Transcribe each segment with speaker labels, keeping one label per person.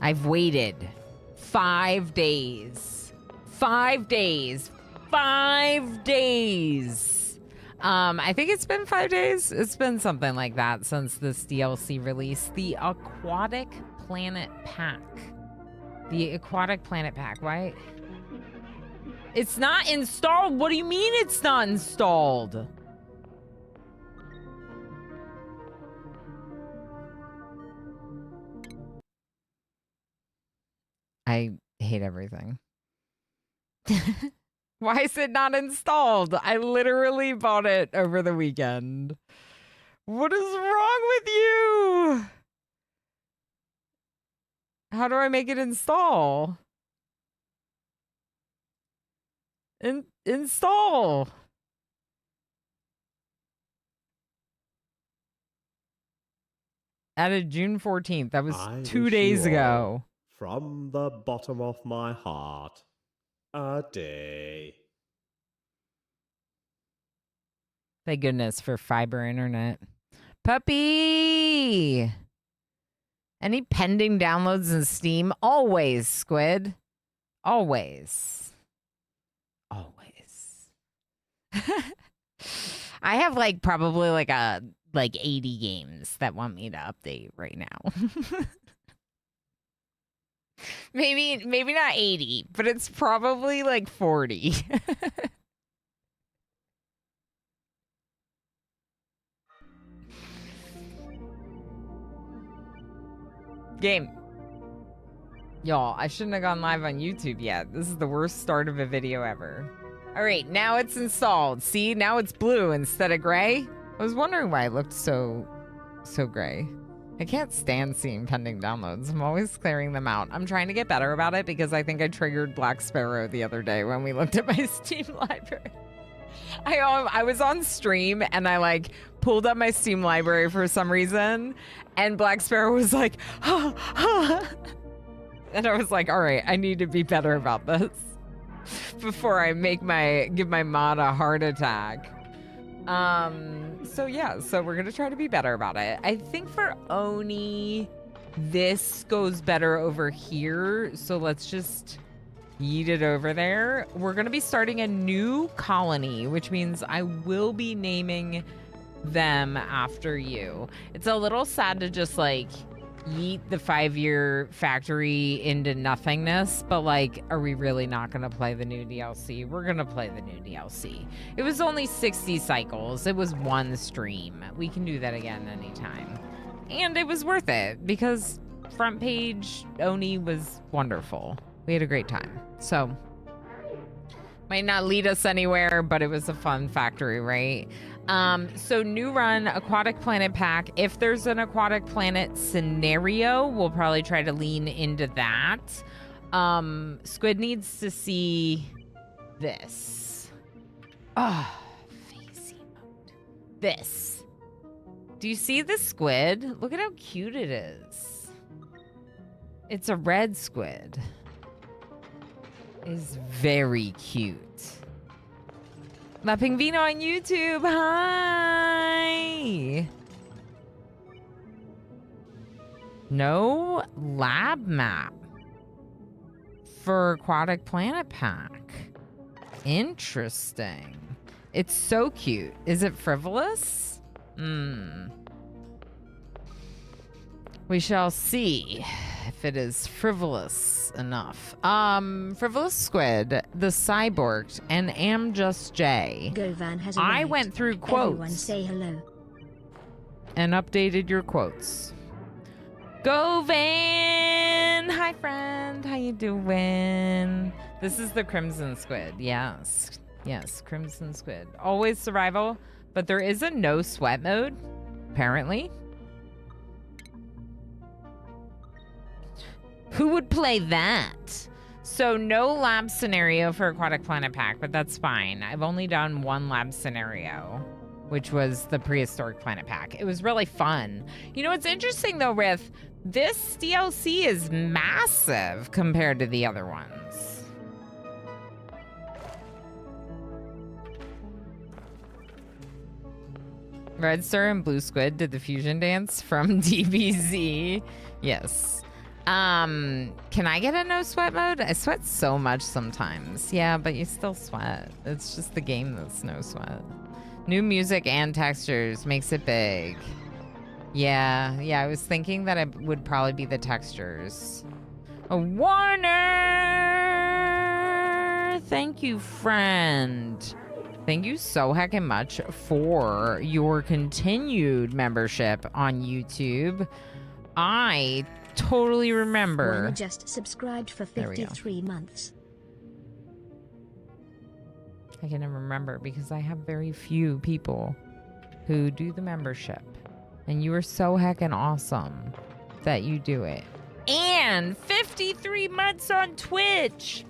Speaker 1: I've waited 5 days. 5 days. 5 days. I think it's been 5 days. It's been something like that since this DLC release. The Aquatic Planet Pack. The Aquatic Planet Pack. Why? It's not installed. What do you mean it's not installed? I hate everything. Why is it not installed? I literally bought it over the weekend. What is wrong with you? How do I make it install? Install. Added June 14th. That was 2 days ago.
Speaker 2: From the bottom of my heart, a day.
Speaker 1: Thank goodness for fiber internet. Puppy! Any pending downloads in Steam? Always, Squid. Always. Always. I have like probably like 80 games that want me to update right now. Maybe not 80, but it's probably like 40. Game. Y'all, I shouldn't have gone live on YouTube yet. This is the worst start of a video ever. All right, now it's installed. See, now it's blue instead of gray. I was wondering why it looked so gray. I can't stand seeing pending downloads. I'm always clearing them out. I'm trying to get better about it because I think I triggered Black Sparrow the other day when we looked at my Steam library. I was on stream and I like pulled up my Steam library for some reason and Black Sparrow was like, and I was like, all right, I need to be better about this before I give my mod a heart attack. So yeah, so we're gonna try to be better about it. I think for Oni, this goes better over here. So let's just yeet it over there. We're gonna be starting a new colony, which means I will be naming them after you. It's a little sad to just like yeet the 5-year factory into nothingness, but like, are we really not gonna play the new DLC? We're gonna play the new DLC. It was only 60 cycles. It was one stream. We can do that again anytime. And it was worth it because front page Oni was wonderful. We had a great time. So might not lead us anywhere, but it was a fun factory, right? So new run, Aquatic Planet Pack. If there's an Aquatic Planet scenario, we'll probably try to lean into that. Squid needs to see this. Oh, face emote. This. Do you see the squid? Look at how cute it is. It's a red squid. It's very cute. La Pingvino on YouTube, hi! No lab map for Aquatic Planet Pack. Interesting. It's so cute. Is it frivolous? We shall see if it is frivolous enough. Frivolous Squid, the Cyborged, and Am Just J.
Speaker 3: Govan has
Speaker 1: I went through quotes.
Speaker 3: Everyone say hello.
Speaker 1: And updated your quotes. Govan! Hi, friend. How you doing? This is the Crimson Squid. Yes. Yes, Crimson Squid. Always survival, but there is a no sweat mode, apparently. Who would play that? So no lab scenario for Aquatic Planet Pack, but that's fine. I've only done one lab scenario, which was the Prehistoric Planet Pack. It was really fun. You know, what's interesting though, Rith, this DLC is massive compared to the other ones. Red Star and Blue Squid did the fusion dance from DBZ. Yes. Can I get a no sweat mode? I sweat so much sometimes. Yeah, but you still sweat. It's just the game that's no sweat. New music and textures makes it big. Yeah, I was thinking that it would probably be the textures. Warner! Thank you, friend. Thank you so heckin' much for your continued membership on YouTube. I totally remember.
Speaker 3: Warner just subscribed for 53 months.
Speaker 1: I can never remember because I have very few people who do the membership. And you are so heckin' awesome that you do it. And 53 months on Twitch.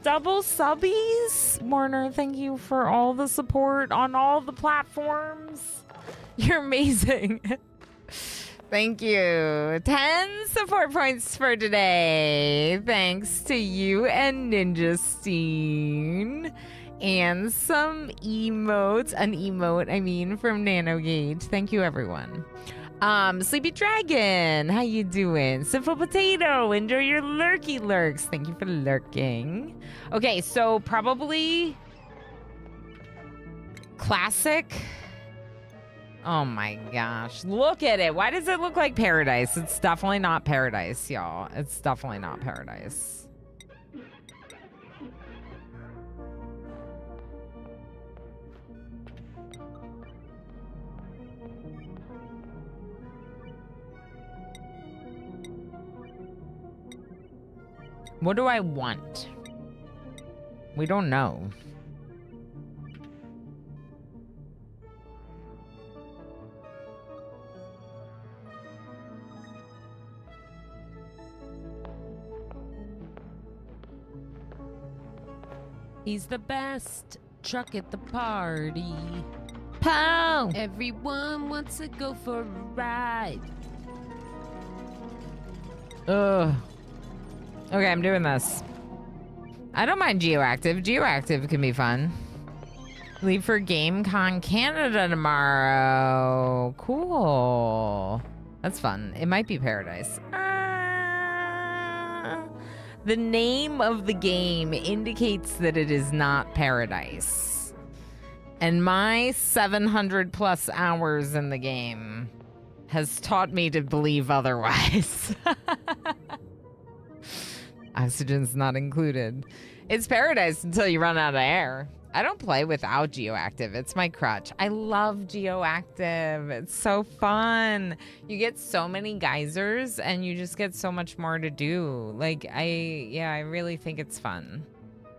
Speaker 1: Double subbies? Warner, thank you for all the support on all the platforms. You're amazing. Thank you. 10 support points for today. Thanks to you and Ninja Steen. And some emotes. An emote, I mean, from NanoGage. Thank you, everyone. Sleepy Dragon, how you doing? Simple Potato, enjoy your lurky lurks. Thank you for lurking. Okay, so probably classic. Oh my gosh, look at it. Why does it look like paradise? It's definitely not paradise, y'all. It's definitely not paradise. What do I want? We don't know. He's the best truck at the party. Pow! Everyone wants to go for a ride. Ugh. Okay, I'm doing this. I don't mind Geoactive. Geoactive can be fun. Leave for GameCon Canada tomorrow. Cool. That's fun. It might be paradise. The name of the game indicates that it is not paradise. And my 700 plus hours in the game has taught me to believe otherwise. Oxygen's not included. It's paradise until you run out of air. I don't play without Geoactive. It's my crutch. I love Geoactive. It's so fun. You get so many geysers and you just get so much more to do. Like, I really think it's fun.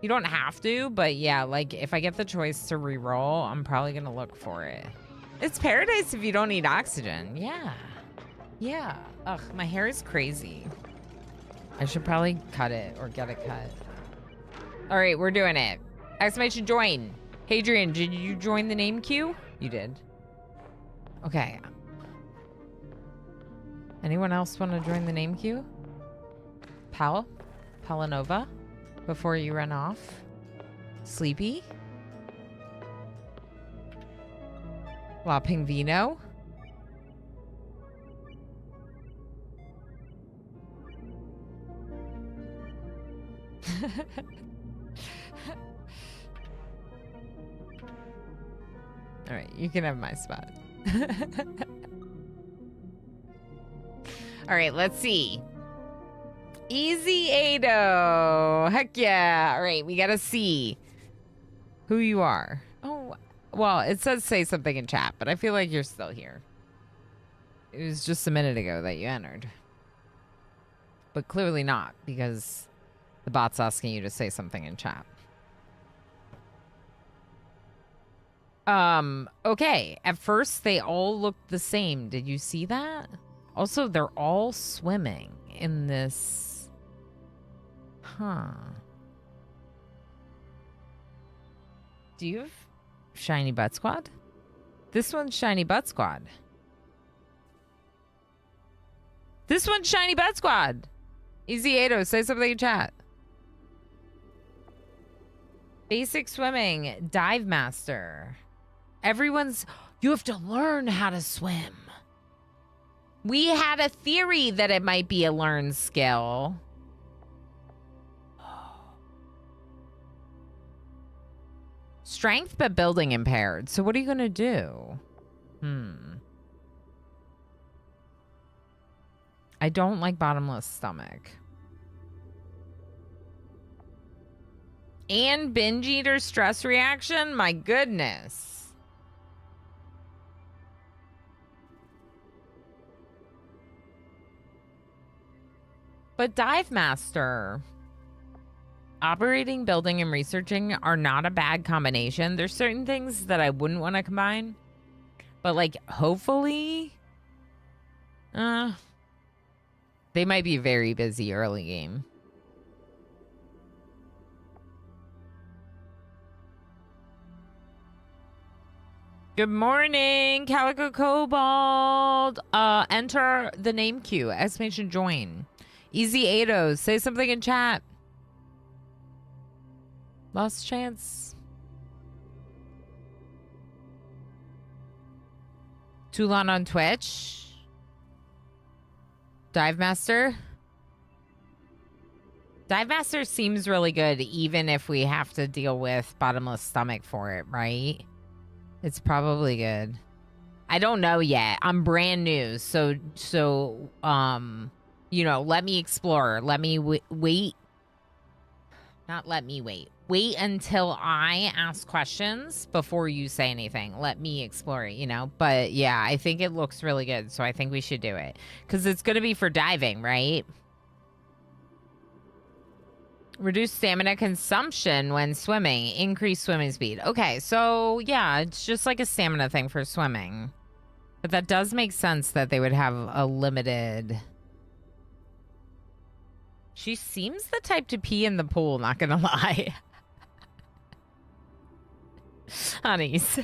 Speaker 1: You don't have to, but yeah, like if I get the choice to reroll, I'm probably gonna look for it. It's paradise if you don't need oxygen. Yeah. Yeah. Ugh, my hair is crazy. I should probably cut it or get it cut. All right, we're doing it. Exclamation join. Hadrian, did you join the name queue? You did. Okay. Anyone else want to join the name queue? Palanova, before you run off. Sleepy. La Pingvino. All right, you can have my spot. All right, let's see. Easy Ado. Heck yeah. All right, we got to see who you are. Oh, well, it says say something in chat, but I feel like you're still here. It was just a minute ago that you entered. But clearly not, because the bot's asking you to say something in chat. Okay. At first, they all looked the same. Did you see that? Also, they're all swimming in this. Huh. Do you have Shiny Butt Squad? This one's Shiny Butt Squad. This one's Shiny Butt Squad. Easy Ado, say something in chat. Basic swimming, dive master. Everyone's, you have to learn how to swim. We had a theory that it might be a learned skill. Strength, but building impaired. So what are you going to do? I don't like bottomless stomach. And binge eater stress reaction? My goodness. But Dive Master. Operating, building, and researching are not a bad combination. There's certain things that I wouldn't want to combine. But, like, hopefully... they might be very busy early game. Good morning, Calico Cobalt. Enter the name queue. Exclamation join. Easy Ados. Say something in chat. Last chance. Toulon on Twitch. Dive Master. Dive Master seems really good, even if we have to deal with bottomless stomach for it, right? It's probably good. I don't know yet. I'm brand new, so you know, let me explore. Let me wait. Not let me wait. Wait until I ask questions before you say anything. Let me explore it, you know? But yeah, I think it looks really good, so I think we should do it. Because it's going to be for diving, right? Reduce stamina consumption when swimming. Increase swimming speed. Okay, so yeah, it's just like a stamina thing for swimming. But that does make sense that they would have a limited... She seems the type to pee in the pool, not gonna lie. Honeys.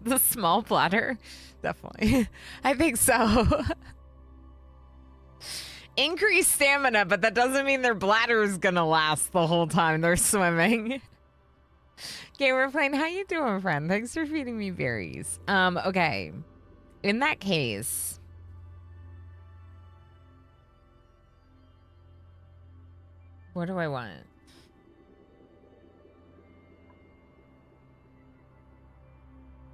Speaker 1: The small bladder? Definitely. I think so. Increase stamina, but that doesn't mean their bladder is gonna last the whole time they're swimming. Gamer Plane, how you doing, friend? Thanks for feeding me berries. Okay. In that case... What do I want?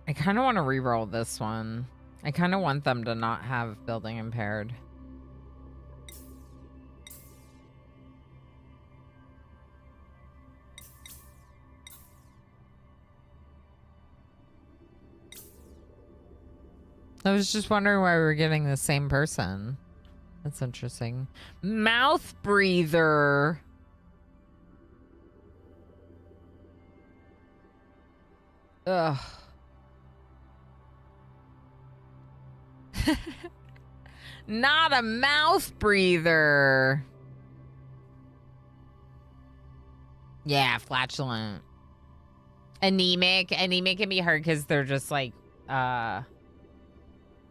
Speaker 1: I kind of want to re-roll this one. I kind of want them to not have building impaired. I was just wondering why we were getting the same person. That's interesting. Mouth breather. Ugh. Not a mouth breather. Yeah, flatulent. Anemic. Anemic can be hard because they're just like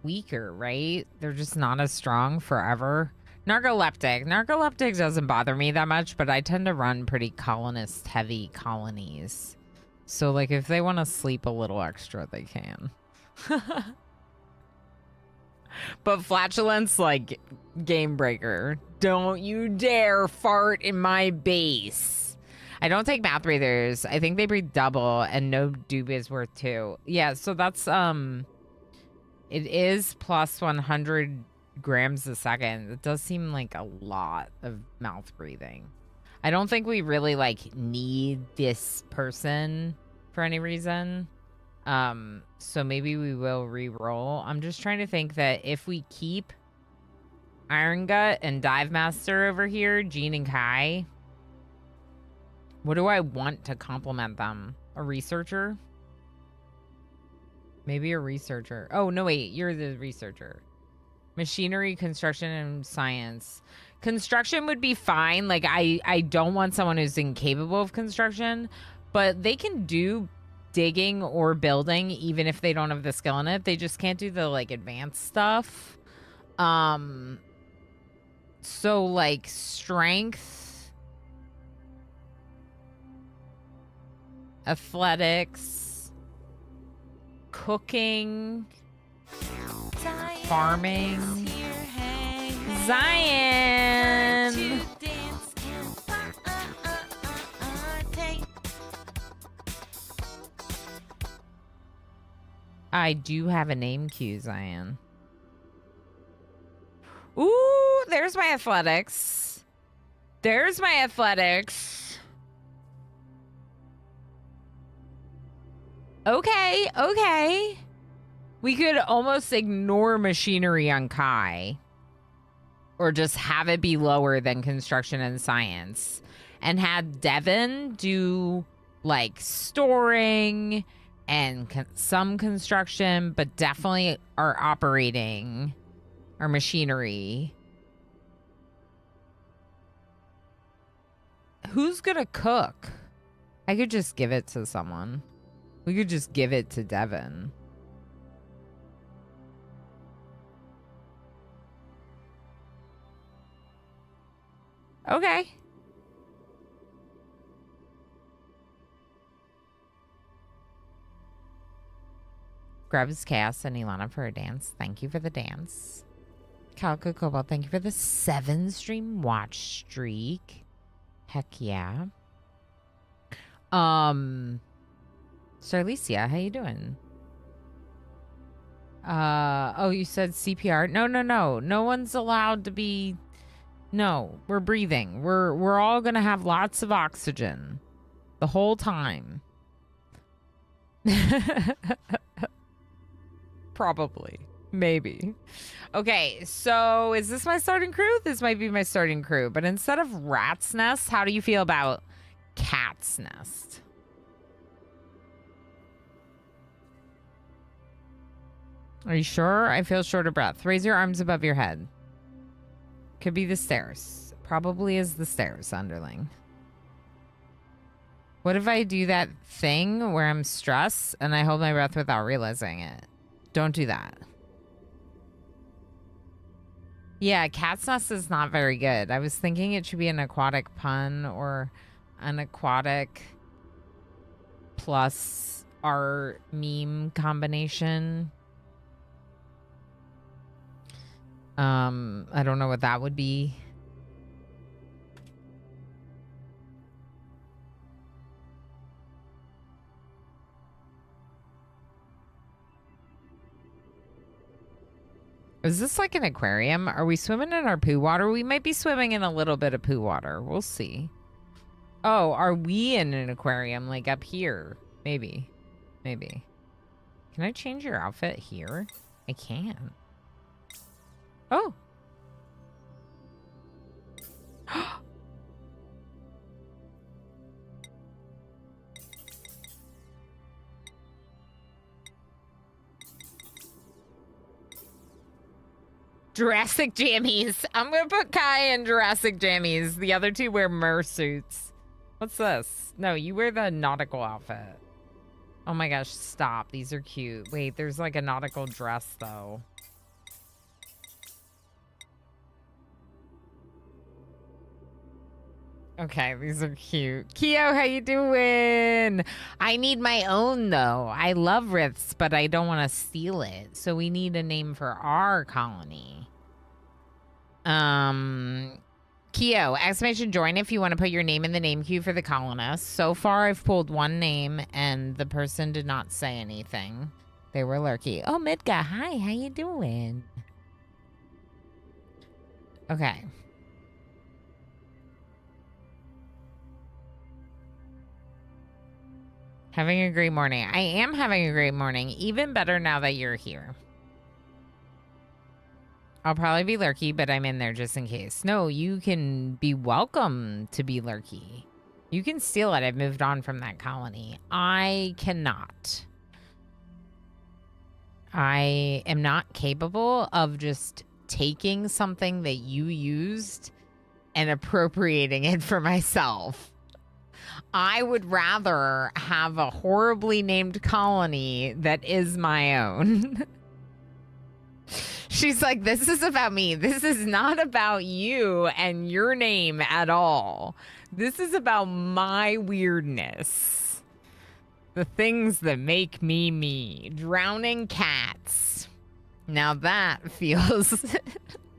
Speaker 1: weaker, right? They're just not as strong forever. Narcoleptic. Narcoleptic doesn't bother me that much, but I tend to run pretty colonist heavy colonies. So, like, if they want to sleep a little extra, they can. But flatulence, like, game breaker. Don't you dare fart in my base. I don't take mouth breathers. I think they breathe double, and no doob is worth 2. Yeah, so that's, it is plus 100 grams a second. It does seem like a lot of mouth breathing. I don't think we really, like, need this person for any reason. So maybe we will re-roll. I'm just trying to think that if we keep Iron Gut and Dive Master over here, Jean and Kai, what do I want to complement them? A researcher? Maybe a researcher. Oh, no, wait. You're the researcher. Machinery, construction, and science. Construction would be fine. Like, I don't want someone who's incapable of construction, but they can do digging or building even if they don't have the skill in it. They just can't do the, like, advanced stuff. So, like, strength, athletics, cooking, science. farming. Zion! I do have a name cue, Zion. Ooh, there's my athletics. There's my athletics. Okay, okay. We could almost ignore machinery on Kai. Or just have it be lower than construction and science. And have Devin do, like, storing and some construction, but definitely our operating, our machinery. Who's gonna cook? I could just give it to someone. We could just give it to Devin. Okay. Grubs, Chaos, and Ilana for a dance. Thank you for the dance. Calico Cobalt, thank you for the 7-stream watch streak. Heck yeah. Starlicia, how you doing? Oh, you said CPR? No. No one's allowed to be... No, we're breathing. We're all gonna have lots of oxygen. The whole time. Probably. Maybe. Okay, so is this my starting crew? This might be my starting crew. But instead of rat's nest, how do you feel about cat's nest? Are you sure? I feel short of breath. Raise your arms above your head. Could be the stairs. Probably is the stairs, underling. What if I do that thing where I'm stressed and I hold my breath without realizing it? Don't do that. Yeah, cat's nest is not very good. I was thinking it should be an aquatic pun or an aquatic plus art meme combination. I don't know what that would be. Is this like an aquarium? Are we swimming in our poo water? We might be swimming in a little bit of poo water. We'll see. Oh, are we in an aquarium like up here? Maybe. Maybe. Can I change your outfit here? I can. Oh. Jurassic jammies. I'm gonna put Kai in Jurassic jammies. The other two wear mersuits. What's this? No, you wear the nautical outfit. Oh my gosh, stop. These are cute. Wait, there's like a nautical dress though. Okay, these are cute. Keo, how you doing? I need my own, though. I love Riths, but I don't want to steal it. So we need a name for our colony. Keo, exclamation join if you want to put your name in the name queue for the colonists. So far, I've pulled one name, and the person did not say anything. They were lurky. Oh, Midga, hi, how you doing? Okay. Having a great morning. I am having a great morning. Even better now that you're here. I'll probably be lurky, but I'm in there just in case. No, you can be welcome to be lurky. You can steal it. I've moved on from that colony. I cannot. I am not capable of just taking something that you used and appropriating it for myself. I would rather have a horribly named colony that is my own. She's like, this is about me. This is not about you and your name at all. This is about my weirdness. The things that make me me. Drowning cats. Now that feels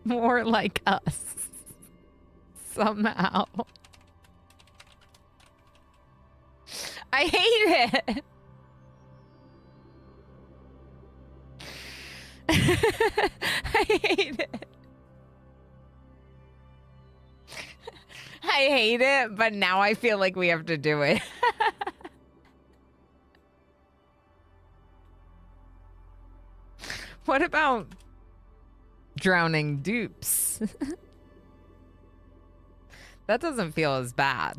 Speaker 1: more like us. Somehow. I hate it. I hate it. I hate it, but now I feel like we have to do it. What about drowning dupes? That doesn't feel as bad.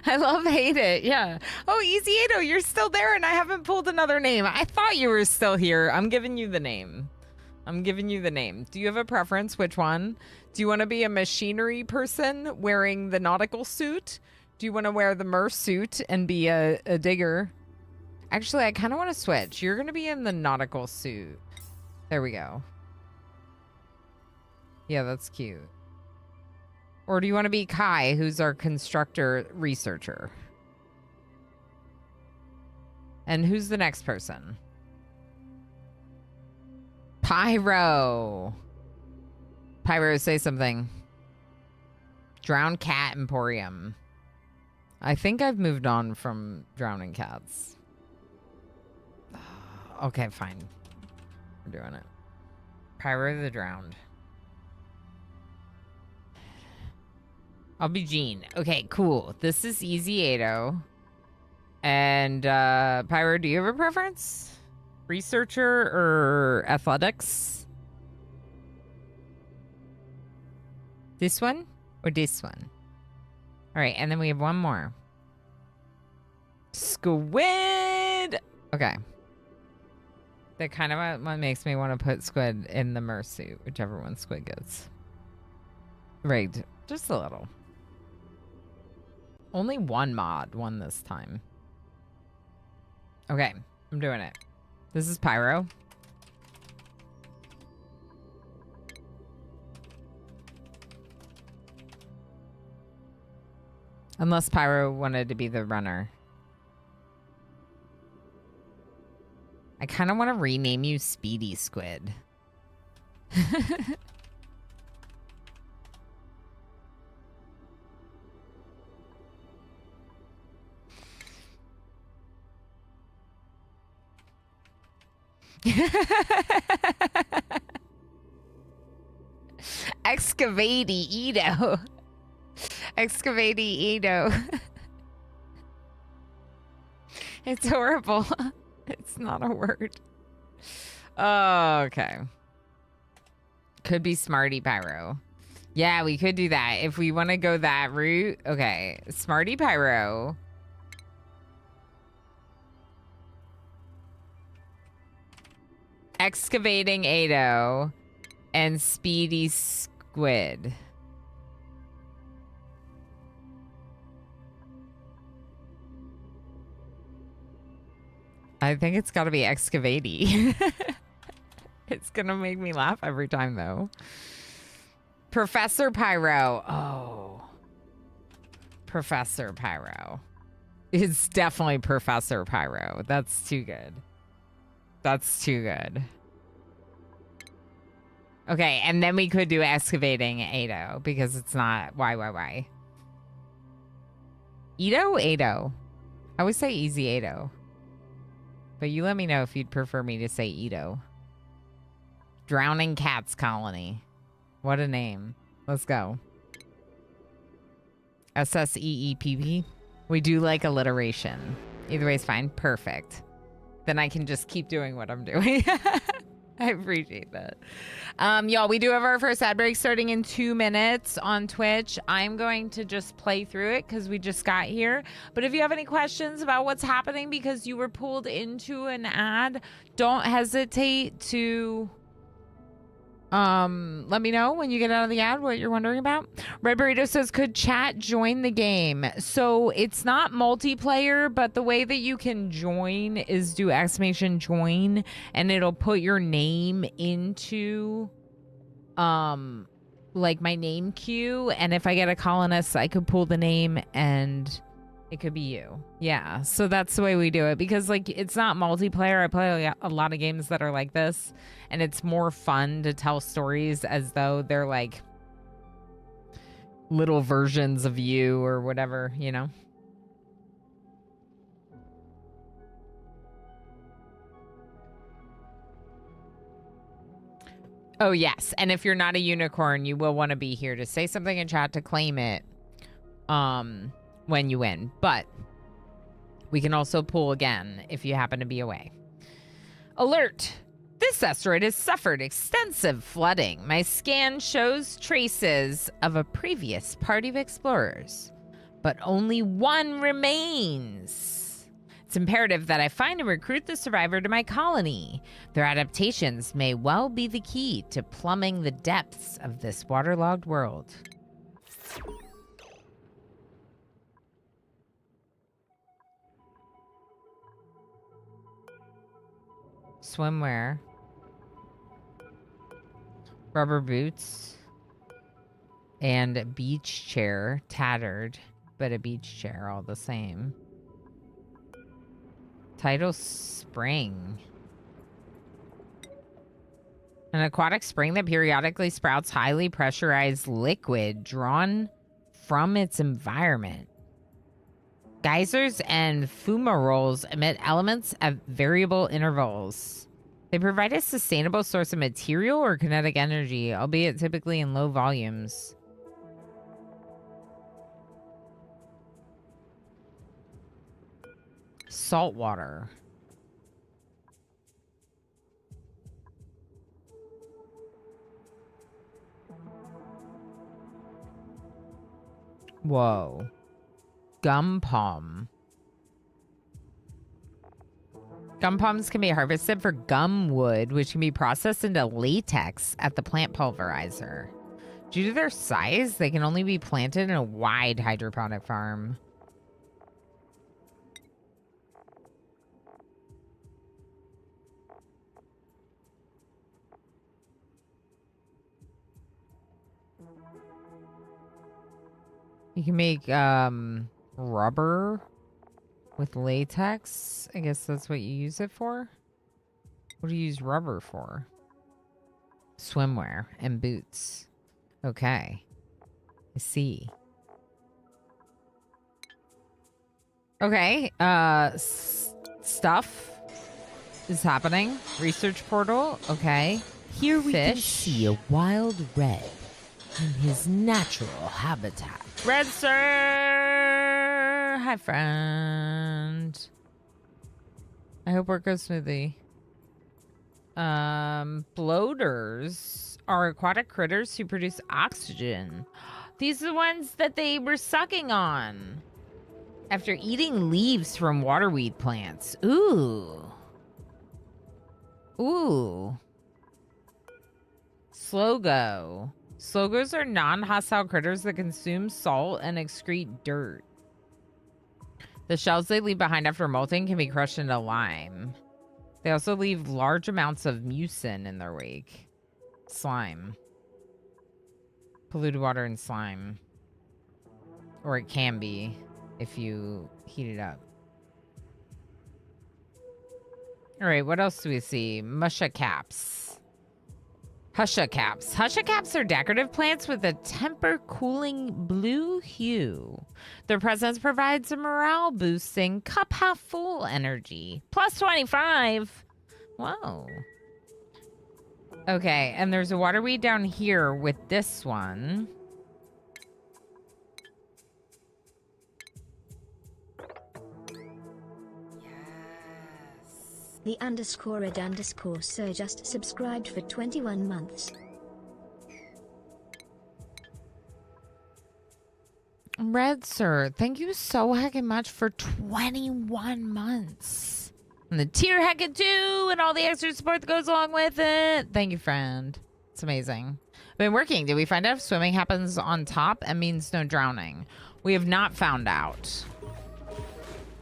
Speaker 1: I love hate it. Yeah. Oh, Easy Ado, you're still there and I haven't pulled another name. I thought you were still here. I'm giving you the name. I'm giving you the name. Do you have a preference? Which one? Do you want to be a machinery person wearing the nautical suit? Do you want to wear the mer suit and be a digger? Actually, I kind of want to switch. You're going to be in the nautical suit. There we go. Yeah, that's cute. Or do you want to be Kai, who's our constructor researcher? And who's the next person? Pyro. Pyro, say something. Drowned Cat Emporium. I think I've moved on from drowning cats. Okay, fine. We're doing it. Pyro the Drowned. I'll be Jean. Okay, cool. This is Easy Ado. And Pyro, do you have a preference? Researcher or athletics? This one or this one? All right, and then we have one more. Squid! Okay. That kind of what makes me want to put Squid in the mer suit, whichever one Squid gets. Rigged. Just a little. Only one mod won this time. Okay, I'm doing it. This is Pyro. Unless Pyro wanted to be the runner. I kind of want to rename you Speedy Squid. Excavate Edo. Excavate Edo. It's horrible. It's not a word. Oh, okay. Could be Smarty Pyro. Yeah, we could do that. If we want to go that route. Okay. Smarty Pyro. Excavating Ado. And Speedy Squid. I think it's got to be excavate-y. It's going to make me laugh every time, though. Professor Pyro. Oh. Professor Pyro. It's definitely Professor Pyro. That's too good. That's too good. Okay, and then we could do excavating Ado, because it's not why. Ado? I would say easy Ado. But you let me know if you'd prefer me to say Ito. Drowning Cats Colony. What a name. Let's go. SSEEPP. We do like alliteration. Either way is fine. Perfect. Then I can just keep doing what I'm doing. I appreciate that. Y'all, we do have our first ad break starting in 2 minutes on Twitch. I'm going to just play through it because we just got here. But if you have any questions about what's happening because you were pulled into an ad, don't hesitate to let me know when you get out of the ad what you're wondering about. Red Burrito says, could chat join the game? So it's not multiplayer, but the way that you can join is do !join and it'll put your name into like my name queue, and if I get a colonist I could pull the name and It could be you. Yeah. So that's the way we do it because like it's not multiplayer. I play a lot of games that are like this, and it's more fun to tell stories as though they're like little versions of you or whatever, you know? Oh, yes. And if you're not a unicorn, you will want to be here to say something in chat to claim it when you win. But we can also pull again if you happen to be away. Alert! This asteroid has suffered extensive flooding. My scan shows traces of a previous party of explorers, but only one remains. It's imperative that I find and recruit the survivor to my colony. Their adaptations may well be the key to plumbing the depths of this waterlogged world. Swimwear. Rubber boots. And a beach chair. Tattered, but a beach chair all the same. Tidal spring. An aquatic spring that periodically sprouts highly pressurized liquid drawn from its environment. Geysers and fumaroles emit elements at variable intervals. They provide a sustainable source of material or kinetic energy, albeit typically in low volumes. Salt water. Whoa. Gum palm. Gum palms can be harvested for gum wood, which can be processed into latex at the plant pulverizer. Due to their size, they can only be planted in a wide hydroponic farm. You can make rubber with latex. I guess that's what you use it for. What do you use rubber for? Swimwear and boots. Okay. I see. Okay. Stuff is happening. Research portal. Okay.
Speaker 4: Here we can
Speaker 1: Fish.
Speaker 4: see a wild red in his natural habitat.
Speaker 1: Red sir. Hi, friend. I hope work goes smoothly. Bloaters are aquatic critters who produce oxygen. These are the ones that they were sucking on after eating leaves from waterweed plants. Ooh. Ooh. Slogo. Slogos are non-hostile critters that consume salt and excrete dirt. The shells they leave behind after molting can be crushed into lime. They also leave large amounts of mucin in their wake. Slime. Polluted water and slime. Or it can be if you heat it up. All right, what else do we see? Musha caps. Husha caps. Husha caps are decorative plants with a temper-cooling blue hue. Their presence provides a morale-boosting cup-half-full energy. Plus 25. Whoa. Okay, and there's a waterweed down here with this one.
Speaker 3: The _red_sir just subscribed for 21 months.
Speaker 1: Red Sir, thank you so heckin' much for 21 months. And the tier heckin' too, and all the extra support that goes along with it. Thank you, friend. It's amazing. Been working. Did we find out if swimming happens on top and means no drowning? We have not found out.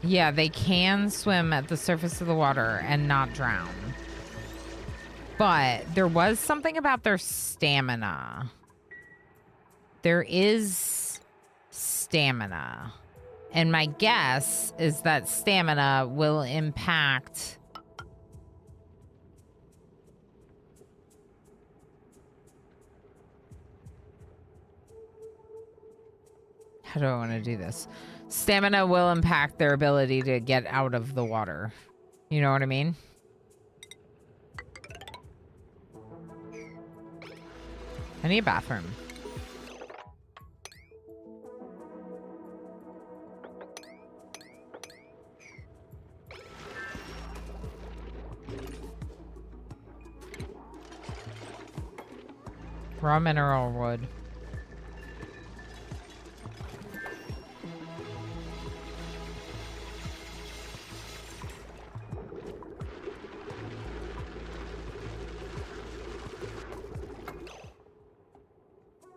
Speaker 1: Yeah, they can swim at the surface of the water and not drown. But there was something about their stamina. There is stamina. And my guess is that stamina will impact... How do I want to do this? Stamina will impact their ability to get out of the water. You know what I mean? I need a bathroom. Raw mineral wood.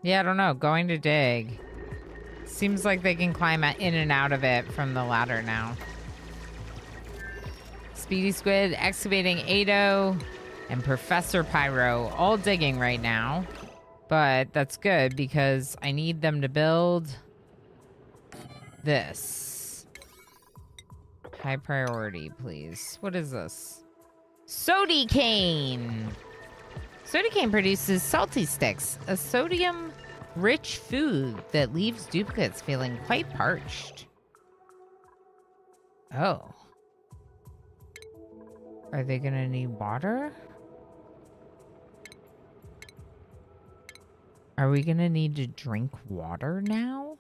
Speaker 1: Yeah, I don't know. Going to dig. Seems like they can climb in and out of it from the ladder now. Speedy Squid, Excavating Ado, and Professor Pyro all digging right now. But that's good because I need them to build this. High priority, please. What is this? Sody cane. Sody cane produces salty sticks, a sodium-rich food that leaves duplicates feeling quite parched. Oh. Are they gonna need water? Are we gonna need to drink water now?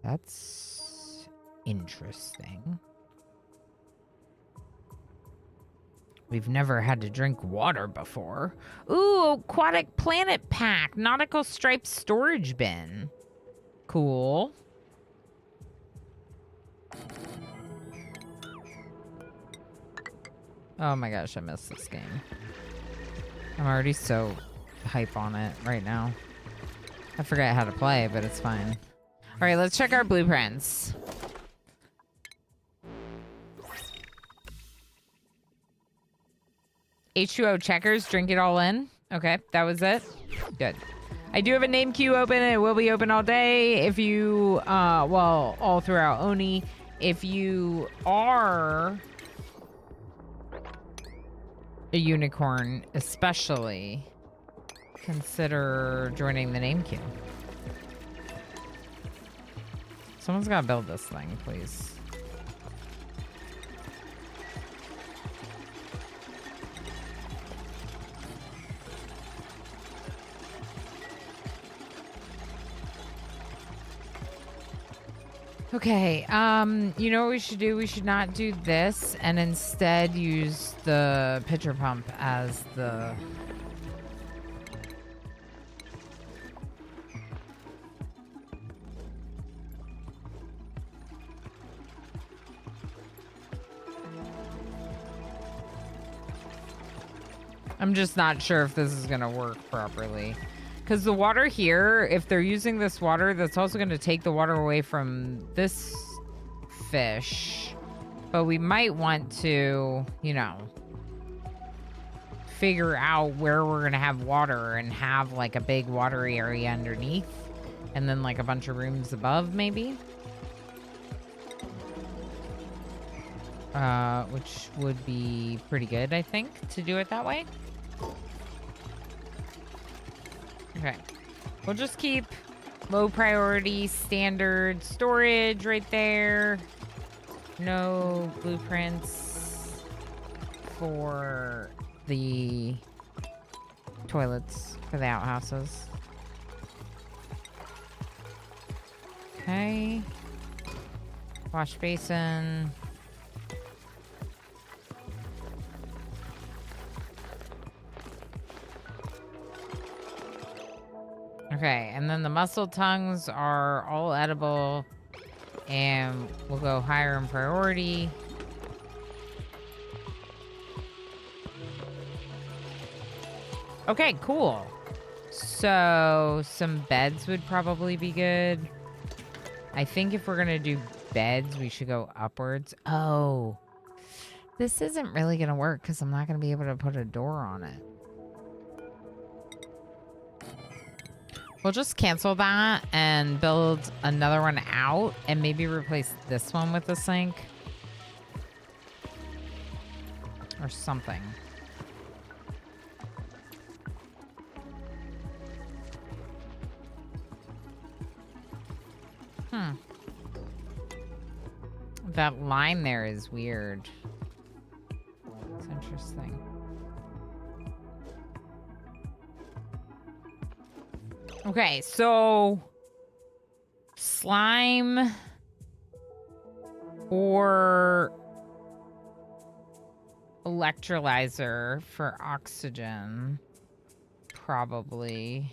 Speaker 1: That's interesting. We've never had to drink water before. Ooh, Aquatic Planet Pack. Nautical Striped Storage Bin. Cool. Oh my gosh, I missed this game. I'm already so hype on it right now. I forget how to play, but it's fine. All right, let's check our blueprints. H2O checkers, drink it all in. Okay, that was it. Good. I do have a name queue open, and it will be open all day. If you, well, all throughout Oni. If you are a unicorn, especially, consider joining the name queue. Someone's got to build this thing, please. Okay, you know what we should do? We should not do this and instead use the pitcher pump as the... I'm just not sure if this is gonna work properly. Because the water here, if they're using this water, that's also going to take the water away from this fish. But we might want to, you know, figure out where we're going to have water and have like a big water area underneath. And then like a bunch of rooms above, maybe. Which would be pretty good, I think, to do it that way. Okay, we'll just keep low priority standard storage right there. No blueprints for the toilets for the outhouses. Okay. Wash basin. Okay, and then the mussel tongues are all edible, and we'll go higher in priority. Okay, cool. So some beds would probably be good. I think if we're gonna do beds, we should go upwards. Oh, this isn't really gonna work because I'm not gonna be able to put a door on it. We'll just cancel that and build another one out and maybe replace this one with a sink. Or something. That line there is weird. It's interesting. Okay, so slime or electrolyzer for oxygen, probably.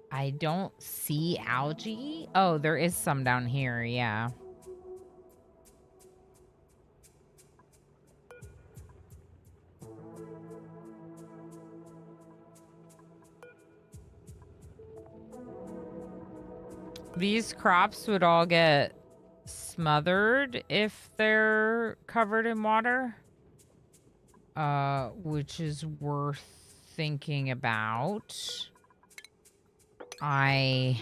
Speaker 1: I don't see algae. Oh, there is some down here, yeah. These crops would all get smothered if they're covered in water. Which is worth thinking about. I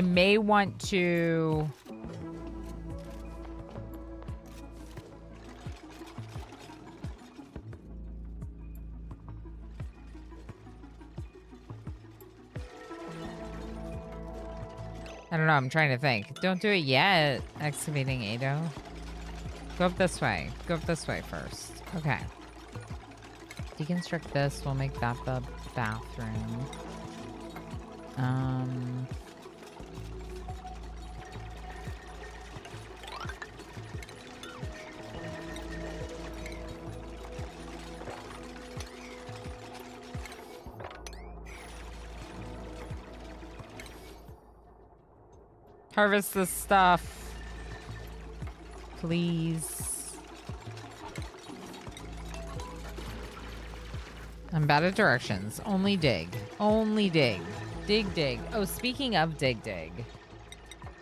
Speaker 1: may want to I don't know, I'm trying to think. Don't do it yet, excavating Ado. Go up this way. Go up this way first. Okay. Deconstruct this. We'll make that the bathroom. Harvest this stuff. Please. I'm bad at directions. Only dig. Only dig. Dig, dig. Oh, speaking of dig, dig.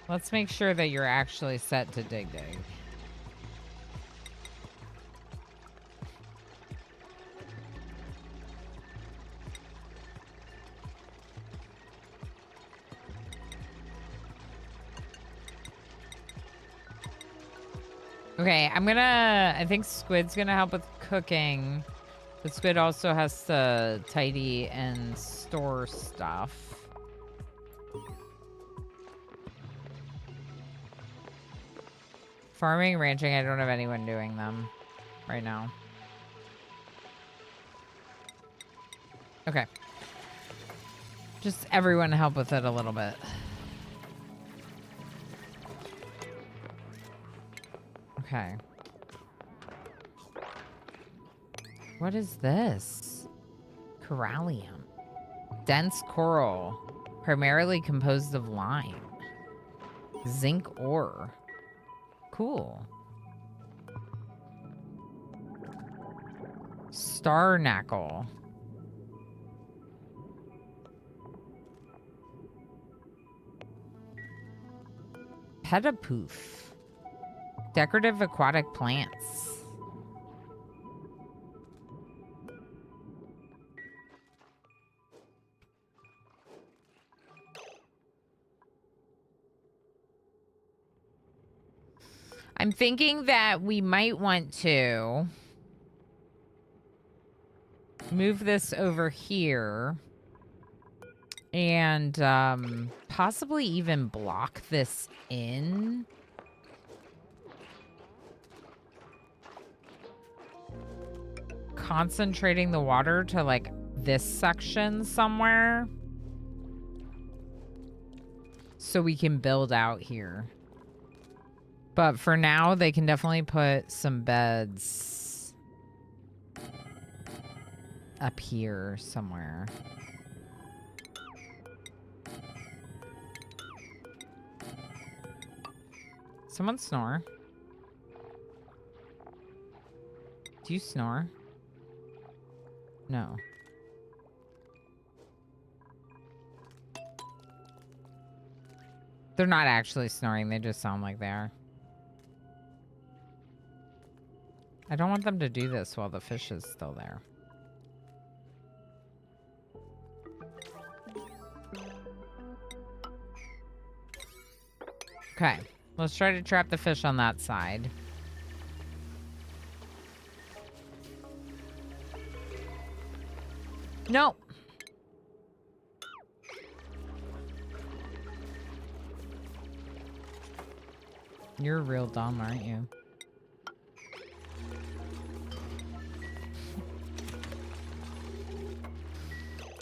Speaker 1: Let's make sure that you're actually set to dig, dig. Okay, I think Squid's gonna help with cooking. But Squid also has to tidy and store stuff. Farming, ranching, I don't have anyone doing them right now. Okay. Just everyone help with it a little bit. Okay. What is this? Corallium. Dense coral. Primarily composed of lime. Zinc ore. Cool. Star knackle. Petapoof. Decorative aquatic plants. I'm thinking that we might want to move this over here and possibly even block this in. Concentrating the water to like this section somewhere so we can build out here. But for now, they can definitely put some beds up here somewhere. Someone snore. Do you snore? No. They're not actually snoring. They just sound like they are. I don't want them to do this while the fish is still there. Okay, let's try to trap the fish on that side. Nope. You're real dumb, aren't you?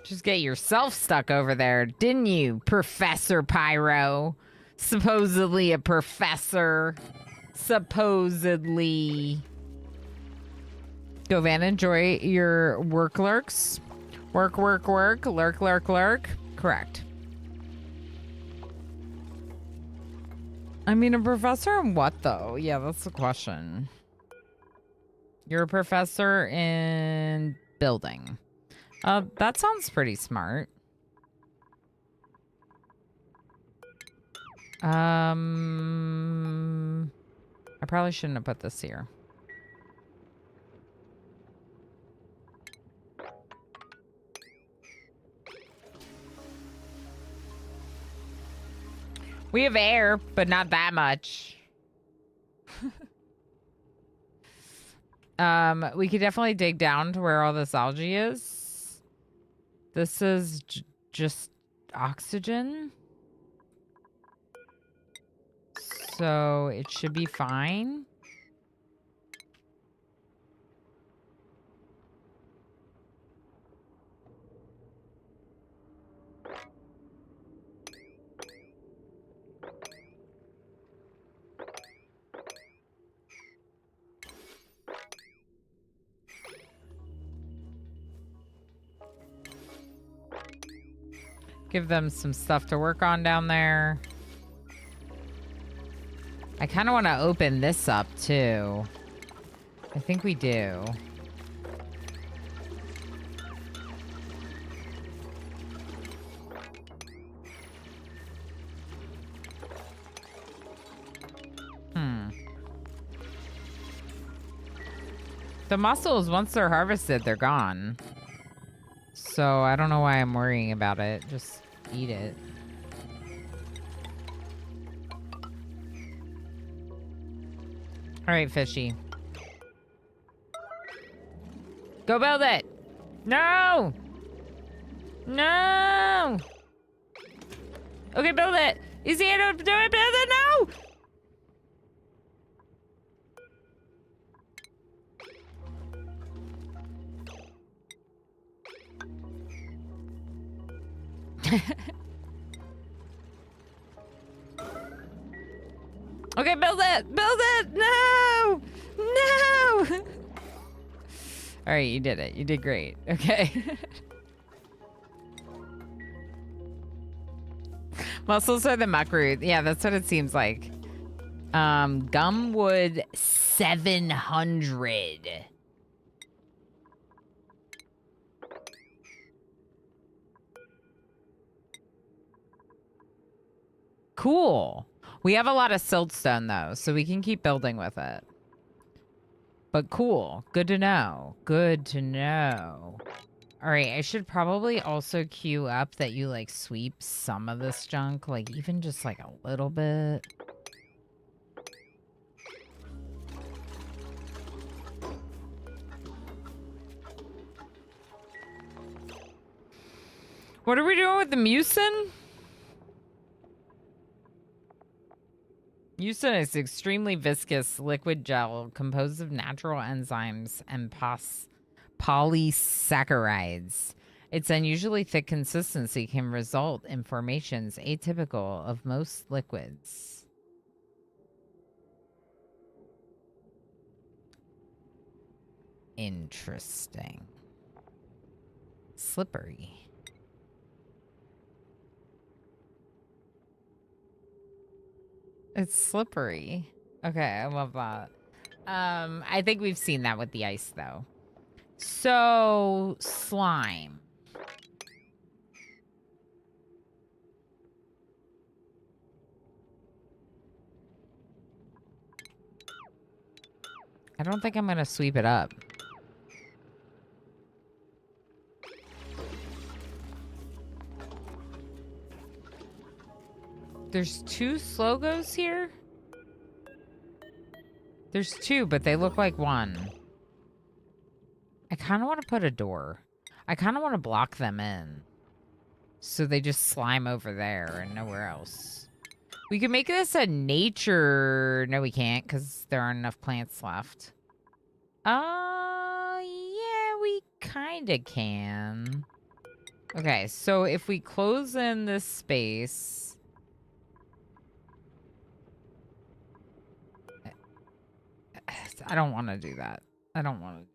Speaker 1: Just get yourself stuck over there, didn't you, Professor Pyro? Supposedly a professor. Supposedly. Go, Van, enjoy your work lurks. Work, work, work. Lurk, lurk, lurk. Correct. I mean, a professor in what, though? Yeah, that's the question. You're a professor in building. That sounds pretty smart. I probably shouldn't have put this here. We have air, but not that much. We could definitely dig down to where all this algae is. This is just oxygen. So it should be fine. Give them some stuff to work on down there. I kind of want to open this up, too. I think we do. The mussels, once they're harvested, they're gone. So I don't know why I'm worrying about it. Just eat it. All right, fishy. Go build it. No. No. Okay, build it. Is he able to do it? Build it. No. Okay, build it! Build it! No! No! All right, you did it. You did great. Okay. Mussels are the muckroot. Yeah, that's what it seems like. Gumwood 700. Cool. We have a lot of siltstone, though, so we can keep building with it. But cool. Good to know. Good to know. All right, I should probably also queue up that you, like, sweep some of this junk. Like, even just, like, a little bit. What are we doing with the mucin? Mucin is extremely viscous liquid gel composed of natural enzymes and polysaccharides. Its unusually thick consistency can result in formations atypical of most liquids. Interesting. Slippery. It's slippery. Okay, I love that. I think we've seen that with the ice, though. So, slime. don't think I'm gonna sweep it up. There's 2 slogos here? There's 2, but they look like 1. I kind of want to put a door. I kind of want to block them in. So they just slime over there and nowhere else. We could make this a nature... No, we can't because there aren't enough plants left. Yeah, we kind of can. Okay, so if we close in this space... I don't want to do that. I don't want to.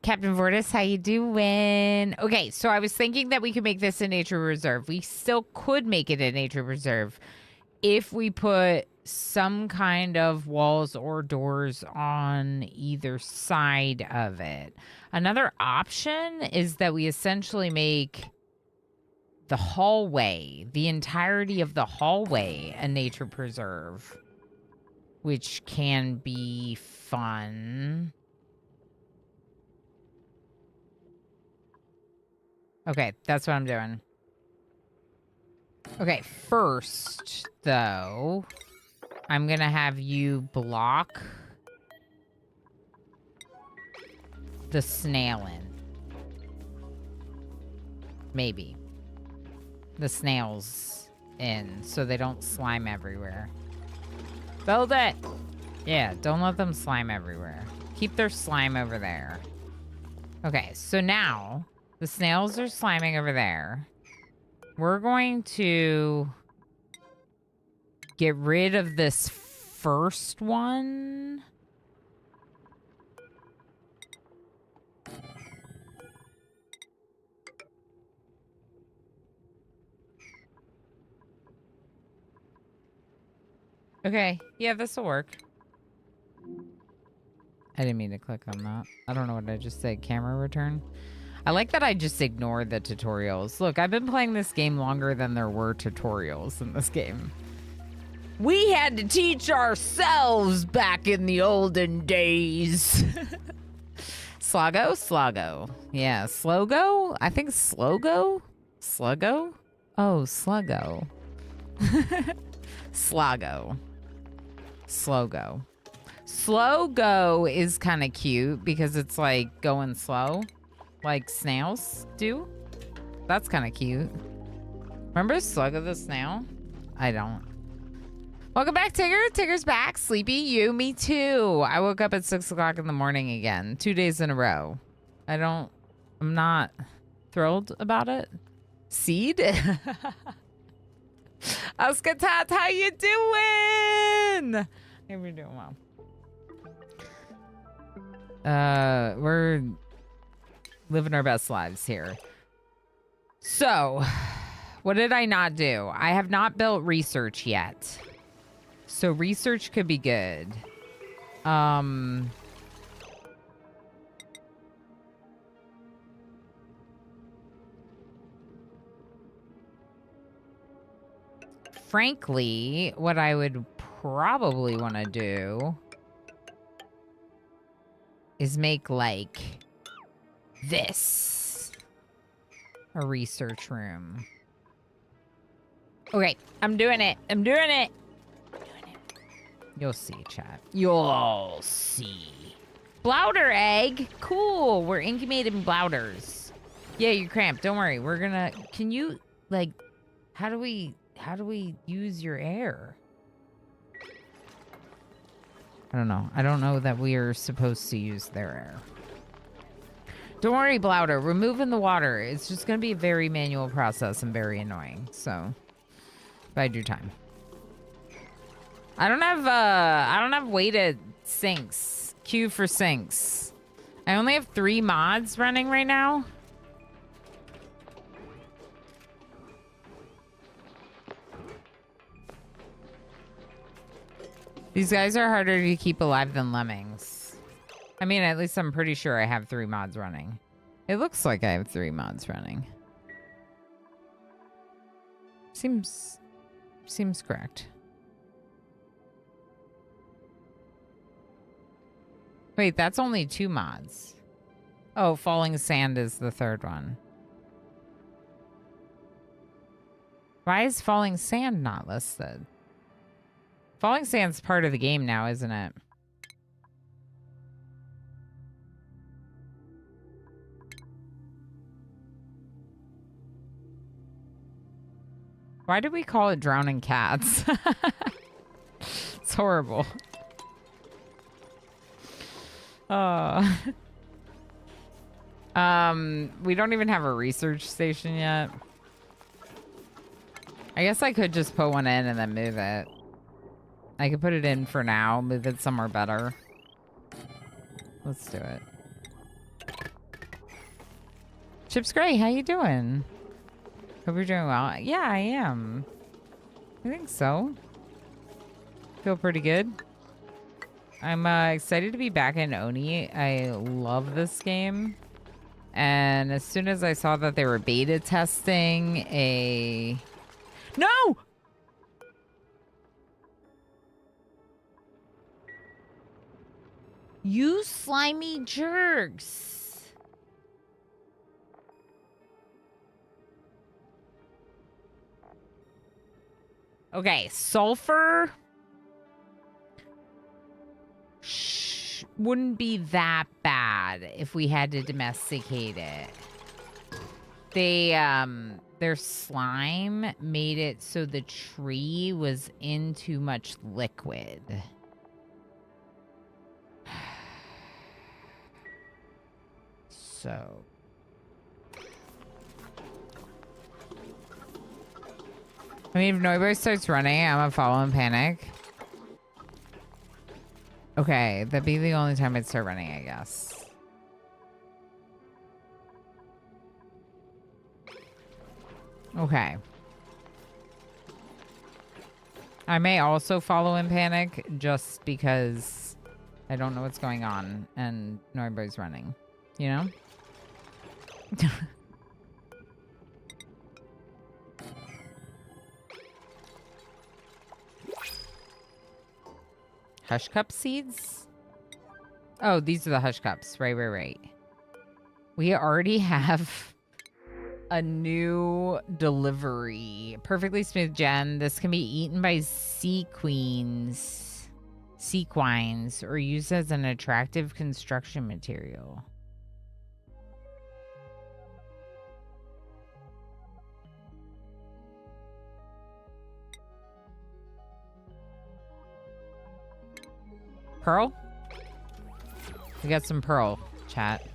Speaker 1: Captain Vortis, how you doing? Okay, so I was thinking that we could make this a nature reserve. We still could make it a nature reserve if we put some kind of walls or doors on either side of it. Another option is that we essentially make the hallway, the entirety of the hallway, a nature preserve, which can be fun. Okay, that's what I'm doing. Okay, first, though, I'm going to have you block the snail in. Maybe. The snails in, so they don't slime everywhere. Build it! Yeah, don't let them slime everywhere. Keep their slime over there. Okay, so now... the snails are sliming over there. We're going to get rid of this first one. Okay, yeah, this will work. I didn't mean to click on that. I don't know what I just said. Camera return. I like that I just ignored the tutorials. Look, I've been playing this game longer than there were tutorials in this game. We had to teach ourselves back in the olden days. Sluggo? Sluggo. Yeah, Slogo? I think Slogo? Sluggo? Oh, Sluggo. Sluggo. Slogo. Slogo is kind of cute because it's like going slow. Like snails do. That's kind of cute. Remember Sluggo the snail? I don't. Welcome back, Tigger. Tigger's back. Sleepy? You? Me too. I woke up at 6 o'clock in the morning again. 2 days in a row. I'm not thrilled about it. Seed? Oscar Tat, how you doing? Hey, we're doing well. We're living our best lives here. So, what did I not do? I have not built research yet. So research could be good. Frankly, what I would probably want to do is make like this a research room. Okay, I'm doing it. I'm doing it. You'll see, chat. You'll see. Blouder egg. Cool. We're incubating blouders. Yeah, you're cramped. Don't worry. We're gonna... Can you, like... How do we use your air? I don't know. I don't know that we are supposed to use their air. Don't worry, Blouder. Removing the water. It's just gonna be a very manual process and very annoying. So, bide your time. I don't have weighted sinks. Q for sinks. I only have 3 mods running right now. These guys are harder to keep alive than lemmings. I mean, at least I'm pretty sure I have 3 mods running. It looks like I have 3 mods running. Seems correct. Wait, that's only 2 mods. Oh, falling sand is the 3rd one. Why is falling sand not listed? Falling sand's part of the game now, isn't it? Why did we call it drowning cats? It's horrible. We don't even have a research station yet. I guess I could just put one in and then move it. I could put it in for now, move it somewhere better. Let's do it. Chips Gray, how you doing? Hope you're doing well. Yeah, I am. I think so. Feel pretty good. I'm excited to be back in Oni. I love this game. And as soon as I saw that they were beta testing a... No! You slimy jerks. Okay, sulfur wouldn't be that bad if we had to domesticate it. They, their slime made it so the tree was in too much liquid. So. I mean, if nobody starts running, I'm gonna follow and panic. Okay, that'd be the only time I'd start running, I guess. Okay. I may also follow and panic just because I don't know what's going on and nobody's running, you know? Hush cup seeds? Oh, these are the hush cups. Right. We already have a new delivery. Perfectly smooth gem. This can be eaten by sequines, or used as an attractive construction material. Pearl? We got some pearl, chat.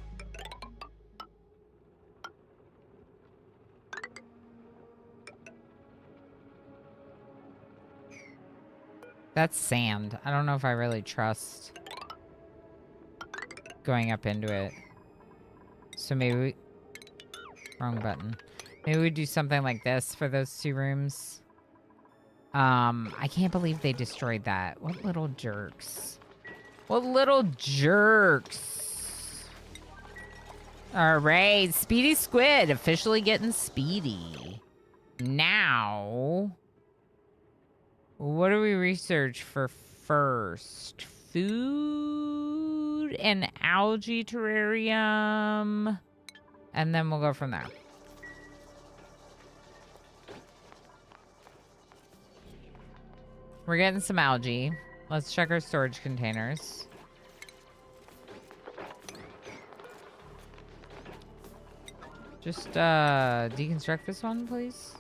Speaker 1: That's sand. I don't know if I really trust going up into it. So maybe we... Wrong button. Maybe we do something like this for those 2 rooms. I can't believe they destroyed that. What little jerks. What little jerks. All right, Speedy Squid officially getting speedy. Now, what do we research for first? Food and algae terrarium. And then we'll go from there. We're getting some algae. Let's check our storage containers. Just deconstruct this one, please.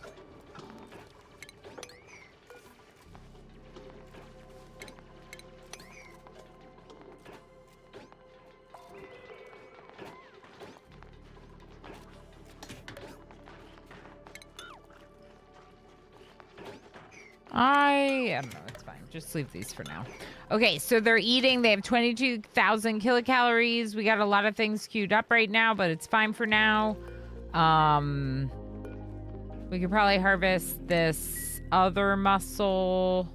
Speaker 1: I don't know. It's fine. Just leave these for now. Okay, so they're eating. They have 22,000 kilocalories. We got a lot of things queued up right now, but it's fine for now. We could probably harvest this other mussel.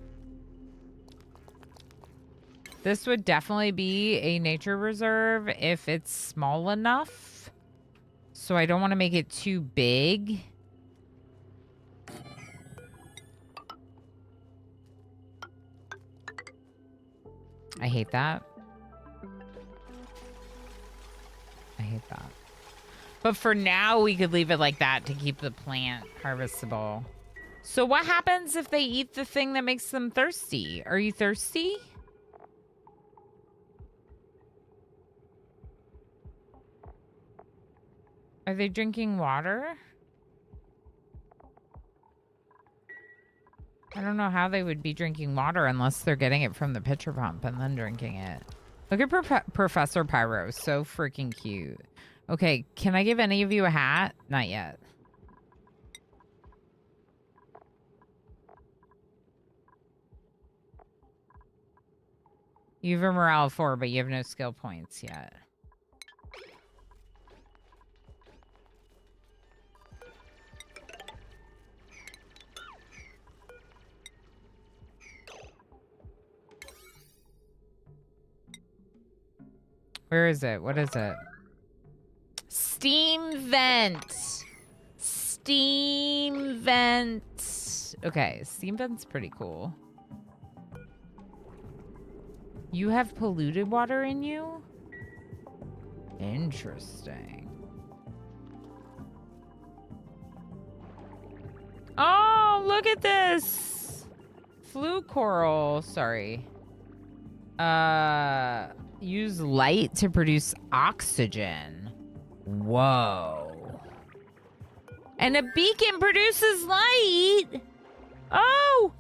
Speaker 1: This would definitely be a nature reserve if it's small enough. So I don't want to make it too big. I hate that. I hate that. But for now, we could leave it like that to keep the plant harvestable. So what happens if they eat the thing that makes them thirsty? Are you thirsty? Are they drinking water? I don't know how they would be drinking water unless they're getting it from the pitcher pump and then drinking it. Look at Professor Pyro. So freaking cute. Okay, can I give any of you a hat? Not yet. You have a morale of 4, but you have no skill points yet. Where is it? What is it? Steam vent. Steam vent. Okay, steam vent's pretty cool. You have polluted water in you? Interesting. Oh, look at this. Flue coral. Sorry. Use light to produce oxygen. Whoa. And a beacon produces light. Oh.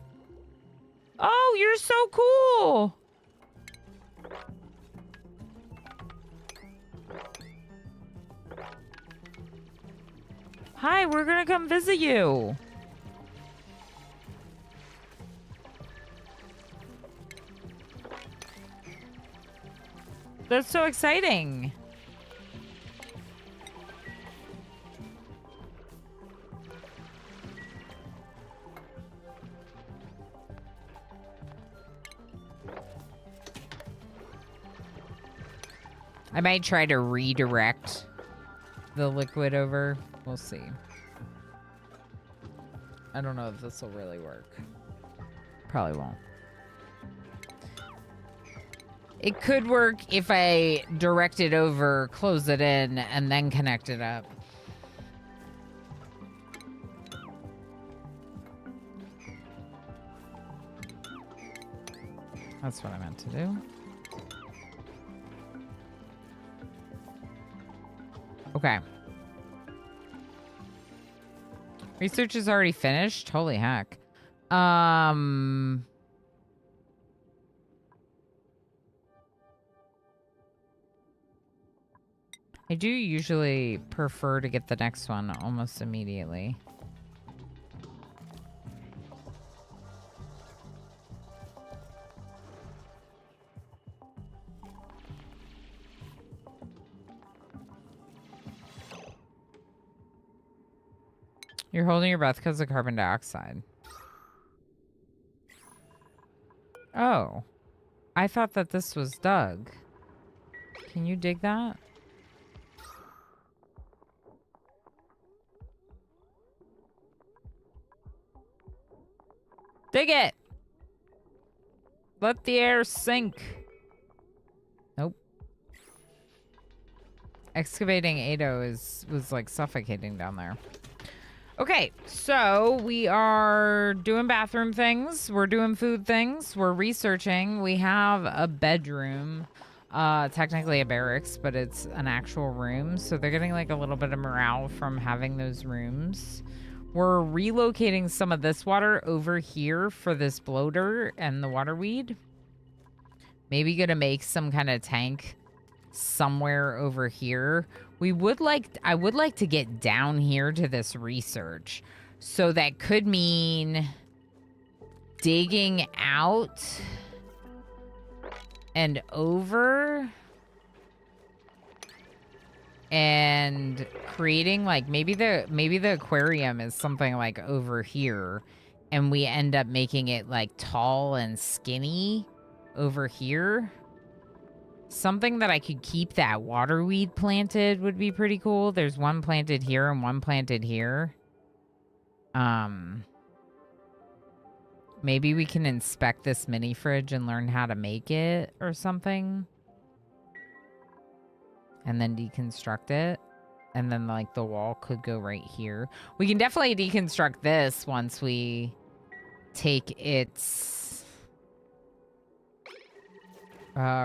Speaker 1: Oh, you're so cool. Hi, we're gonna come visit you. That's so exciting. I might try to redirect the liquid over. We'll see. I don't know if this will really work. Probably won't. It could work if I direct it over, close it in, and then connect it up. That's what I meant to do. Okay. Research is already finished? Holy heck. I do usually prefer to get the next one almost immediately. You're holding your breath because of carbon dioxide. Oh. I thought that this was dug. Can you dig that? Dig it! Let the air sink. Nope. Excavating Ado was like suffocating down there. Okay, so we are doing bathroom things. We're doing food things. We're researching. We have a bedroom. Technically a barracks, but it's an actual room. So they're getting like a little bit of morale from having those rooms. We're relocating some of this water over here for this bloater and the water weed. Maybe gonna make some kind of tank somewhere over here. I would like to get down here to this research. So that could mean digging out and over and creating like maybe the aquarium is something like over here and we end up making it like tall and skinny over here. Something that I could keep that water weed planted would be pretty cool. There's one planted here and one planted here. Maybe we can inspect this mini fridge and learn how to make it or something. And then deconstruct it. And then, like, the wall could go right here. We can definitely deconstruct this once we take its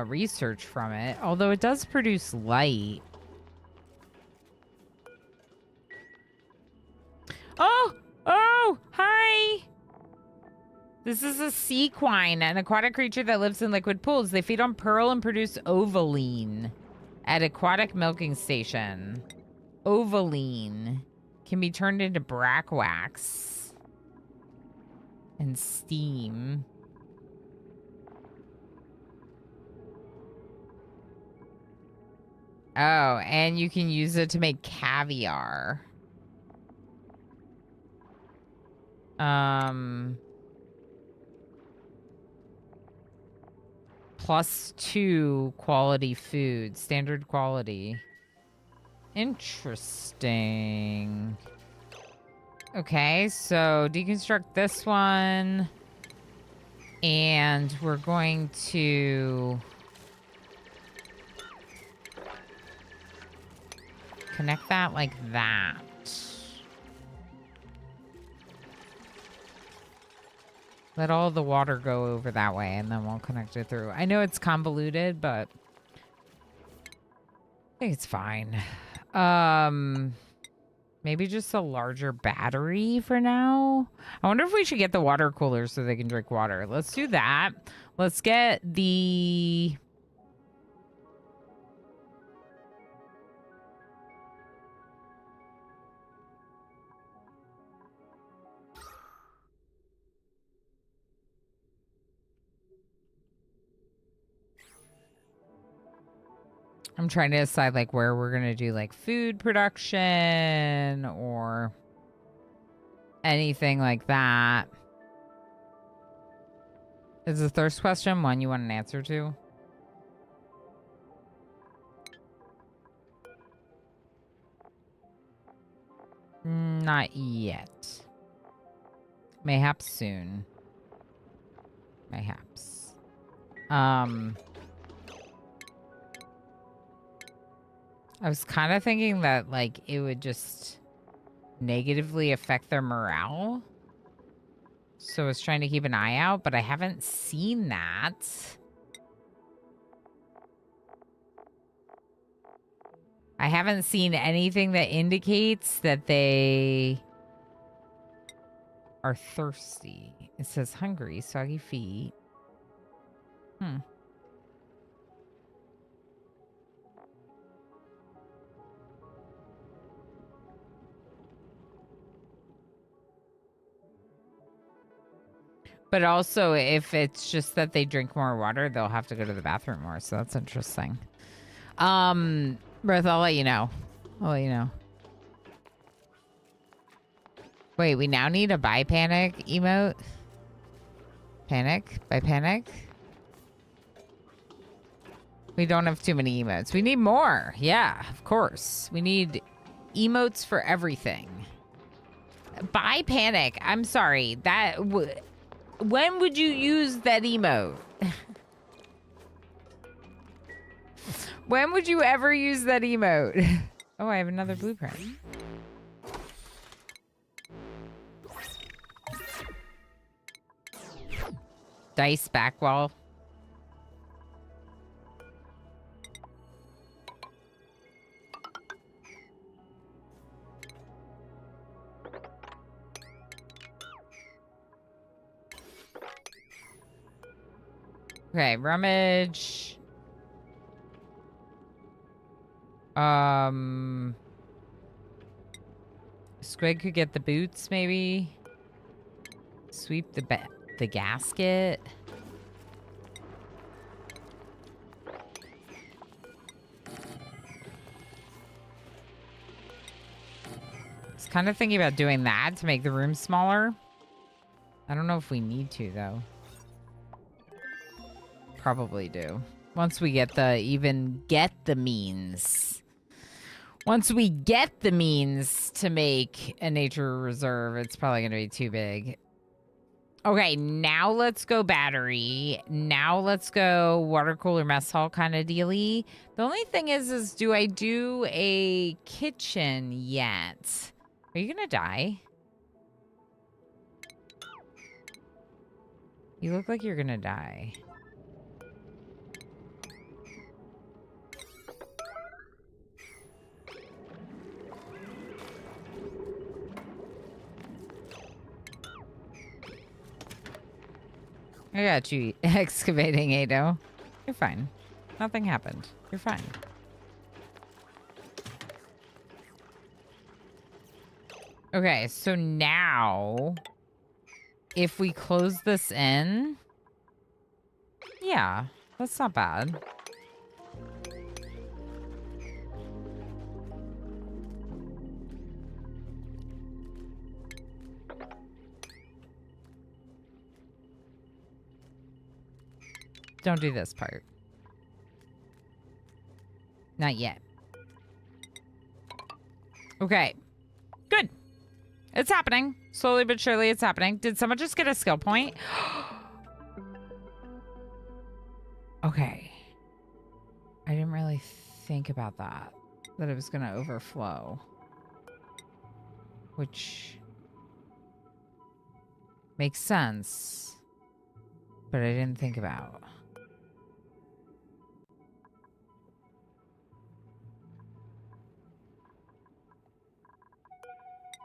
Speaker 1: research from it. Although it does produce light. Oh! Oh! Hi! This is a sequine, an aquatic creature that lives in liquid pools. They feed on pearl and produce ovaline at aquatic milking station. Ovaline can be turned into brack wax and steam. Oh, and you can use it to make caviar. +2 quality food, standard quality. Interesting. Okay, so deconstruct this one. And we're going to connect that like that. Let all the water go over that way, and then we'll connect it through. I know it's convoluted, but I think it's fine. Maybe just a larger battery for now. I wonder if we should get the water cooler so they can drink water. Let's do that. Let's get the... I'm trying to decide, like, where we're going to do, like, food production or anything like that. Is the thirst question one you want an answer to? Not yet. Mayhaps soon. Mayhaps. I was kind of thinking that, like, it would just negatively affect their morale. So I was trying to keep an eye out, but I haven't seen that. I haven't seen anything that indicates that they are thirsty. It says hungry, soggy feet. But also, if it's just that they drink more water, they'll have to go to the bathroom more. So that's interesting. Ruth, I'll let you know. I'll let you know. Wait, we now need a buy panic emote? Panic? Buy panic? We don't have too many emotes. We need more. Yeah, of course. We need emotes for everything. Buy panic. I'm sorry. That... When would you use that emote? When would you ever use that emote? Oh, I have another blueprint. Dice back wall. Okay, rummage. Squid could get the boots, maybe. Sweep the gasket. I was kind of thinking about doing that to make the room smaller. I don't know if we need to, though. probably do. Once we get the means. Once we get the means to make a nature reserve, it's probably going to be too big. Okay, now let's go battery. Now let's go water cooler mess hall kind of dealy. The only thing is do I do a kitchen yet? Are you going to die? You look like you're going to die. I got you excavating, Ado. You're fine. Nothing happened. You're fine. Okay, so now, if we close this in, yeah, that's not bad. Don't do this part. Not yet. Okay. Good. It's happening. Slowly but surely it's happening. Did someone just get a skill point? Okay. I didn't really think about that. That it was going to overflow. Which makes sense. But I didn't think about.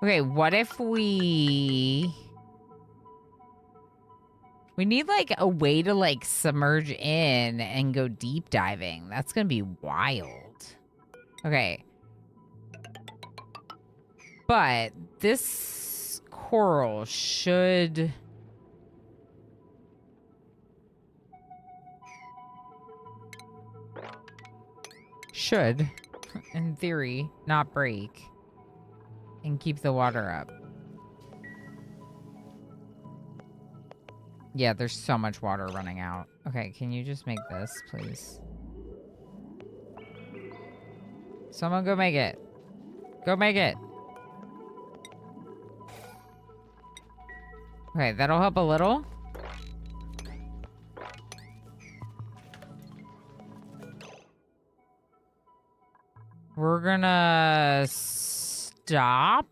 Speaker 1: Okay, what if we need like a way to like submerge in and go deep diving. That's gonna be wild. Okay. But this coral should in theory not break and keep the water up. Yeah, there's so much water running out. Okay, can you just make this, please? Someone go make it. Go make it. Okay, that'll help a little. We're gonna stop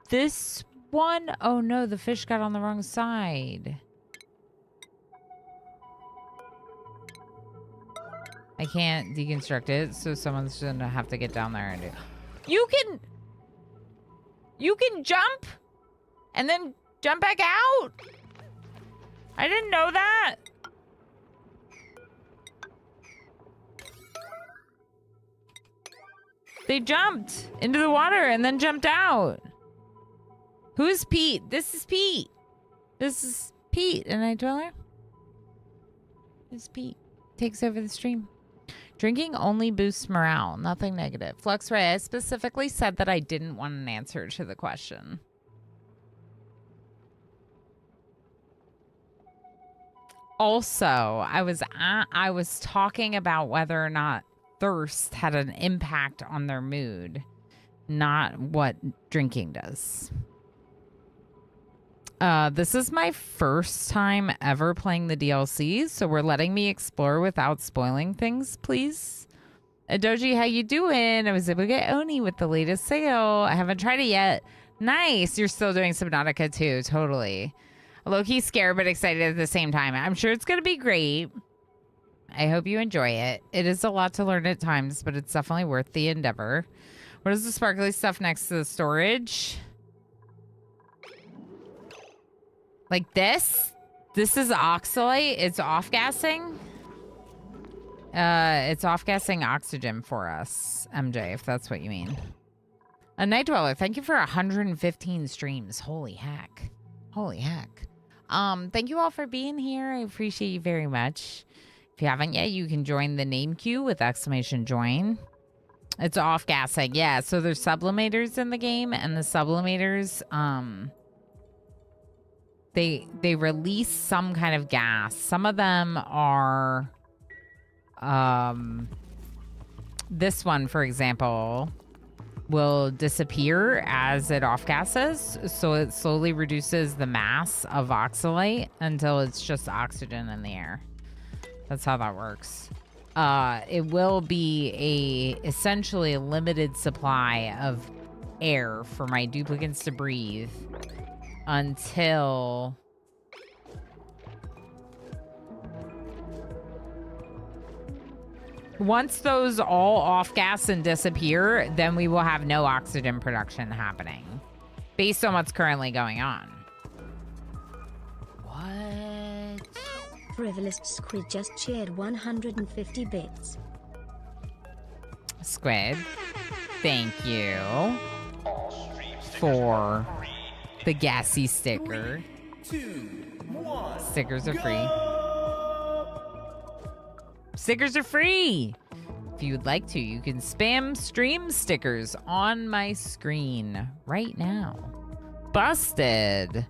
Speaker 1: this one. Oh no, the fish got on the wrong side. I can't deconstruct it, so someone's gonna have to get down there and do. You can jump and then jump back out? I didn't know that. They jumped into the water and then jumped out. Who's Pete? This is Pete. This is Pete. And I told her. This is Pete. Takes over the stream. Drinking only boosts morale. Nothing negative. Fluxray, I specifically said that I didn't want an answer to the question. Also, I was talking about whether or not thirst had an impact on their mood, not what drinking does. This is my first time ever playing the DLC, so we're letting me explore without spoiling things, please. Adoji, how you doing? I was able to get Oni with the latest sale. I haven't tried it yet. Nice. You're still doing Subnautica too. Totally. Low-key scared but excited at the same time. I'm sure it's going to be great. I hope you enjoy it. It is a lot to learn at times, but it's definitely worth the endeavor. What is the sparkly stuff next to the storage? Like this? This is oxalate. It's off-gassing. It's off-gassing oxygen for us, MJ, if that's what you mean. A Night Dweller, thank you for 115 streams. Holy heck. Holy heck. Thank you all for being here. I appreciate you very much. If you haven't yet, you can join the name queue with !join. It's off-gassing. Yeah, so there's sublimators in the game, and the sublimators, they release some kind of gas. Some of them are this one, for example, will disappear as it off gases, so it slowly reduces the mass of oxalate until it's just oxygen in the air. That's how that works. It will be essentially a limited supply of air for my duplicants to breathe until once those all off gas and disappear, then we will have no oxygen production happening based on what's currently going on.
Speaker 4: What?
Speaker 3: Frivolous Squid just shared 150 bits.
Speaker 1: Squid, thank you for the gassy sticker.
Speaker 2: 3, 2, 1.
Speaker 1: Stickers are free. Stickers are free! If you would like to, you can spam stream stickers on my screen right now. Busted!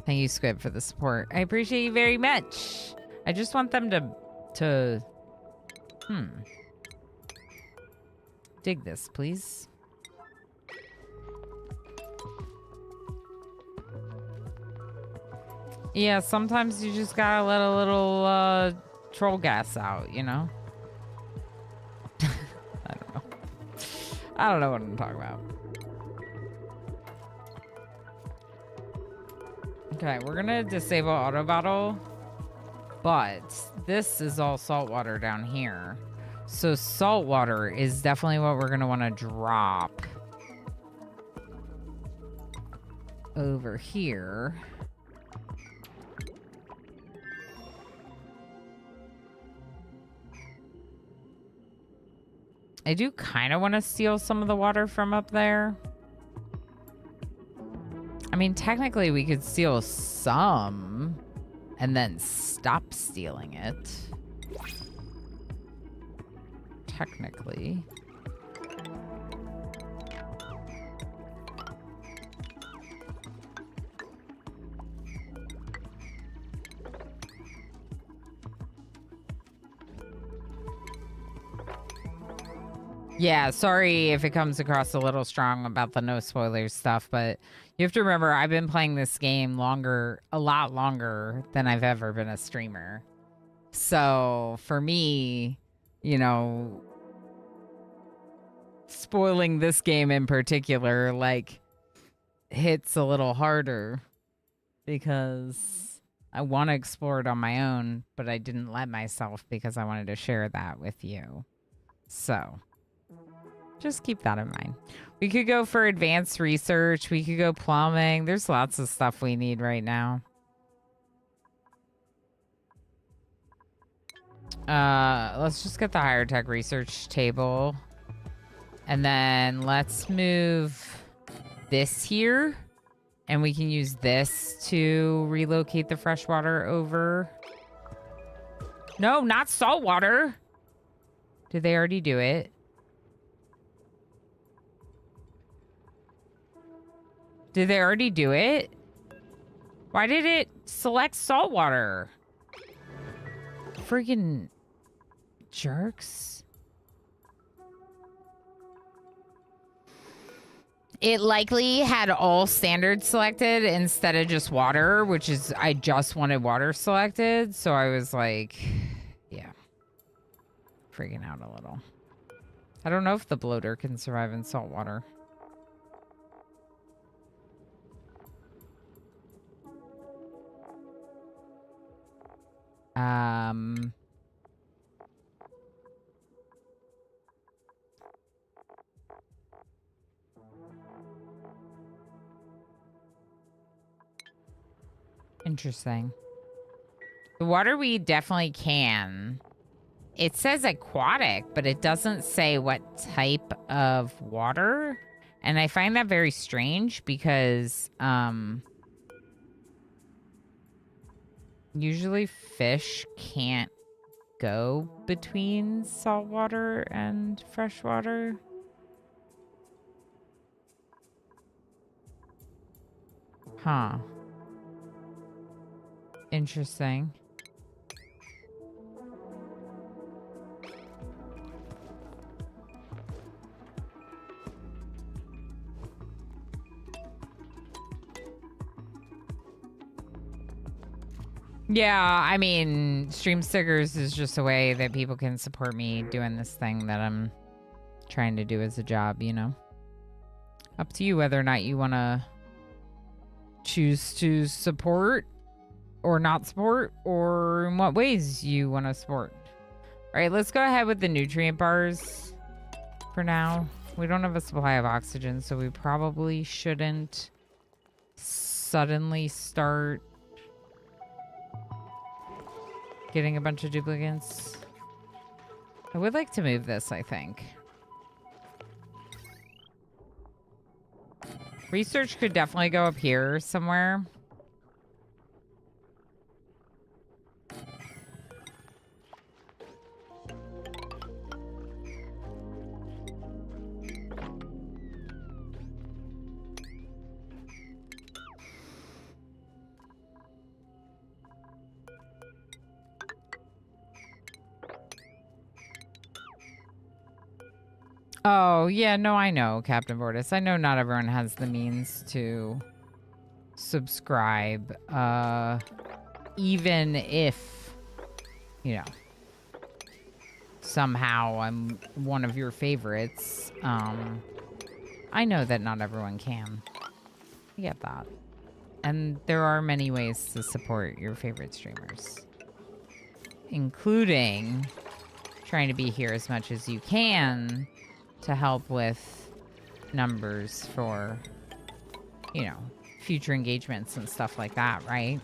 Speaker 1: Thank you, Squid, for the support. I appreciate you very much. I just want them to dig this, please. Yeah, sometimes you just gotta let a little troll gas out, you know? I don't know. I don't know what I'm talking about. Okay, we're gonna disable auto battle, but this is all salt water down here. So salt water is definitely what we're gonna wanna drop over here. I do kind of want to steal some of the water from up there. I mean, technically we could steal some and then stop stealing it. Technically. Yeah, sorry if it comes across a little strong about the no spoilers stuff, but you have to remember I've been playing this game a lot longer than I've ever been a streamer. So for me, you know, spoiling this game in particular, like, hits a little harder because I want to explore it on my own, but I didn't let myself because I wanted to share that with you. So just keep that in mind. We could go for advanced research. We could go plumbing. There's lots of stuff we need right now. Let's just get the higher tech research table. And then let's move this here. And we can use this to relocate the fresh water over. No, not salt water. Did they already do it? Did they already do it? Why did it select salt water? Freaking jerks. It likely had all standards selected instead of just water, which is, I just wanted water selected. So I was like, yeah, freaking out a little. I don't know if the bloater can survive in salt water. Interesting. The water weed definitely can. It says aquatic, but it doesn't say what type of water. And I find that very strange because usually fish can't go between saltwater and freshwater. Huh. Interesting. Yeah, I mean, stream stickers is just a way that people can support me doing this thing that I'm trying to do as a job, you know? Up to you whether or not you want to choose to support or not support, or in what ways you want to support. All right, let's go ahead with the nutrient bars for now. We don't have a supply of oxygen, so we probably shouldn't suddenly start getting a bunch of duplicates. I would like to move this, I think. Research could definitely go up here somewhere. Oh, yeah, no, I know, Captain Vortis. I know not everyone has the means to subscribe, even if, you know, somehow I'm one of your favorites. I know that not everyone can. I get that. And there are many ways to support your favorite streamers, including trying to be here as much as you can to help with numbers for, you know, future engagements and stuff like that, right?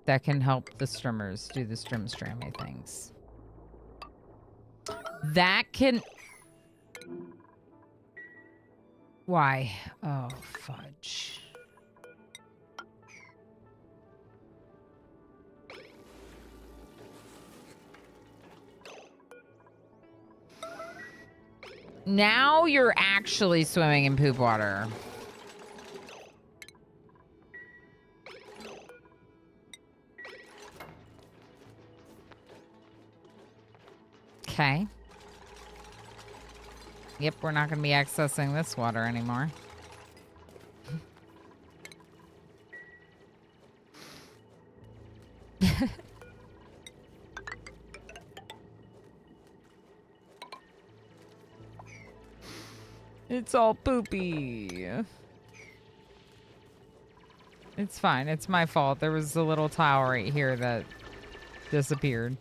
Speaker 1: That can help the streamers do the streamy things. That can... Why? Oh, fudge. Now you're actually swimming in poop water. Okay. Yep, we're not going to be accessing this water anymore. It's all poopy. It's fine. It's my fault. There was a little towel right here that disappeared.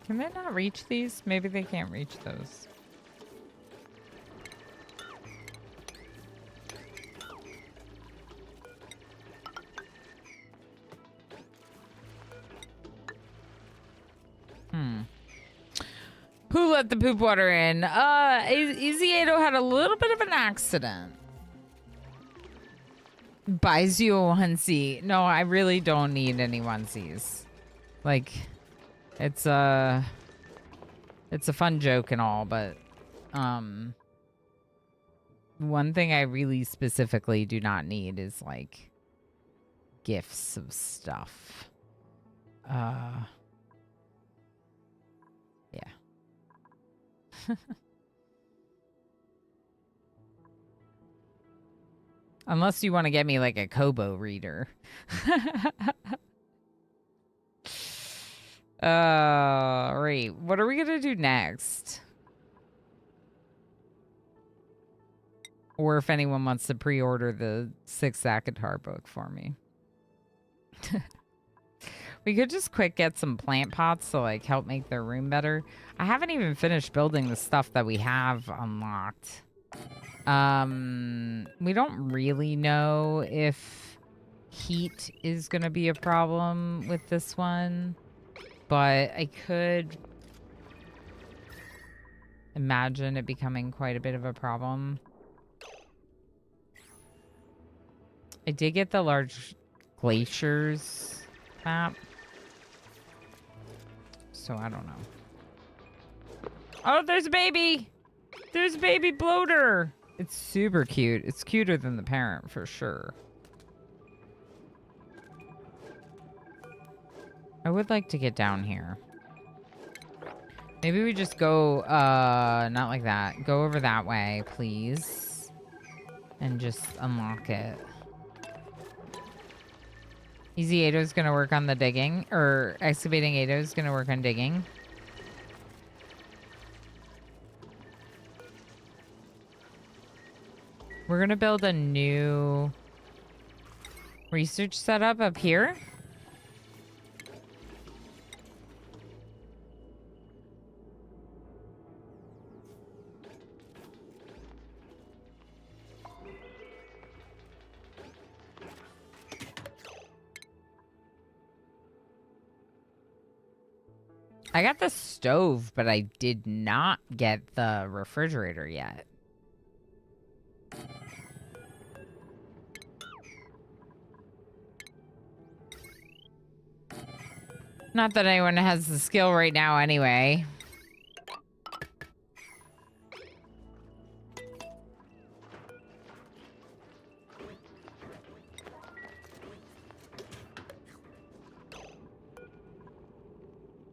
Speaker 1: Can they not reach these? Maybe they can't reach those. Who let the poop water in? Easy8 had a little bit of an accident. Buys you a onesie. No, I really don't need any onesies. Like, it's a fun joke and all, but one thing I really specifically do not need is like gifts of stuff. Yeah. Unless you want to get me like a Kobo reader. Right. What are we gonna do next? Or if anyone wants to pre-order the 6 Akatar book for me. We could just quick get some plant pots to like help make their room better. I haven't even finished building the stuff that we have unlocked. We don't really know if heat is gonna be a problem with this one, but I could imagine it becoming quite a bit of a problem. I did get the large glaciers map, so I don't know. Oh, there's a baby. There's a baby bloater. It's super cute. It's cuter than the parent for sure. I would like to get down here. Maybe we just go, not like that. Go over that way, please. And just unlock it. Easy Ato's gonna work on the digging, or excavating Ato's gonna work on digging. We're gonna build a new research setup up here. I got the stove, but I did not get the refrigerator yet. Not that anyone has the skill right now anyway.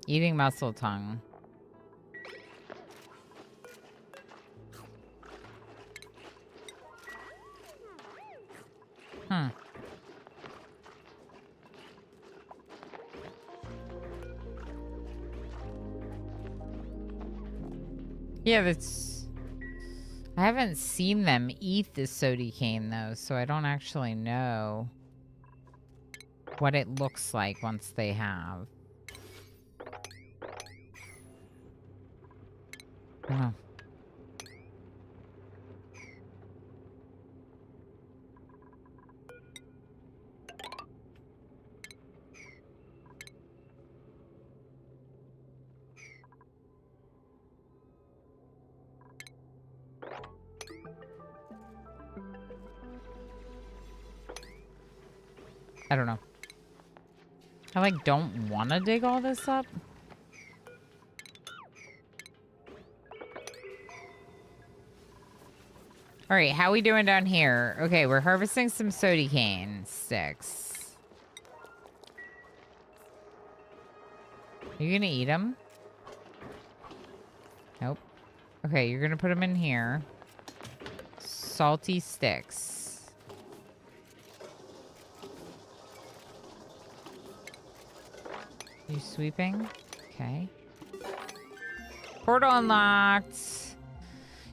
Speaker 1: Eating mussel tongue. Hmm. Yeah, that's... I haven't seen them eat the sody cane, though, so I don't actually know what it looks like once they have. Oh. I don't know. I, like, don't want to dig all this up. All right, how we doing down here? Okay, we're harvesting some sody cane sticks. Are you gonna eat them? Nope. Okay, you're gonna put them in here. Salty sticks. You sweeping? Okay. Portal unlocked.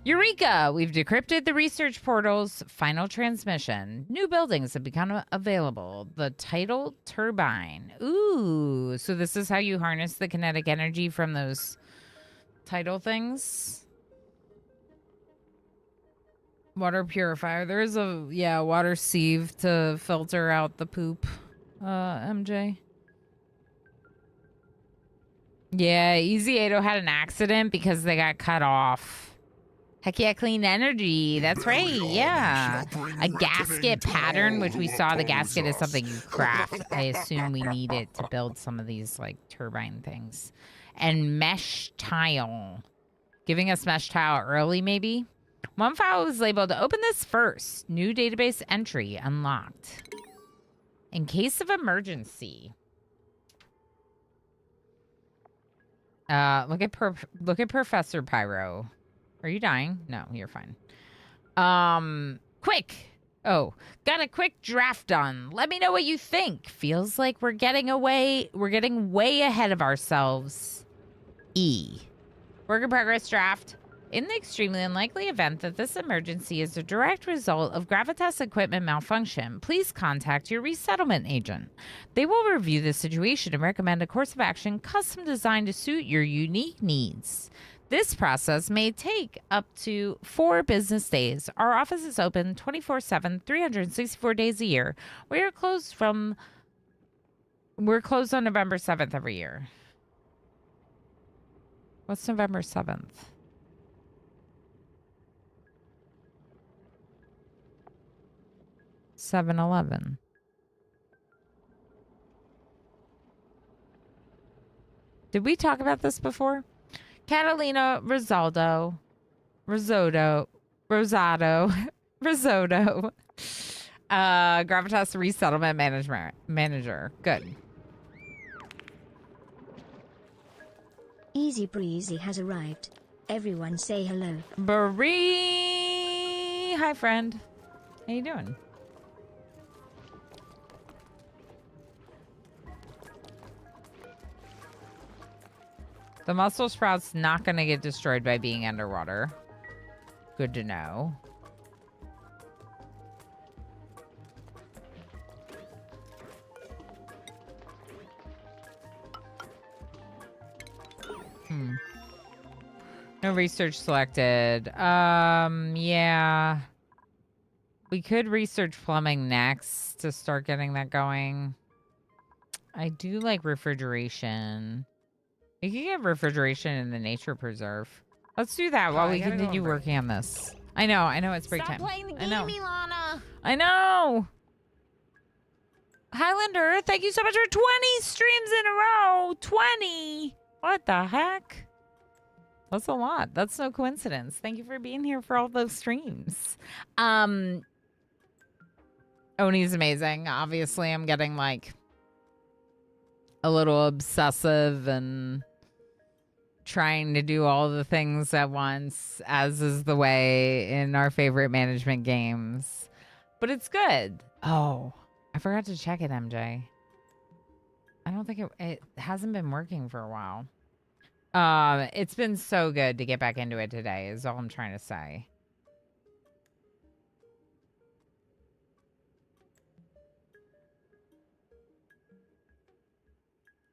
Speaker 1: Eureka! We've decrypted the research portal's final transmission. New buildings have become available. The tidal turbine. Ooh, so this is how you harness the kinetic energy from those tidal things? Water purifier. There is a, yeah, water sieve to filter out the poop, MJ. Yeah, Easy Ado had an accident because they got cut off. Heck yeah, clean energy. That's right, yeah. A gasket pattern, which we saw the gasket is something you craft. I assume we need it to build some of these, like, turbine things. And mesh tile. Giving us mesh tile early, maybe? One file was labeled, open this first. New database entry unlocked. In case of emergency. Look at Professor Pyro. Are you dying? No, you're fine. Quick. Oh, got a quick draft done. Let me know what you think. Feels like we're getting way ahead of ourselves. E. Work in progress draft. In the extremely unlikely event that this emergency is a direct result of Gravitas equipment malfunction, please contact your resettlement agent. They will review the situation and recommend a course of action custom designed to suit your unique needs. This process may take up to 4 business days. Our office is open 24/7, 364 days a year. We're closed on November 7th every year. What's November 7th? (7/11). Did we talk about this before? Catalina Risotto. Risotto. Risotto. Gravitas Resettlement Manager. Good.
Speaker 3: Easy Breezy has arrived. Everyone say hello.
Speaker 1: Bree! Hi, friend. How you doing? The mussel sprout's not going to get destroyed by being underwater. Good to know. No research selected. Yeah. We could research plumbing next to start getting that going. I do like refrigeration. You can get refrigeration in the nature preserve. Let's do that while we continue working on this. I know it's break time.
Speaker 4: Stop playing the game, Ilana.
Speaker 1: I know. Highlander, thank you so much for 20 streams in a row. 20. What the heck? That's a lot. That's no coincidence. Thank you for being here for all those streams. Oni's amazing. Obviously, I'm getting like a little obsessive and trying to do all the things at once, as is the way in our favorite management games. But it's good. Oh, I forgot to check it, MJ. I don't think it hasn't been working for a while. It's been so good to get back into it today is all I'm trying to say.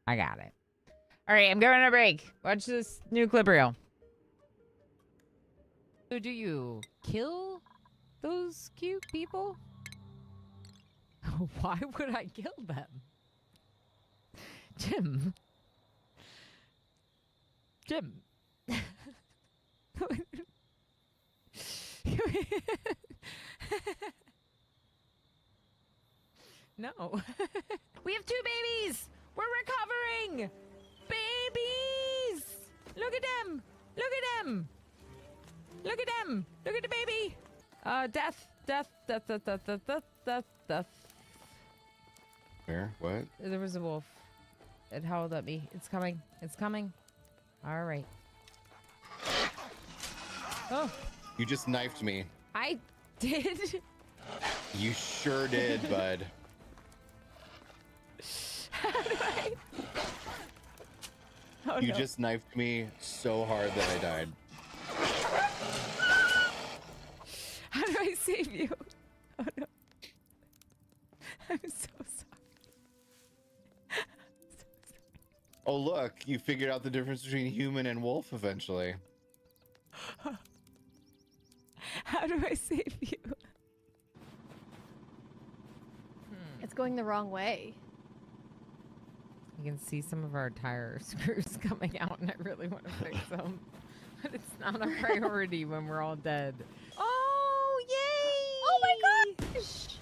Speaker 1: I got it. All right, I'm going on a break. Watch this new clip reel. So do you kill those cute people? Why would I kill them? Jim. No. We have 2 babies. We're recovering. Babies. Look at them. Look at them. Look at them. Look at the baby. Death.
Speaker 5: Where? What?
Speaker 1: There was a wolf. It howled at me. It's coming. It's coming. All right. Oh.
Speaker 5: You just knifed me.
Speaker 1: I did.
Speaker 5: You sure did, bud.
Speaker 1: How do I? Oh,
Speaker 5: You
Speaker 1: no.
Speaker 5: just knifed me so hard that I died.
Speaker 1: How do I save you? Oh no. I'm so sorry.
Speaker 5: Oh, look, you figured out the difference between human and wolf eventually.
Speaker 1: How do I save you?
Speaker 6: It's going the wrong way.
Speaker 1: You can see some of our tire screws coming out, and I really want to fix them. But it's not a priority when we're all dead. Oh, yay!
Speaker 6: Oh my gosh!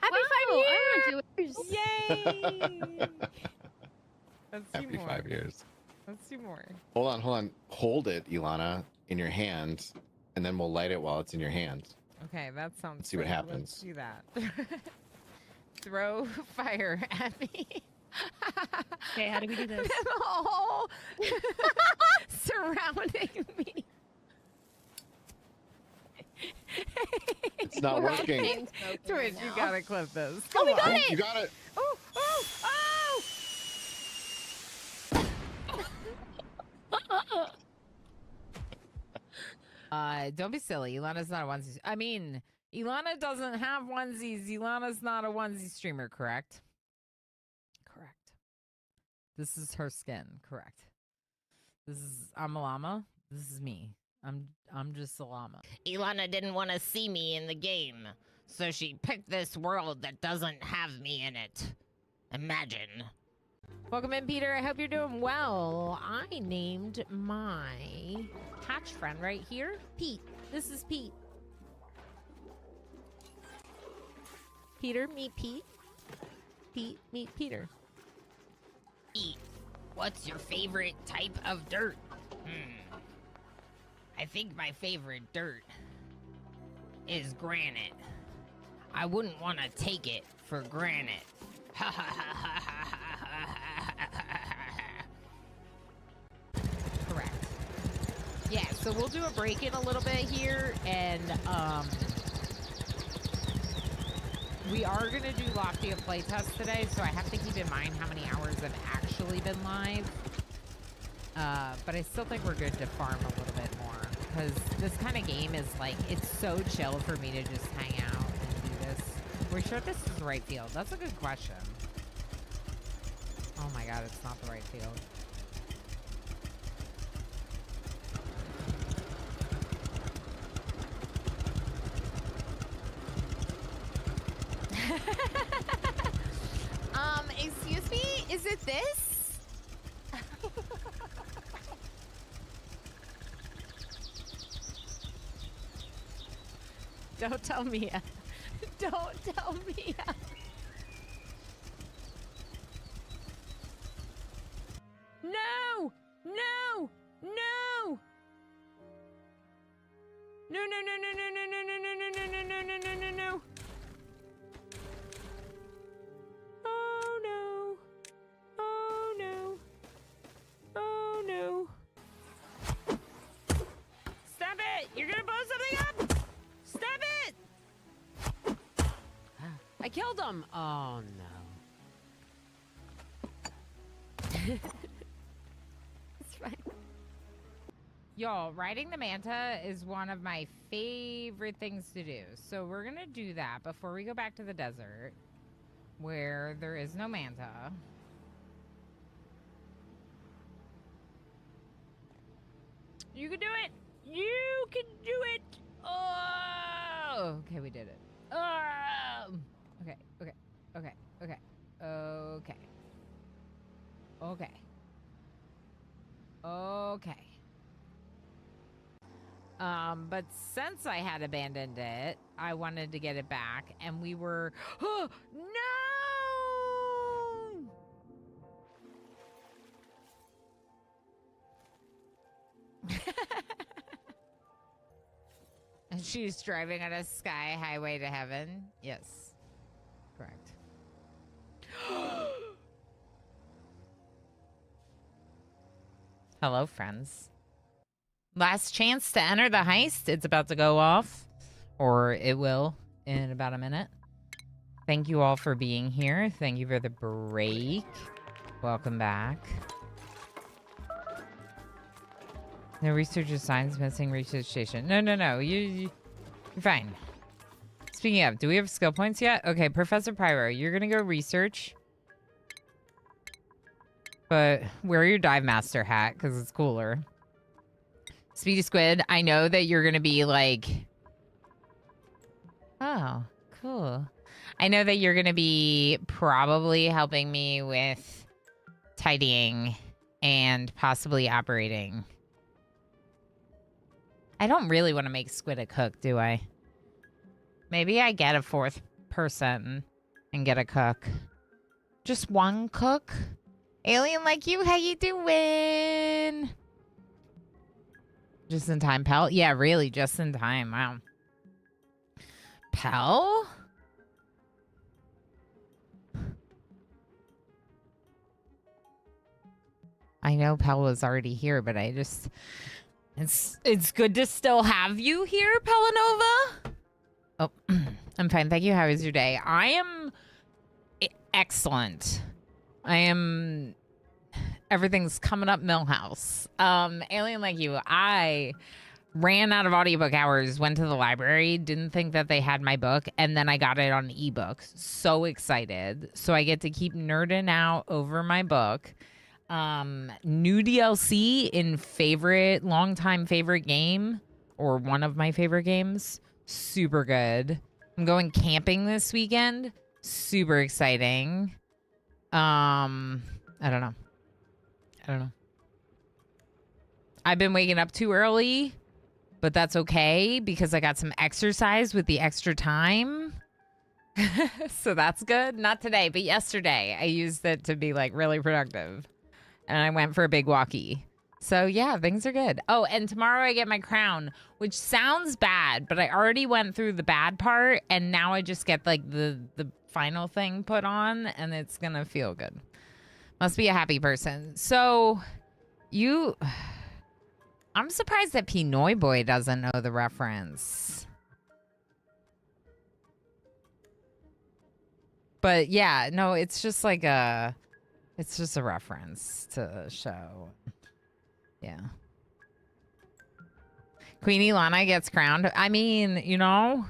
Speaker 6: Happy 5 years!
Speaker 1: Yay! Let's do
Speaker 5: Happy
Speaker 1: more.
Speaker 5: 5 years.
Speaker 1: Let's do more.
Speaker 5: Hold on. Hold it, Ilana, in your hand, and then we'll light it while it's in your hand.
Speaker 1: Okay, that sounds
Speaker 5: Let's see what
Speaker 1: fun.
Speaker 5: happens.
Speaker 1: Let's do that. Throw fire at me.
Speaker 6: Okay, how do we do this?
Speaker 1: Them all surrounding me.
Speaker 5: It's not working.
Speaker 1: Twitch, you gotta clip this.
Speaker 6: Oh, we
Speaker 1: Come
Speaker 6: got
Speaker 1: on.
Speaker 6: it!
Speaker 5: You got it.
Speaker 1: Oh, oh, oh! Don't be silly. Ilana's not a onesie. I mean, Ilana doesn't have onesies. Ilana's not a onesie streamer, correct? Correct. This is her skin, correct. I'm a llama. This is me. I'm just a llama.
Speaker 4: Ilana didn't want to see me in the game, so she picked this world that doesn't have me in it. Imagine.
Speaker 1: Welcome in, Peter. I hope you're doing well. I named my hatch friend right here Pete. This is Pete. Peter, meet Pete. Pete, meet Peter.
Speaker 4: Eat. What's your favorite type of dirt? I think my favorite dirt is granite. I wouldn't want to take it for granite.
Speaker 1: Correct. Yeah, so we'll do a break in a little bit here, and we are going to do Loftia playtest today, so I have to keep in mind how many hours have actually been live. But I still think we're good to farm a little bit more, because this kind of game is like, it's so chill for me to just hang out and do this. We're sure this is the right field. That's a good question. Oh my god, it's not the right field. Excuse me? Is it this? Don't tell me. Don't tell me. No! No! No! No, no, no, no, no, no, no, no, no, no, no, no, no, no, no, no. Oh no. Oh no. Oh no. Stop it! You're gonna blow something up! Stop it! I killed him! Oh no. It's fine. Y'all, riding the manta is one of my favorite things to do. So we're gonna do that before we go back to the desert, where there is no manta. You can do it! You can do it! Oh! Okay, we did it. Okay, okay, okay, okay, okay. Okay. Okay. But since I had abandoned it, I wanted to get it back, and we were... Oh, no! And she's driving on a sky highway to heaven? Yes. Correct. Hello, friends. Last chance to enter the heist. It's about to go off, or it will in about a minute. Thank you all for being here. Thank you for the break. Welcome back. No researcher signs missing research station. No, no, no. You're fine. Speaking of, do we have skill points yet? Okay, Professor Pyro, you're gonna go research. But wear your dive master hat, because it's cooler. Speedy Squid, I know that you're gonna be like... Oh, cool. I know that you're gonna be probably helping me with tidying and possibly operating. I don't really want to make Squid a cook, do I? Maybe I get a fourth person and get a cook. Just one cook? Alien like you, how you doing? Just in time, Pal? Yeah, really, just in time. Wow. Pal? I know Pal was already here, but I just... It's good to still have you here, Pelanova. Oh, I'm fine. Thank you. How was your day? I am excellent. I am... Everything's coming up Millhouse. Alien like you, I ran out of audiobook hours, went to the library, didn't think that they had my book, and then I got it on ebook. So excited. So I get to keep nerding out over my book. New DLC in longtime favorite game, or one of my favorite games. Super good. I'm going camping this weekend. Super exciting. I don't know. I've been waking up too early, but that's okay because I got some exercise with the extra time. So that's good. Not today, but yesterday I used it to be like really productive. and I went for a big walkie. So yeah, things are good. Oh, and tomorrow I get my crown, which sounds bad, but I already went through the bad part, and now I just get like the final thing put on, and it's gonna feel good. Must be a happy person. So I'm surprised that Pinoy Boy doesn't know the reference. But yeah, no, it's just like it's just a reference to the show. Yeah. Queen Ilana gets crowned. I mean, you know.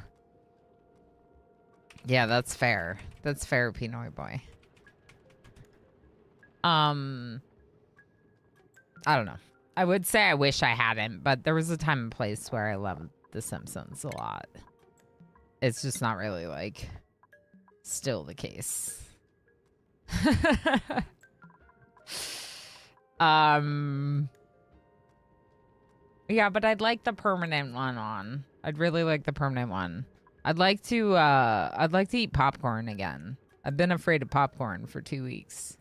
Speaker 1: Yeah, that's fair. That's fair, Pinoy Boy. I don't know. I would say I wish I hadn't, but there was a time and place where I loved The Simpsons a lot. It's just not really like still the case. Yeah, but I'd like the permanent one on. I'd really like the permanent one. I'd like to eat popcorn again. I've been afraid of popcorn for 2 weeks.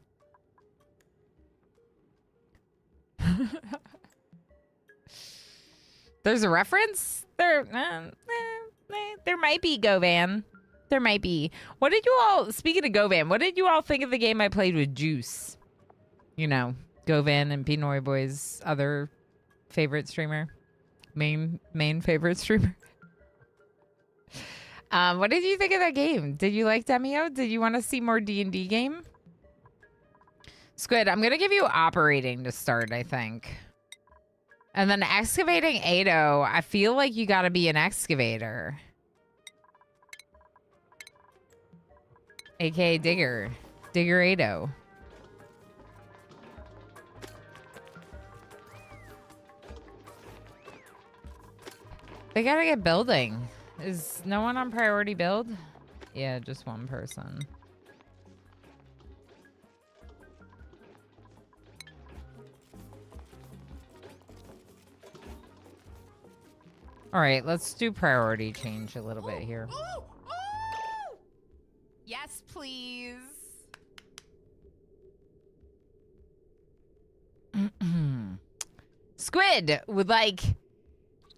Speaker 1: There's a reference? There might be, Govan. There might be. What did you all, speaking of Govan, what did you all think of the game I played with Juice? You know, Govan and Pinoy Boy's other favorite streamer. Main favorite streamer. What did you think of that game? Did you like Demio? Did you want to see more D&D game? Squid, I'm going to give you operating to start, I think. And then excavating Ado, I feel like you got to be an excavator. AKA Digger. Digger Ado. They gotta get building. Is no one on priority build? Yeah, just one person. All right, let's do priority change a little bit here. Yes, please. Squid would like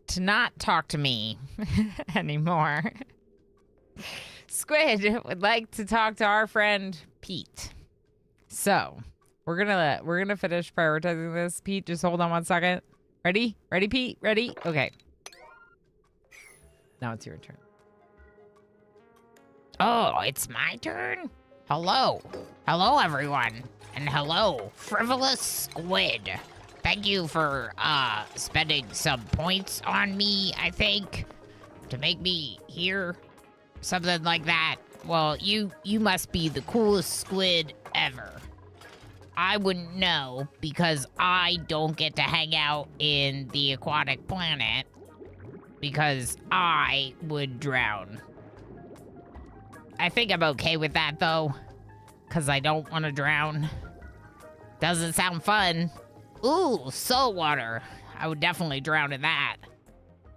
Speaker 1: to not talk to me anymore. Squid would like to talk to our friend Pete. So we're gonna finish prioritizing this. Pete, just hold on 1 second. Ready? Ready, Pete? Ready? Okay. Now it's your turn.
Speaker 4: Oh, it's my turn? Hello. Hello, everyone. And hello, Frivolous Squid. Thank you for, spending some points on me, I think, to make me here. Something like that. Well, you must be the coolest squid ever. I wouldn't know because I don't get to hang out in the aquatic planet because I would drown. I think I'm okay with that, though, because I don't want to drown. Doesn't sound fun. Ooh, salt water. I would definitely drown in that.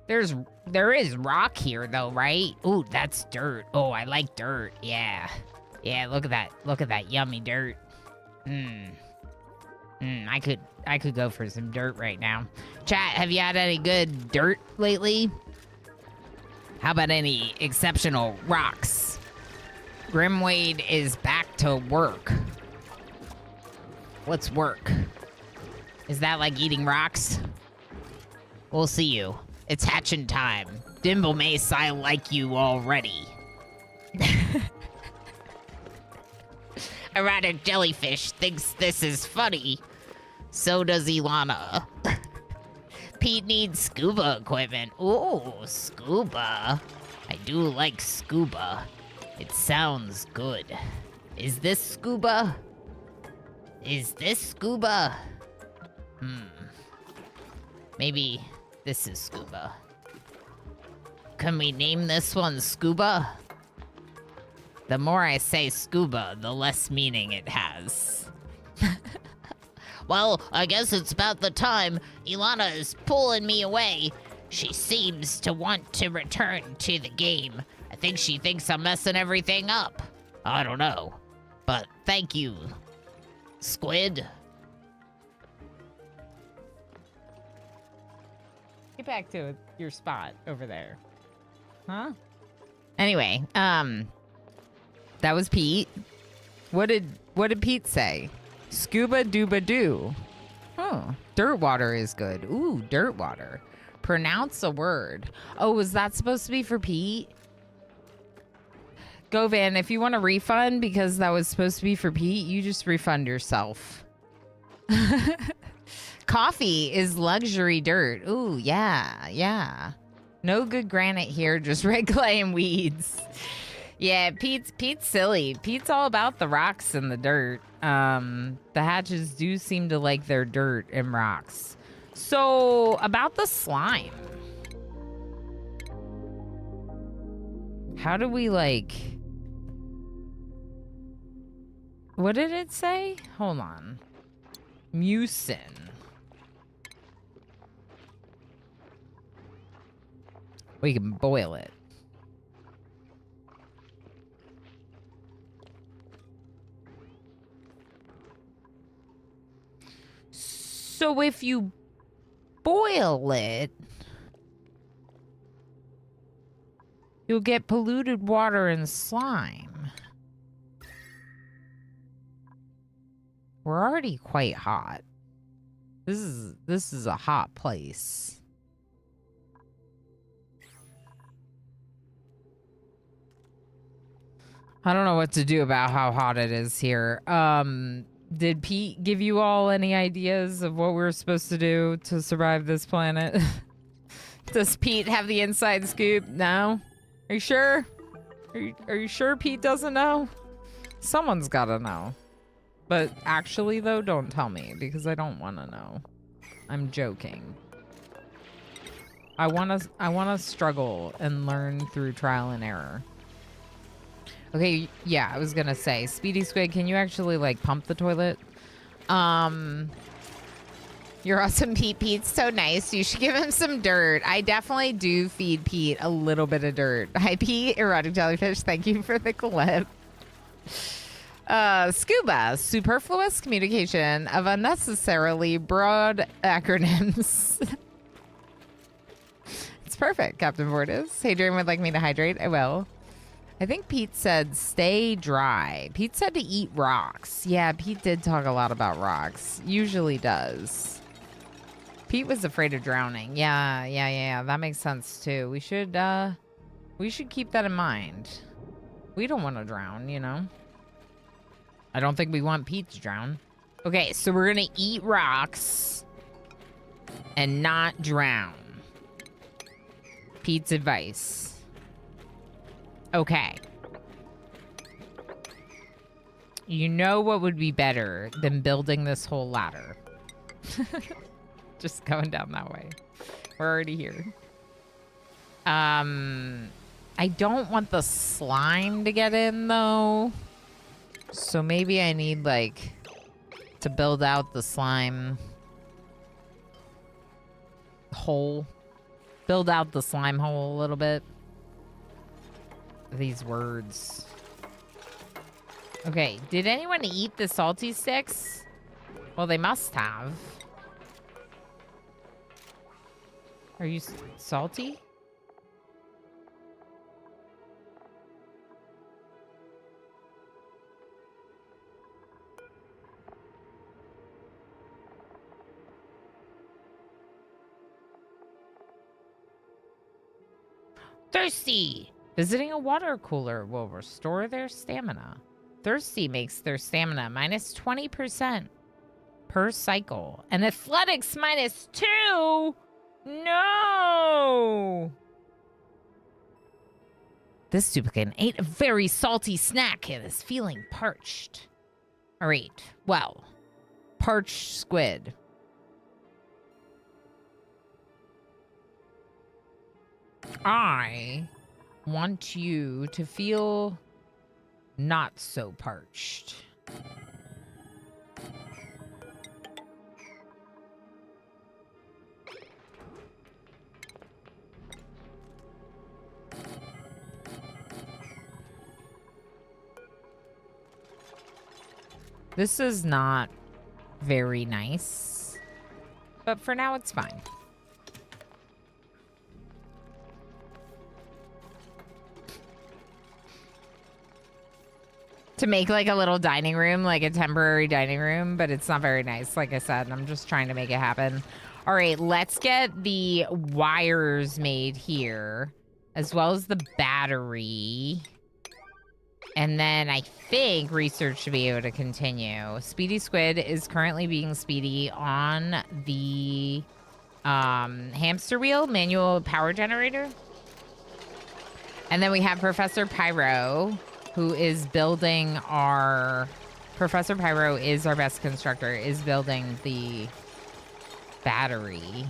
Speaker 4: There is rock here, though, right? Ooh, that's dirt. Oh, I like dirt. Yeah. Yeah, look at that. Look at that yummy dirt. I could go for some dirt right now. Chat, have you had any good dirt lately? How about any exceptional rocks? Grimwade is back to work. What's work? Is that like eating rocks? We'll see you. It's hatching time. Dimble Mace, I like you already. Erratic Jellyfish thinks this is funny. So does Ilana. Pete needs scuba equipment. Ooh, scuba. I do like scuba. It sounds good. Is this scuba? Is this scuba? Maybe this is scuba. Can we name this one scuba? The more I say scuba, the less meaning it has. Well, I guess it's about the time. Ilana is pulling me away. She seems to want to return to the game. I think she thinks I'm messing everything up. I don't know. But thank you, Squid.
Speaker 1: Get back to your spot over there. Huh?
Speaker 4: Anyway, that was Pete.
Speaker 1: What did Pete say? Scuba dooba doo. Oh, dirt water is good. Ooh, dirt water. Pronounce a word. Oh, was that supposed to be for Pete? Go Van, if you want a refund because that was supposed to be for Pete, you just refund yourself. Coffee is luxury dirt. Ooh, yeah. No good granite here, just red clay and weeds. Yeah, Pete's silly. Pete's all about the rocks and the dirt. The hatches do seem to like their dirt and rocks. So, about the slime. How do we, like... What did it say? Hold on. Mucin. We can boil it. So if you boil it, you'll get polluted water and slime. We're already quite hot. This is a hot place. I don't know what to do about how hot it is here. Did Pete give you all any ideas of what we're supposed to do to survive this planet? Does Pete have the inside scoop? No? Are you sure? Are you sure Pete doesn't know? Someone's gotta know. But actually, though, don't tell me, because I don't want to know. I'm joking. I wanna struggle and learn through trial and error. Okay, yeah, I was gonna say, Speedy Squid, can you actually, like, pump the toilet? You're awesome, Pete. Pete's so nice. You should give him some dirt. I definitely do feed Pete a little bit of dirt. Hi, Pete. Erotic Jellyfish, thank you for the clip. Scuba, superfluous communication of unnecessarily broad acronyms. It's perfect, Captain Vortis. Hey, Dream would like me to hydrate? I will. I think Pete said stay dry. Pete said to eat rocks. Yeah, Pete did talk a lot about rocks. Usually does. Pete was afraid of drowning. Yeah. That makes sense too. We should keep that in mind. We don't want to drown, you know? I don't think we want Pete to drown. Okay, so we're gonna eat rocks and not drown. Pete's advice. Okay. You know what would be better than building this whole ladder? Just going down that way. We're already here. I don't want the slime to get in, though. So maybe I need, like, to build out the slime hole. Build out the slime hole a little bit. These words. Okay, did anyone eat the salty sticks? Well, they must have. Are you salty? Thirsty! Visiting a water cooler will restore their stamina. Thirsty makes their stamina minus 20% per cycle. And athletics minus 2? No! This duplicate ate a very salty snack and is feeling parched. Alright, well, parched squid. I want you to feel not so parched. This is not very nice, but for now it's fine. to make like a little dining room, like a temporary dining room, but it's not very nice. Like I said, I'm just trying to make it happen. All right, let's get the wires made here, as well as the battery. And then I think research should be able to continue. Speedy Squid is currently being speedy on the hamster wheel, manual power generator. And then we have Professor Pyro, who is building our... Professor Pyro is our best constructor, is building the battery.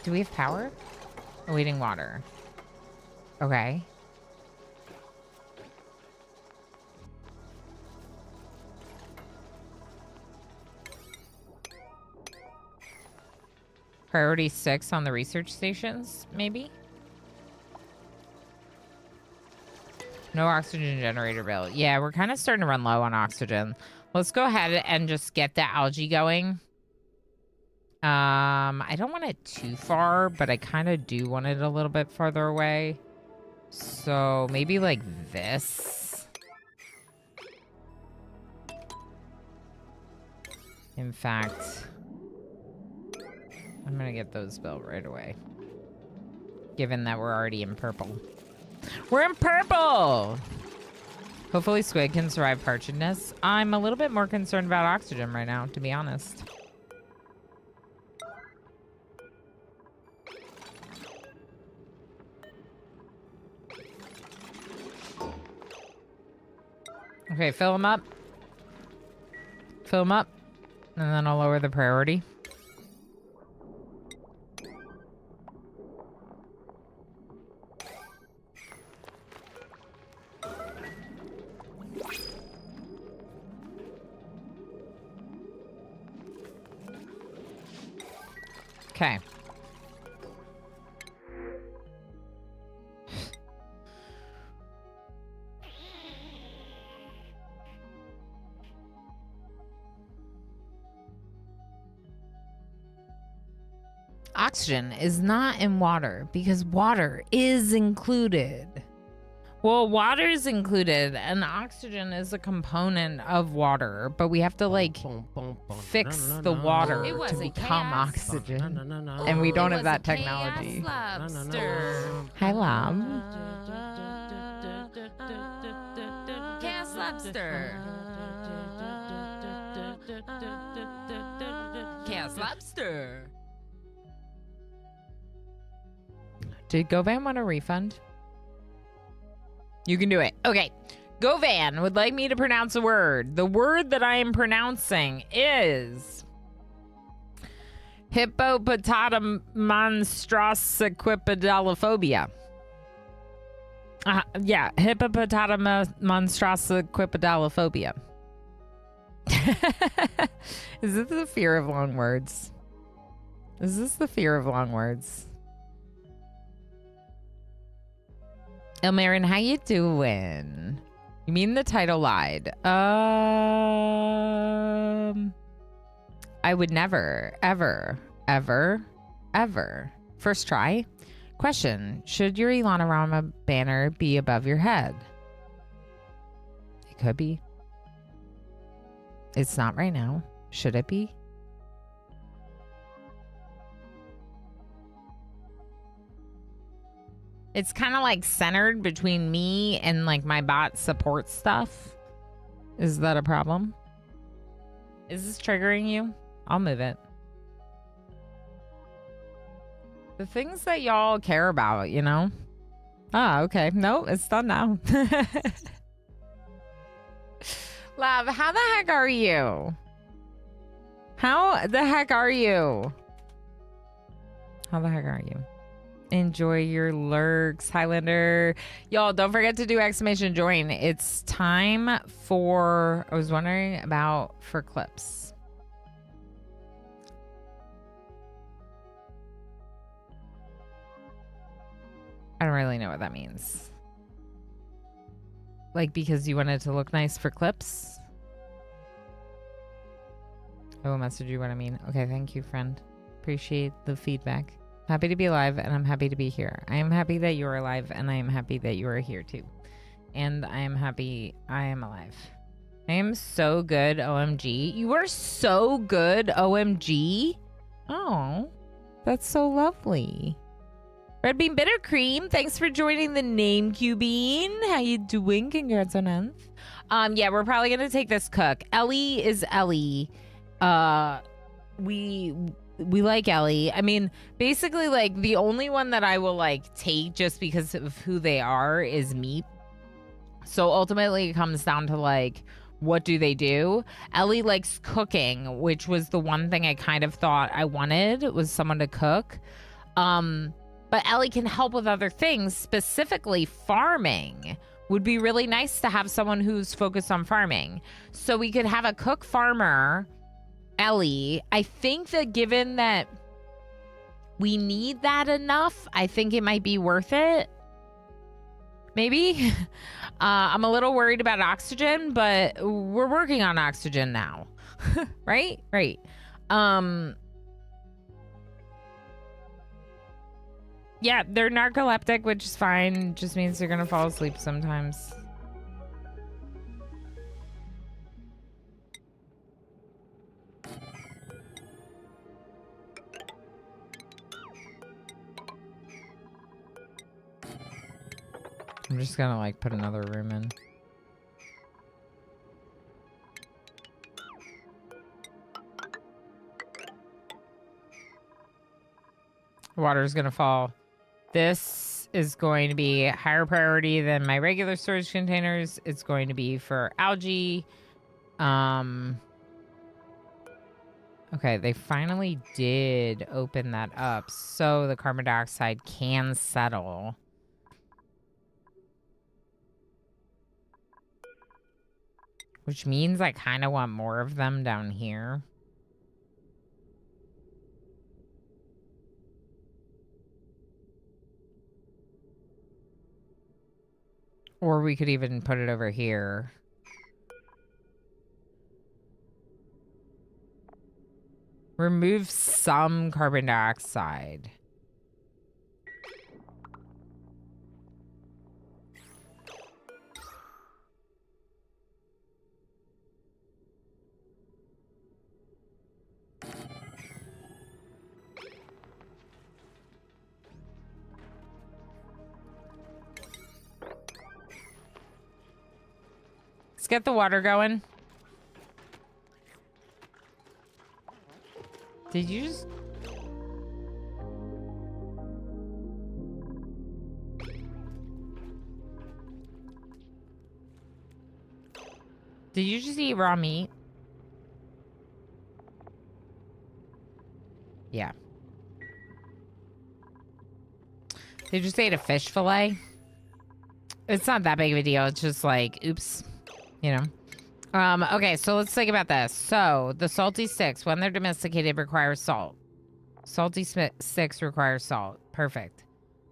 Speaker 1: Do we have power? Awaiting water. Okay. Priority 6 on the research stations, maybe? No oxygen generator built. Yeah, we're kind of starting to run low on oxygen. Let's go ahead and just get the algae going. I don't want it too far, but I kind of do want it a little bit farther away. So maybe like this. In fact, I'm gonna get those built right away. Given that we're already in purple. We're in purple! Hopefully Squid can survive parchedness. I'm a little bit more concerned about oxygen right now, to be honest. Okay, fill them up. Fill them up. And then I'll lower the priority. Okay. Oxygen is not in water because water is included. Well, water is included and oxygen is a component of water, but we have to like fix the water to become oxygen. And we don't have that technology. Hi, Lob. Chaos Lobster. Chaos Lobster. Did Govan want a refund? You can do it. Okay. Govan would like me to pronounce a word. The word that I am pronouncing is hippopotamonstrosiquipedalophobia. Yeah, hippopotamonstrosiquipedalophobia. Is this the fear of long words? Is this the fear of long words? Elmarin, how you doing? You mean the title lied? I would never, ever, ever, ever. First try. Question: should your Ilanorama banner be above your head? It could be. It's not right now. Should it be? It's kind of like centered between me and like my bot support stuff. Is that a problem? Is this triggering you? I'll move it. The things that y'all care about, you know? Ah, okay. No, it's done now. Love, how the heck are you? How the heck are you? How the heck are you? Enjoy your lurks, Highlander. Y'all, don't forget to do exclamation join. It's time for, I was wondering about for clips. I don't really know what that means. Like, because you want it to look nice for clips? I will message you what I mean. Okay, thank you, friend. Appreciate the feedback. Happy to be alive, and I'm happy to be here. I am happy that you're alive, and I am happy that you are here, too. and I am happy I am alive. I am so good, OMG. You are so good, OMG. Oh, that's so lovely. Red Bean Bitter Cream, thanks for joining the name, Q-Bean. How you doing? Congrats on Nth. Yeah, we're probably gonna take this cook. Ellie is Ellie. We like Ellie. I mean, basically, like, the only one that I will, like, take just because of who they are is Meat. So ultimately, it comes down to, like, what do they do? Ellie likes cooking, which was the one thing I kind of thought I wanted, was someone to cook. But Ellie can help with other things, specifically farming. Would be really nice to have someone who's focused on farming. So we could have a cook farmer, Ellie. I think that given that we need that enough, I think it might be worth it. Maybe. I'm a little worried about oxygen, but we're working on oxygen now. Right? Right. Yeah, they're narcoleptic, which is fine. Just means they're gonna fall asleep sometimes. I'm just gonna, like, put another room in. Water's gonna fall. This is going to be higher priority than my regular storage containers. It's going to be for algae. Okay, they finally did open that up so the carbon dioxide can settle. Which means I kind of want more of them down here. Or we could even put it over here. Remove some carbon dioxide. Let's get the water going. Did you just... Did you just eat raw meat? Yeah. Did you just ate a fish fillet? It's not that big of a deal. It's just like, oops. You know? Okay, so let's think about this. So, the salty sticks, when they're domesticated, require salt. Salty sticks require salt. Perfect.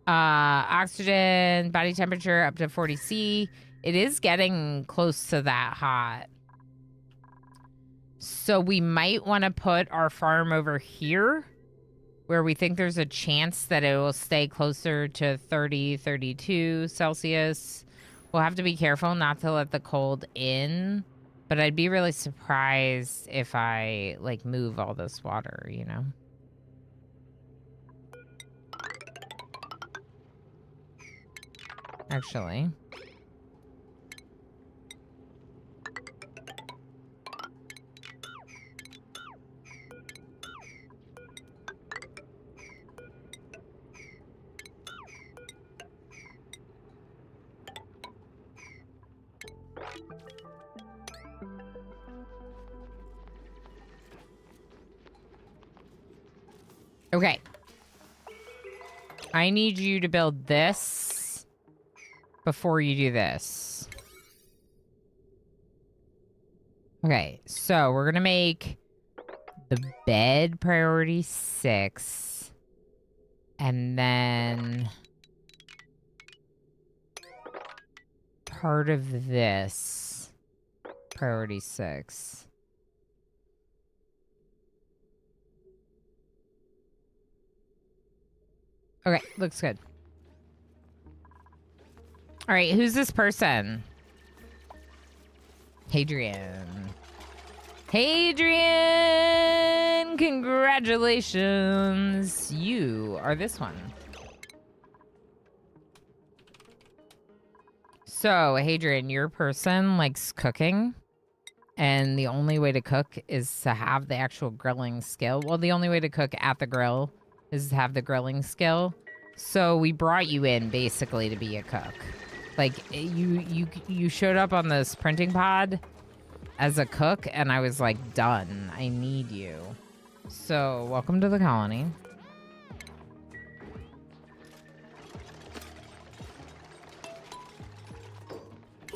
Speaker 1: Oxygen, body temperature up to 40 C. It is getting close to that hot. So we might want to put our farm over here, where we think there's a chance that it will stay closer to 30, 32 Celsius. We'll have to be careful not to let the cold in, but I'd be really surprised if I, like, move all this water, you know? Actually. Okay. I need you to build this before you do this. Okay, so we're gonna make the bed priority 6. And then part of this priority 6. Okay, looks good. All right, who's this person? Hadrian. Hadrian! Congratulations! You are this one. So, Hadrian, your person likes cooking. And the only way to cook is to have the actual grilling skill. Well, the only way to cook at the grill is to have the grilling skill. So we brought you in basically to be a cook. Like you showed up on this printing pod as a cook, and I was like, done. I need you. So welcome to the colony.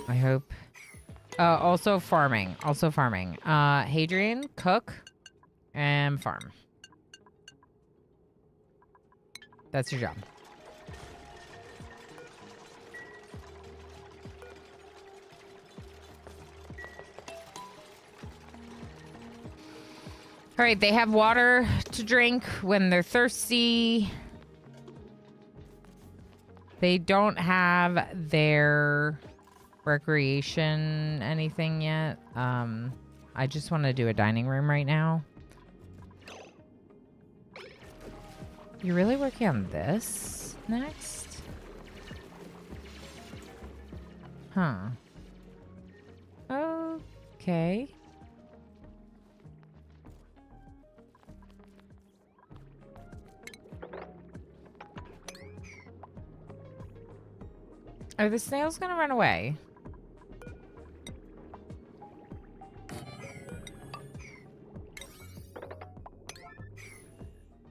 Speaker 1: I hope. Also farming. Hadrian, cook, and farm. That's your job. All right, they have water to drink when they're thirsty. They don't have their recreation anything yet. I just want to do a dining room right now. You're really working on this next? Huh. Okay. Are the snails gonna run away?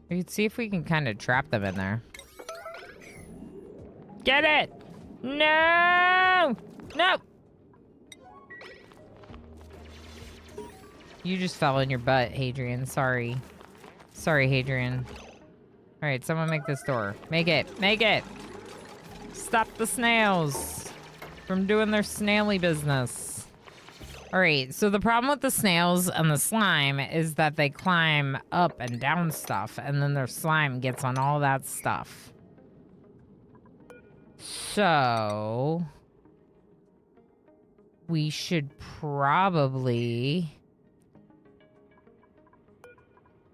Speaker 1: We can see if we can kind of trap them in there. Get it! No! No! You just fell in your butt, Hadrian. Sorry. Sorry, Hadrian. Alright, someone make this door. Make it! Make it! Stop the snails from doing their snaily business. Alright, so the problem with the snails and the slime is that they climb up and down stuff, and then their slime gets on all that stuff. So we should probably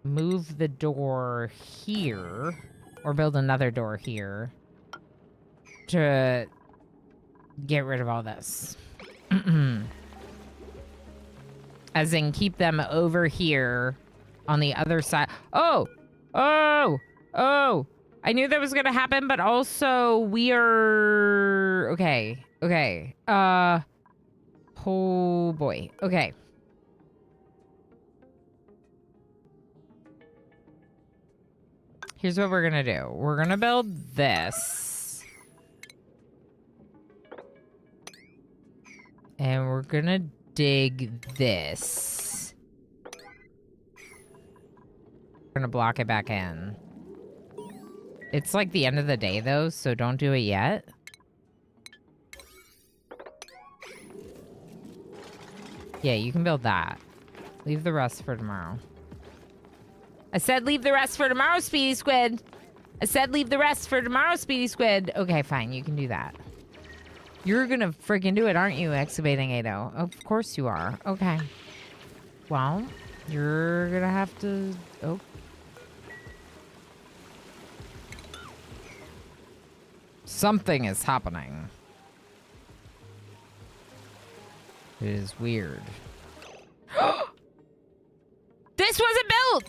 Speaker 1: move the door here, or build another door here to get rid of all this. As in, keep them over here on the other side. Oh! Oh! Oh! I knew that was gonna happen, but also we are... Okay. Okay. Oh, boy. Okay. Here's what we're gonna do. We're gonna build this. And we're gonna dig this. We're gonna block it back in. It's like the end of the day though, so don't do it yet. Yeah, you can build that. Leave the rest for tomorrow. I said leave the rest for tomorrow, Speedy Squid. I said leave the rest for tomorrow, Speedy Squid. Okay, fine, you can do that. You're gonna freaking do it, aren't you, Excavating Ado? Of course you are. Okay. Well, you're gonna have to... Oh. Something is happening. It is weird. This wasn't built!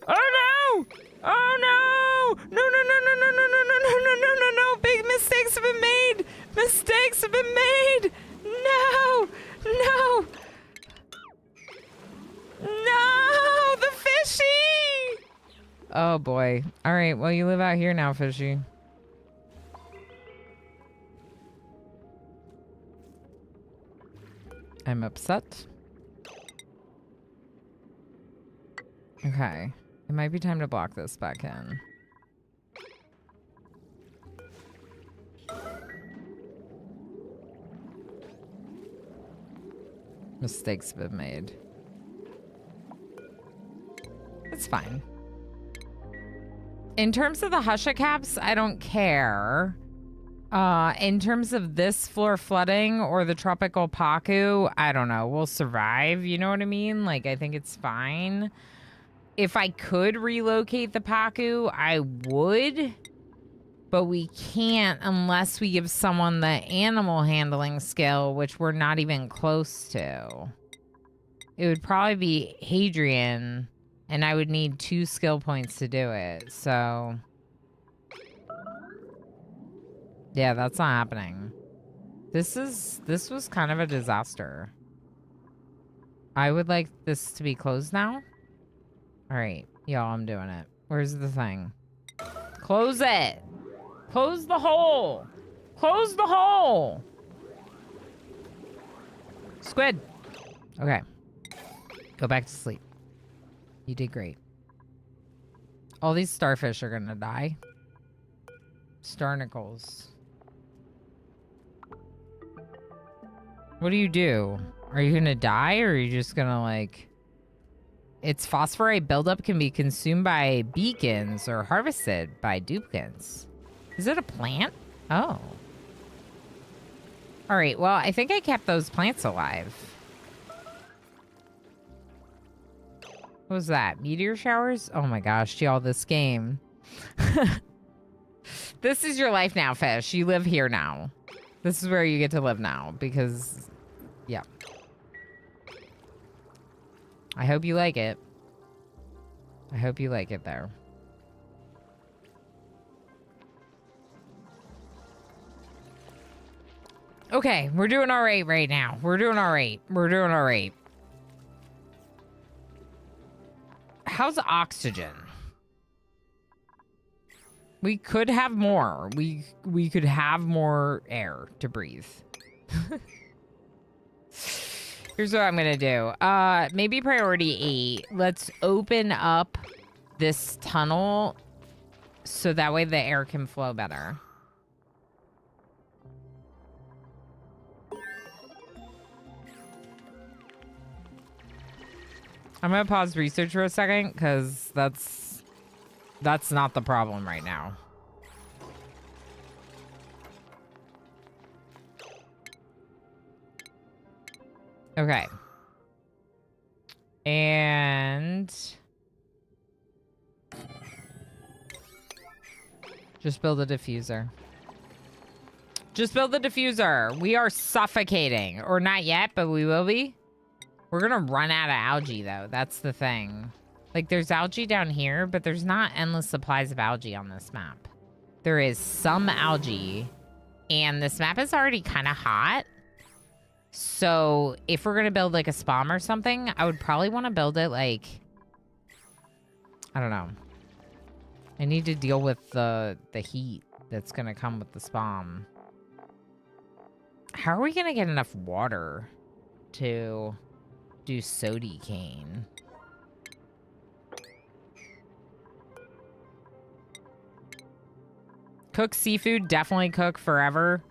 Speaker 1: Oh no! Oh no! No, no, no, no, no, no, no, no, no, no, no, no, no! Big mistakes have been made! Mistakes have been made! No! No! No! The fishy! Oh boy. Alright, well you live out here now, fishy. I'm upset. Okay. It might be time to block this back in. Mistakes have been made. It's fine. In terms of the Husha caps, I don't care. In terms of this floor flooding or the tropical Paku, I don't know. We'll survive. You know what I mean? Like, I think it's fine. If I could relocate the Paku, I would. But we can't unless we give someone the animal handling skill, which we're not even close to. It would probably be Hadrian, and I would need 2 skill points to do it. So... yeah, that's not happening. This was kind of a disaster. I would like this to be closed now. All right, y'all, I'm doing it. Where's the thing? Close it. Close the hole. Close the hole. Squid. Okay. Go back to sleep. You did great. All these starfish are gonna die. Starnicles. What do you do? Are you gonna die or are you just gonna like... Its phosphorite buildup can be consumed by beacons or harvested by duplicants. Is it a plant? Oh. All right, well, I think I kept those plants alive. What was that? Meteor showers? Oh my gosh, y'all, this game. This is your life now, fish. You live here now. This is where you get to live now because, yeah. I hope you like it. I hope you like it there. Okay, we're doing all right right now. We're doing all right. We're doing all right. How's oxygen? We could have more. We could have more air to breathe. Here's what I'm gonna do. Maybe priority 8. Let's open up this tunnel so that way the air can flow better. I'm gonna pause research for a second because that's not the problem right now. Okay. And just build a diffuser. Just build the diffuser. We are suffocating. Or not yet, but we will be. We're gonna run out of algae, though. That's the thing. Like, there's algae down here, but there's not endless supplies of algae on this map. There is some algae, and this map is already kind of hot. So, if we're gonna build, like, a spawn or something, I would probably want to build it, like... I don't know. I need to deal with the heat that's gonna come with the spawn. How are we gonna get enough water to do sody cane? Cook seafood, definitely cook forever.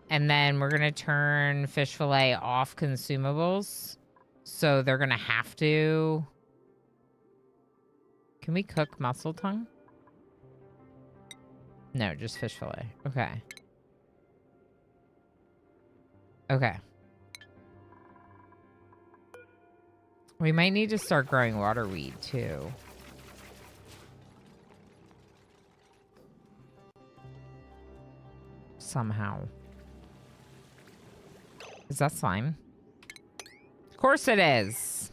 Speaker 1: And then we're gonna turn fish fillet off consumables. So they're gonna have to... Can we cook mussel tongue? No, just fish fillet. Okay. Okay. We might need to start growing waterweed, too. Somehow. Is that slime? Of course it is.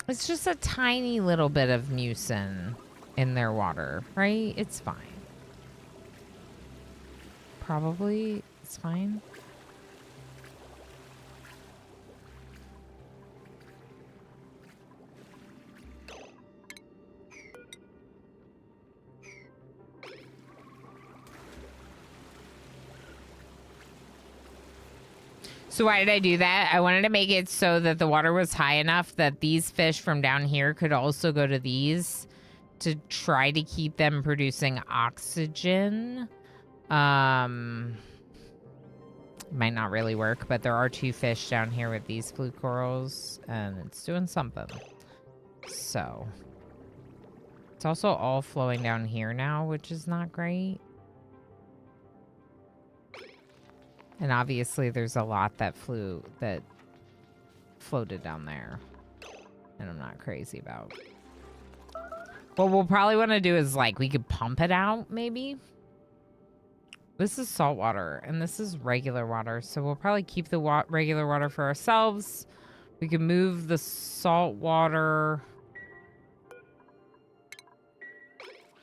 Speaker 1: It's just a tiny little bit of mucin in their water, right? It's fine. Probably it's fine. So why did I do that? I wanted to make it so that the water was high enough that these fish from down here could also go to these to try to keep them producing oxygen. Might not really work, but there are 2 fish down here with these blue corals, and it's doing something. So it's also all flowing down here now, which is not great. And obviously there's a lot that floated down there. And I'm not crazy about. What we'll probably want to do is, like, we could pump it out, maybe. This is salt water, and this is regular water. So we'll probably keep the regular water for ourselves. We can move the salt water.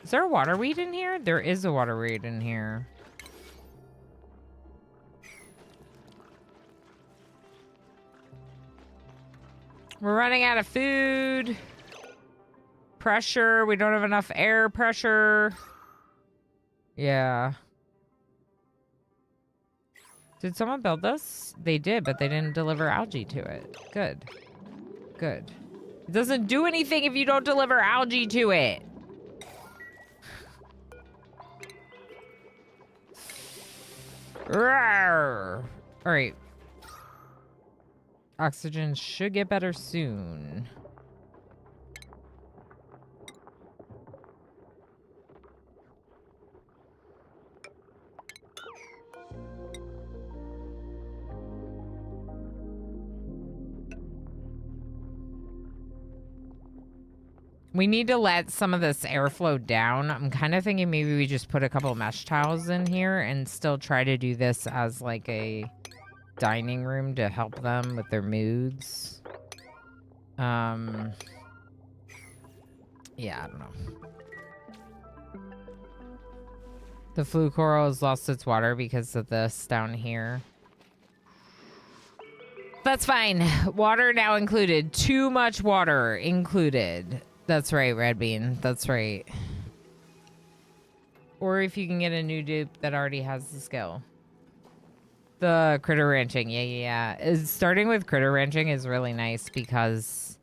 Speaker 1: Is there a water weed in here? There is a water weed in here. We're running out of food. Pressure. We don't have enough air pressure. Yeah. Did someone build this? They did, but they didn't deliver algae to it. Good. Good. It doesn't do anything if you don't deliver algae to it. Rawr. All right. Oxygen should get better soon. We need to let some of this airflow down. I'm kind of thinking maybe we just put a couple mesh tiles in here and still try to do this as like a dining room to help them with their moods. Yeah, I don't know. The flue coral has lost its water because of this down here. That's fine. Water now included. Too much water included. That's right, Red Bean. That's right. Or if you can get a new dupe that already has the skill. The critter ranching. Yeah. Starting with critter ranching is really nice because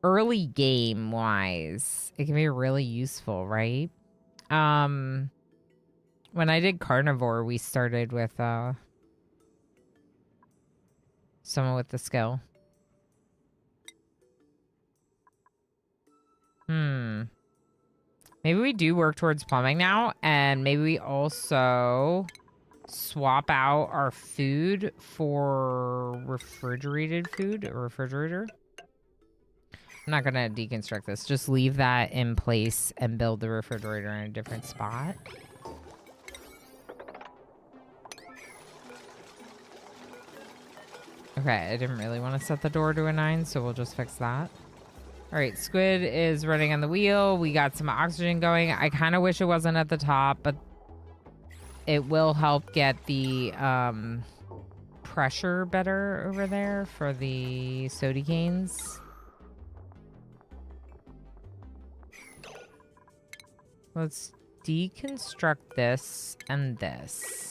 Speaker 1: early game wise, it can be really useful, right? When I did carnivore, we started with someone with the skill. Maybe we do work towards plumbing now, and maybe we also swap out our food for refrigerated food or refrigerator. I'm not gonna deconstruct this. Just leave that in place and build the refrigerator in a different spot. Okay, I didn't really want to set the door to a 9, so we'll just fix that. All right, squid is running on the wheel. We got some oxygen going. I kind of wish it wasn't at the top, but it will help get the pressure better over there for the sody canes. Let's deconstruct this and this.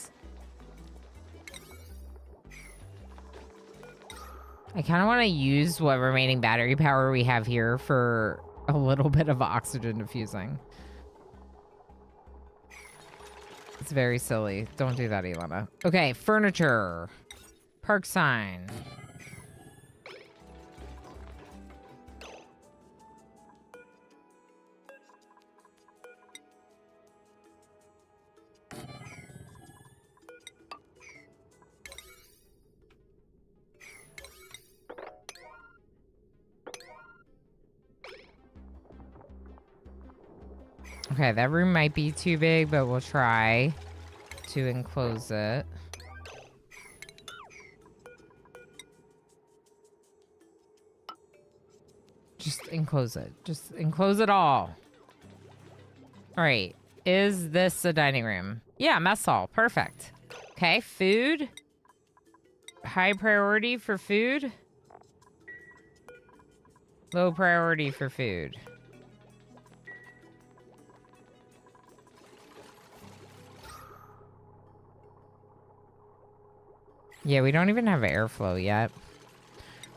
Speaker 1: I kind of want to use what remaining battery power we have here for a little bit of oxygen diffusing. It's very silly. Don't do that, Ilana. Okay, furniture. Park sign. Okay, that room might be too big, but we'll try to enclose it. Just enclose it. Just enclose it all. All right. Is this a dining room? Yeah, mess hall. Perfect. Okay, food. High priority for food. Low priority for food. Yeah, we don't even have airflow yet.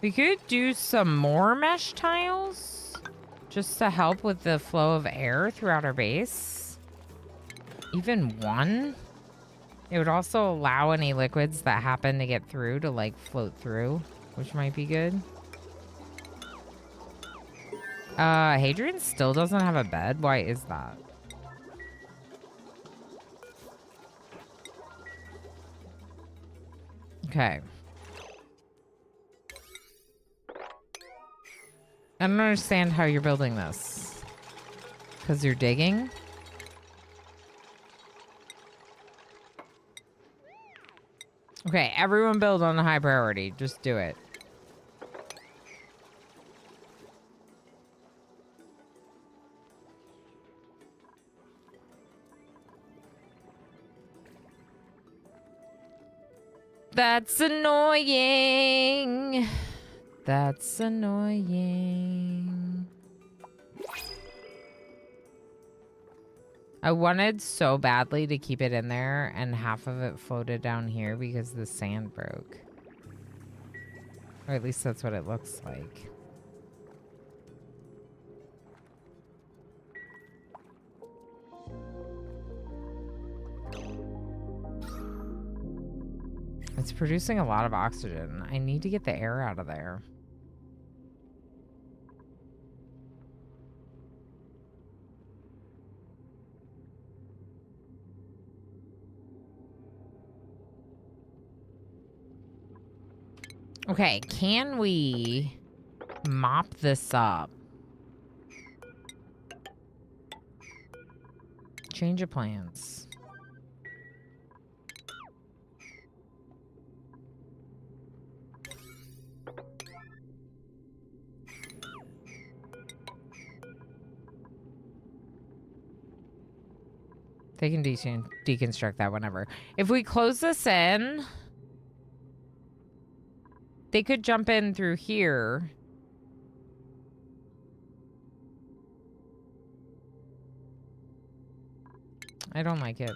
Speaker 1: We could do some more mesh tiles just to help with the flow of air throughout our base. Even one. It would also allow any liquids that happen to get through to like float through, which might be good. Hadrian still doesn't have a bed. Why is that? Okay. I don't understand how you're building this. Because you're digging? Okay, everyone build on a high priority. Just do it. That's annoying. That's annoying. I wanted so badly to keep it in there, and half of it floated down here because the sand broke. Or at least that's what it looks like. It's producing a lot of oxygen. I need to get the air out of there. Okay, can we mop this up? Change of plans. They can deconstruct that whenever. If we close this in, they could jump in through here. I don't like it.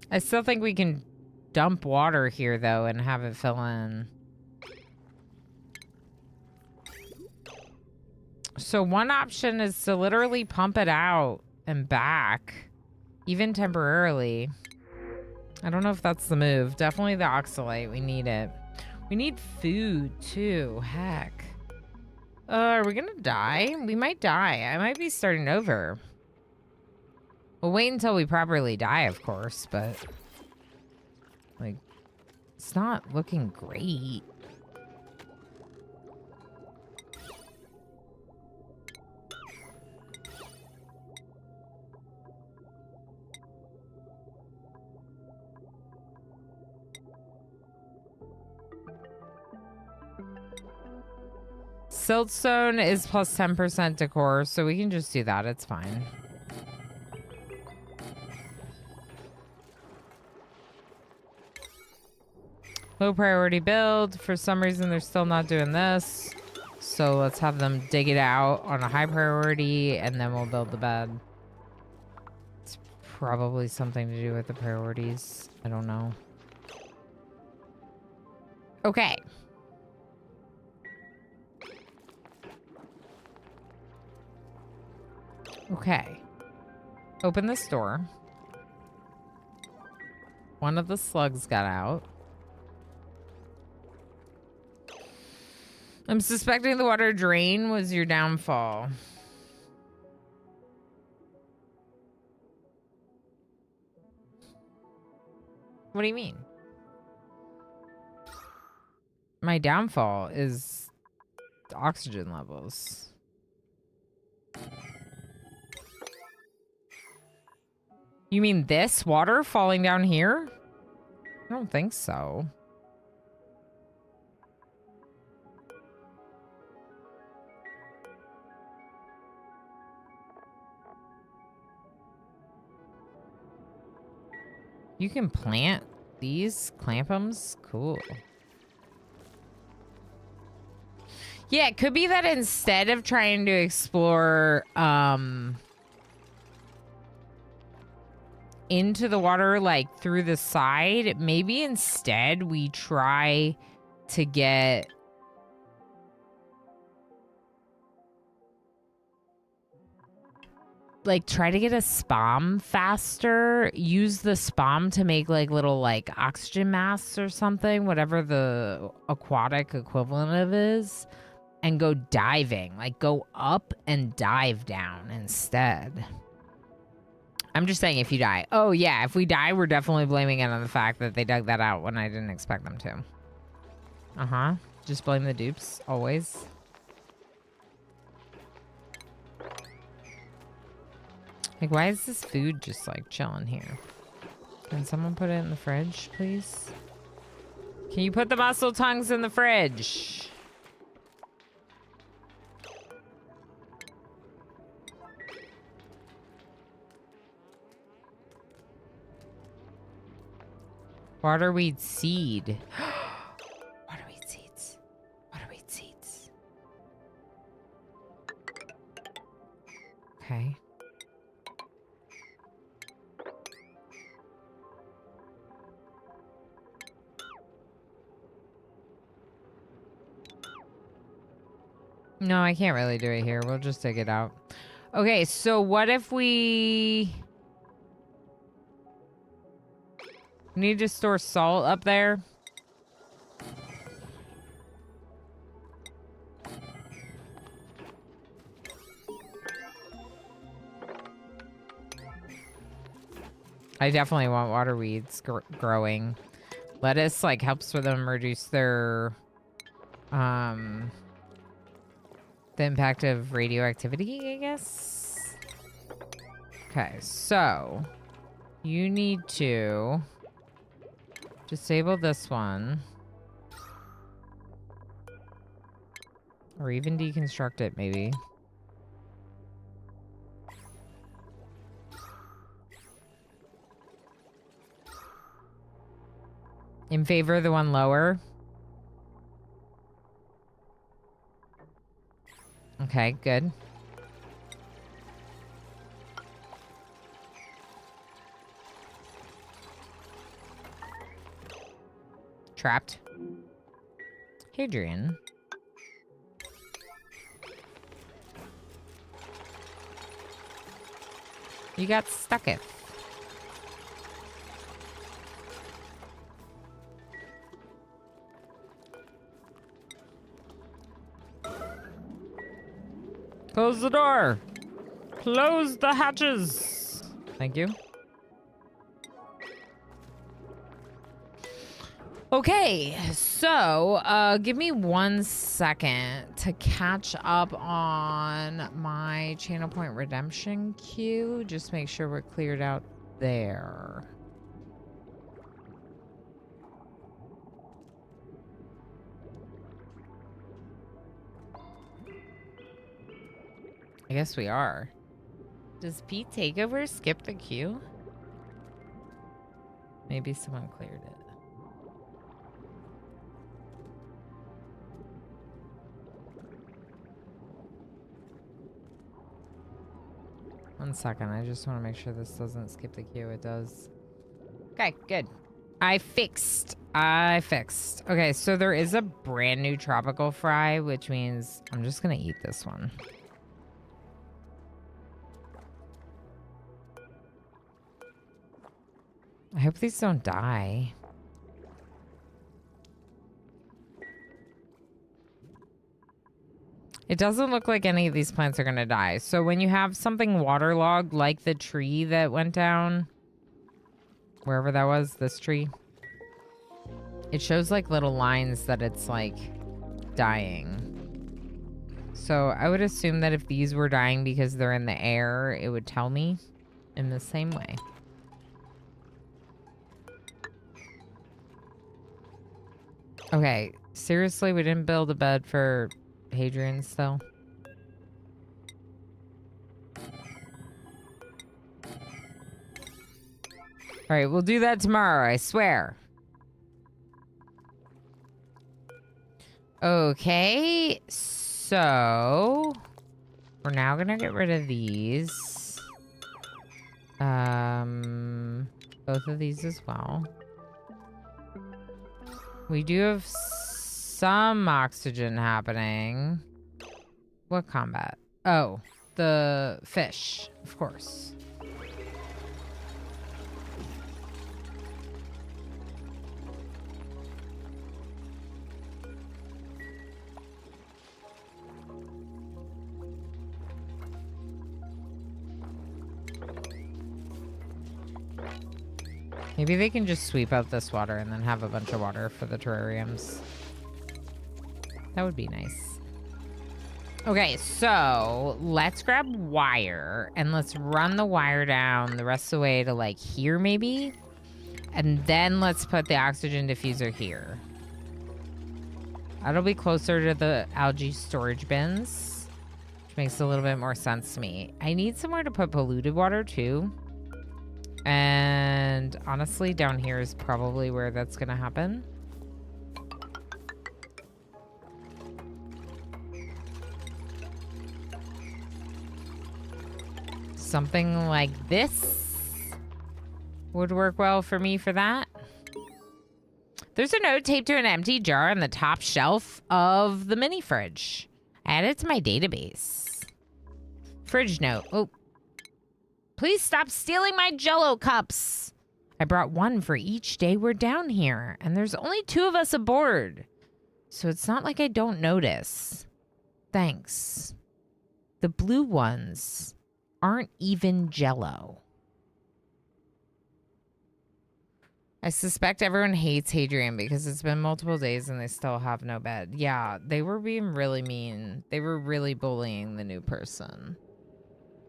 Speaker 1: I still think we can dump water here, though, and have it fill in. So one option is to literally pump it out and back, even temporarily. I don't know if that's the move. Definitely the oxalate. We need it. We need food, too. Heck. Are we gonna die? We might die. I might be starting over. We'll wait until we properly die, of course, but... like, it's not looking great. Siltstone is plus 10% decor, so we can just do that. It's fine. Low priority build. For some reason, they're still not doing this. So let's have them dig it out on a high priority, and then we'll build the bed. It's probably something to do with the priorities. I don't know. Okay. Okay. Open this door. One of the slugs got out. I'm suspecting the water drain was your downfall. What do you mean? My downfall is the oxygen levels. You mean this water falling down here? I don't think so. You can plant these clampums? Cool. Yeah, it could be that instead of trying to explore into the water, like through the side, maybe instead we try to get like try to get a spam faster. Use the spam to make like little like oxygen masks or something, whatever the aquatic equivalent of is, and go diving. Like go up and dive down instead. I'm just saying if you die. Oh yeah, if we die, we're definitely blaming it on the fact that they dug that out when I didn't expect them to. Uh-huh. Just blame the dupes, always. Like, why is this food just, like, chilling here? Can someone put it in the fridge, please? Can you put the mussel tongues in the fridge? Waterweed seed. Waterweed seeds. Waterweed seeds. Okay. No, I can't really do it here. We'll just take it out. Okay, so what if we need to store salt up there? I definitely want water weeds growing. Lettuce like helps with them reduce their the impact of radioactivity, I guess. Okay, so you need to disable this one. Or even deconstruct it, maybe. In favor of the one lower. Okay, good. Trapped. Hadrian. You got stuck it. Close the door. Close the hatches. Thank you. Okay, so give me 1 second to catch up on my Channel Point Redemption queue. Just make sure we're cleared out there. I guess we are. Does Pete Takeover skip the queue? Maybe someone cleared it. One second, I just want to make sure this doesn't skip the queue. It does. Okay, good. I fixed. Okay, so there is a brand new tropical fry, which means I'm just going to eat this one. I hope these don't die. It doesn't look like any of these plants are going to die. So when you have something waterlogged, like the tree that went down, wherever that was, this tree, it shows like little lines that it's like dying. So I would assume that if these were dying because they're in the air, it would tell me in the same way. Okay, seriously, we didn't build a bed for Hadrian still? Alright, we'll do that tomorrow, I swear. Okay, so we're now gonna get rid of these. Both of these as well. We do have some oxygen happening. What combat? Oh, the fish, of course. Maybe they can just sweep out this water and then have a bunch of water for the terrariums. That would be nice. Okay, so let's grab wire and let's run the wire down the rest of the way to like here maybe. And then let's put the oxygen diffuser here. That'll be closer to the algae storage bins, which makes a little bit more sense to me. I need somewhere to put polluted water too. And honestly, down here is probably where that's going to happen. Something like this would work well for me for that. There's a note taped to an empty jar on the top shelf of the mini fridge. Add it to my database. Fridge note. Oh. Please stop stealing my Jell-O cups. I brought one for each day we're down here, and there's only 2 of us aboard. So it's not like I don't notice. Thanks. The blue ones aren't even Jell-O. I suspect everyone hates Hadrian because it's been multiple days and they still have no bed. Yeah, they were being really mean. They were really bullying the new person.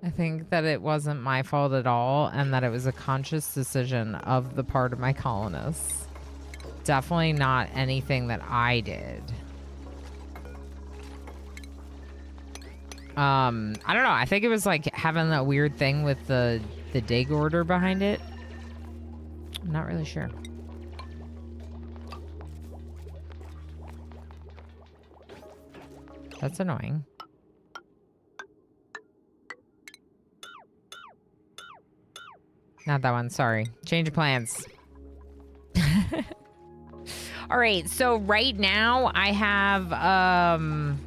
Speaker 1: I think that it wasn't my fault at all and that it was a conscious decision of the part of my colonists. Definitely not anything that I did. I don't know. I think it was like having that weird thing with the dig order behind it. I'm not really sure. That's annoying. Not that one, sorry. Change of plans. All right, so right now I have, I'm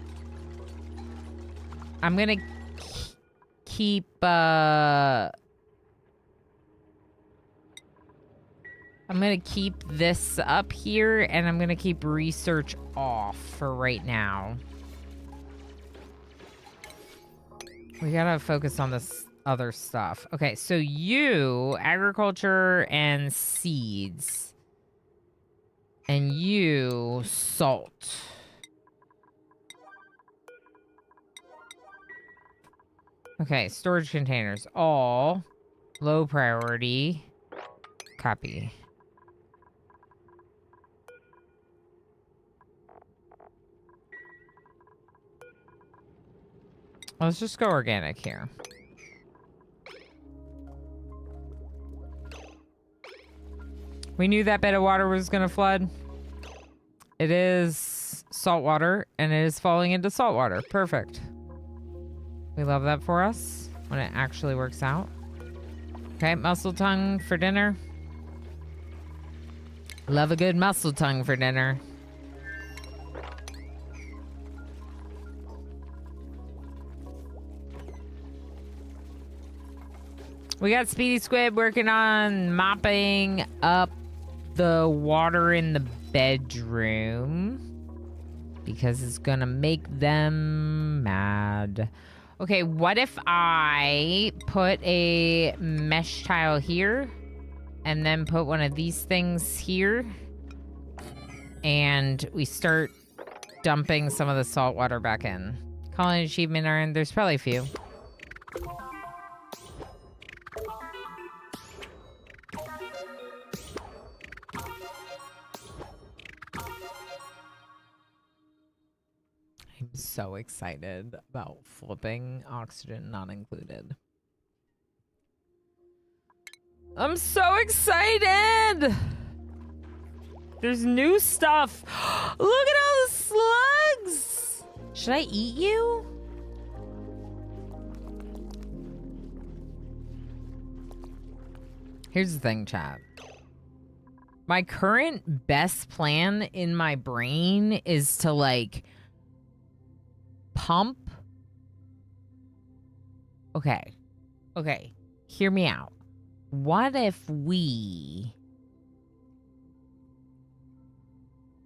Speaker 1: gonna keep, I'm gonna keep this up here and I'm gonna keep research off for right now. We gotta focus on this other stuff. Okay, so you, agriculture and seeds. And you, salt. Okay, storage containers. All low priority. Copy. Let's just go organic here. We knew that bed of water was going to flood. It is salt water, and it is falling into salt water. Perfect. We love that for us when it actually works out. Okay, mussel tongue for dinner. Love a good mussel tongue for dinner. We got Speedy Squid working on mopping up the water in the bedroom because it's gonna make them mad. Okay, what if I put a mesh tile here and then put one of these things here and we start dumping some of the salt water back in? Colony achievement earned. There's probably a few. I'm so excited about flipping oxygen not included. I'm so excited! There's new stuff. Look at all the slugs! Should I eat you? Here's the thing, chat. My current best plan in my brain is to like pump Okay. Okay. Hear me out. What if we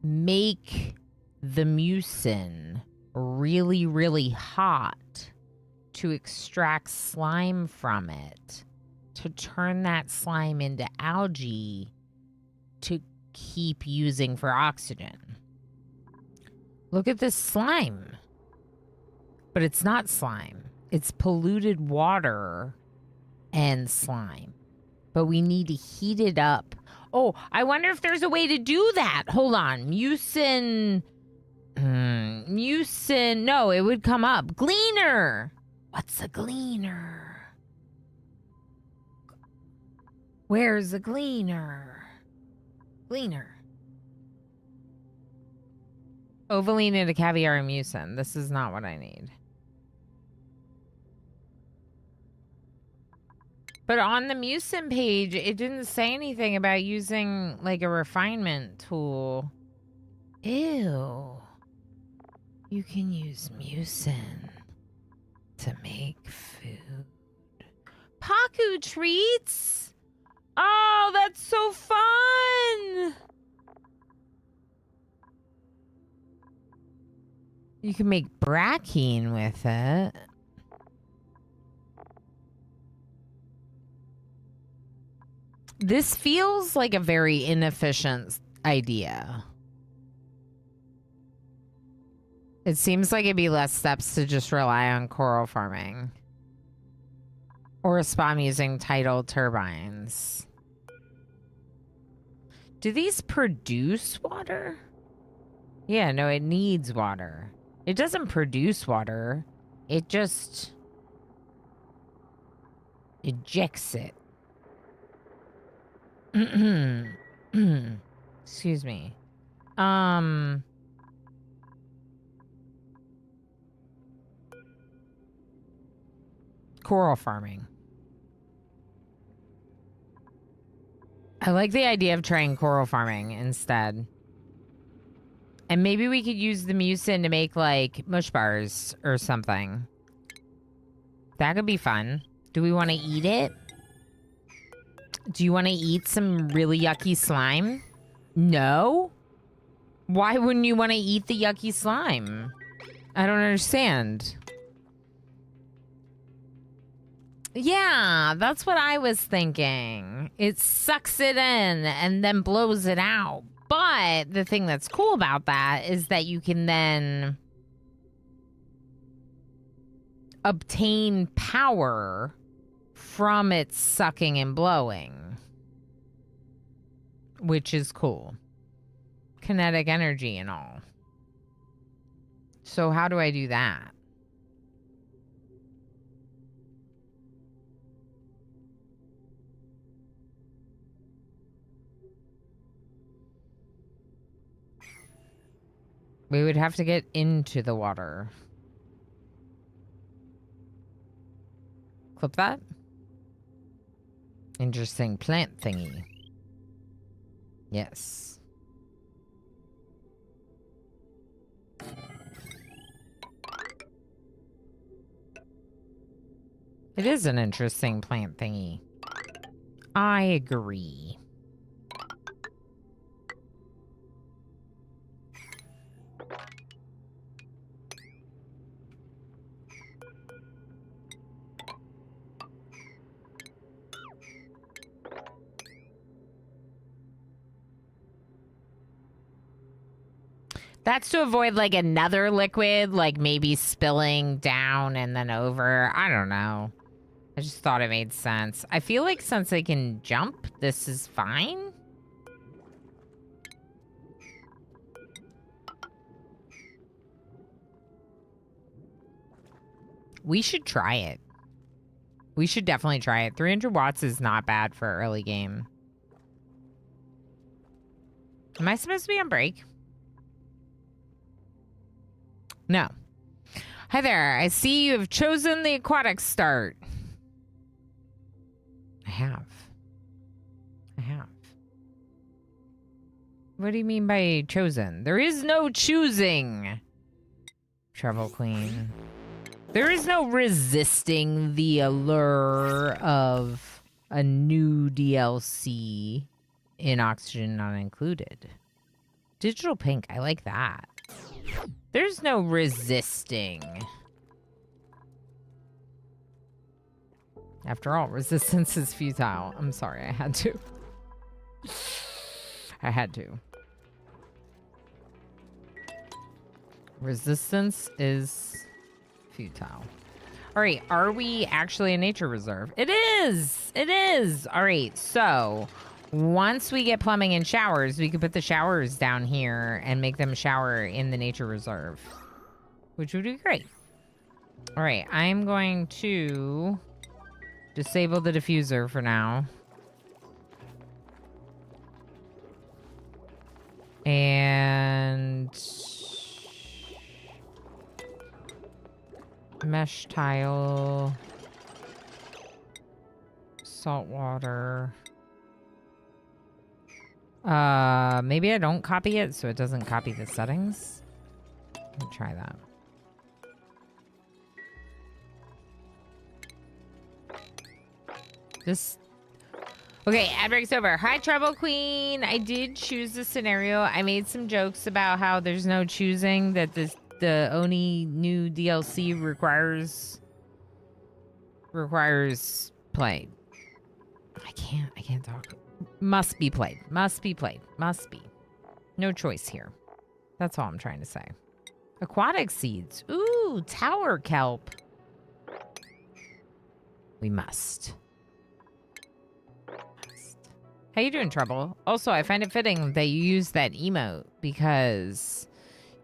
Speaker 1: make the mucin really, really hot to extract slime from it, to turn that slime into algae to keep using for oxygen? Look at this slime. But it's not slime. It's polluted water and slime. But we need to heat it up. Oh, I wonder if there's a way to do that. Hold on. Mucin. Mucin. No, it would come up. Gleaner. What's a gleaner? Where's a gleaner? Gleaner. Ovaline into caviar and mucin. This is not what I need. But on the mucin page, it didn't say anything about using like a refinement tool. Ew. You can use mucin to make food. Paku treats? Oh, that's so fun! You can make brackine with it. This feels like a very inefficient idea. It seems like it'd be less steps to just rely on coral farming. Or spam using tidal turbines. Do these produce water? Yeah, no, it needs water. It doesn't produce water. It just ejects it. Excuse me. Coral farming. I like the idea of trying coral farming instead. And maybe we could use the mucin to make like mush bars or something. That could be fun. Do we want to eat it? Do you want to eat some really yucky slime? No? Why wouldn't you want to eat the yucky slime? I don't understand. Yeah, that's what I was thinking. It sucks it in and then blows it out. But the thing that's cool about that is that you can then obtain power from its sucking and blowing, which is cool. Kinetic energy and all. So how do I do that? We would have to get into the water. Clip that. Interesting plant thingy. Yes. It is an interesting plant thingy. I agree. That's to avoid like another liquid, like maybe spilling down and then over. I don't know. I just thought it made sense. I feel like since I can jump, this is fine. We should try it. We should definitely try it. 300 watts is not bad for early game. Am I supposed to be on break? No. Hi there. I see you have chosen the aquatic start. I have. What do you mean by chosen? There is no choosing. Travel Queen. There is no resisting the allure of a new DLC in Oxygen Not Included. Digital pink, I like that. There's no resisting. After all, resistance is futile. I'm sorry, I had to. I had to. Resistance is futile. All right, are we actually a nature reserve? It is! It is! All right, so once we get plumbing and showers, we could put the showers down here and make them shower in the nature reserve, which would be great. All right, I'm going to disable the diffuser for now. And mesh tile, salt water. Maybe I don't copy it so it doesn't copy the settings. Let me try that. This. Okay, ad break's over. Hi, Trouble Queen. I did choose the scenario. I made some jokes about how there's no choosing, that the Oni new DLC requires play. I can't talk. Must be played. Must be played. Must be. No choice here. That's all I'm trying to say. Aquatic seeds. Ooh, tower kelp. We must. How you doing, Trouble? Also, I find it fitting that you use that emote because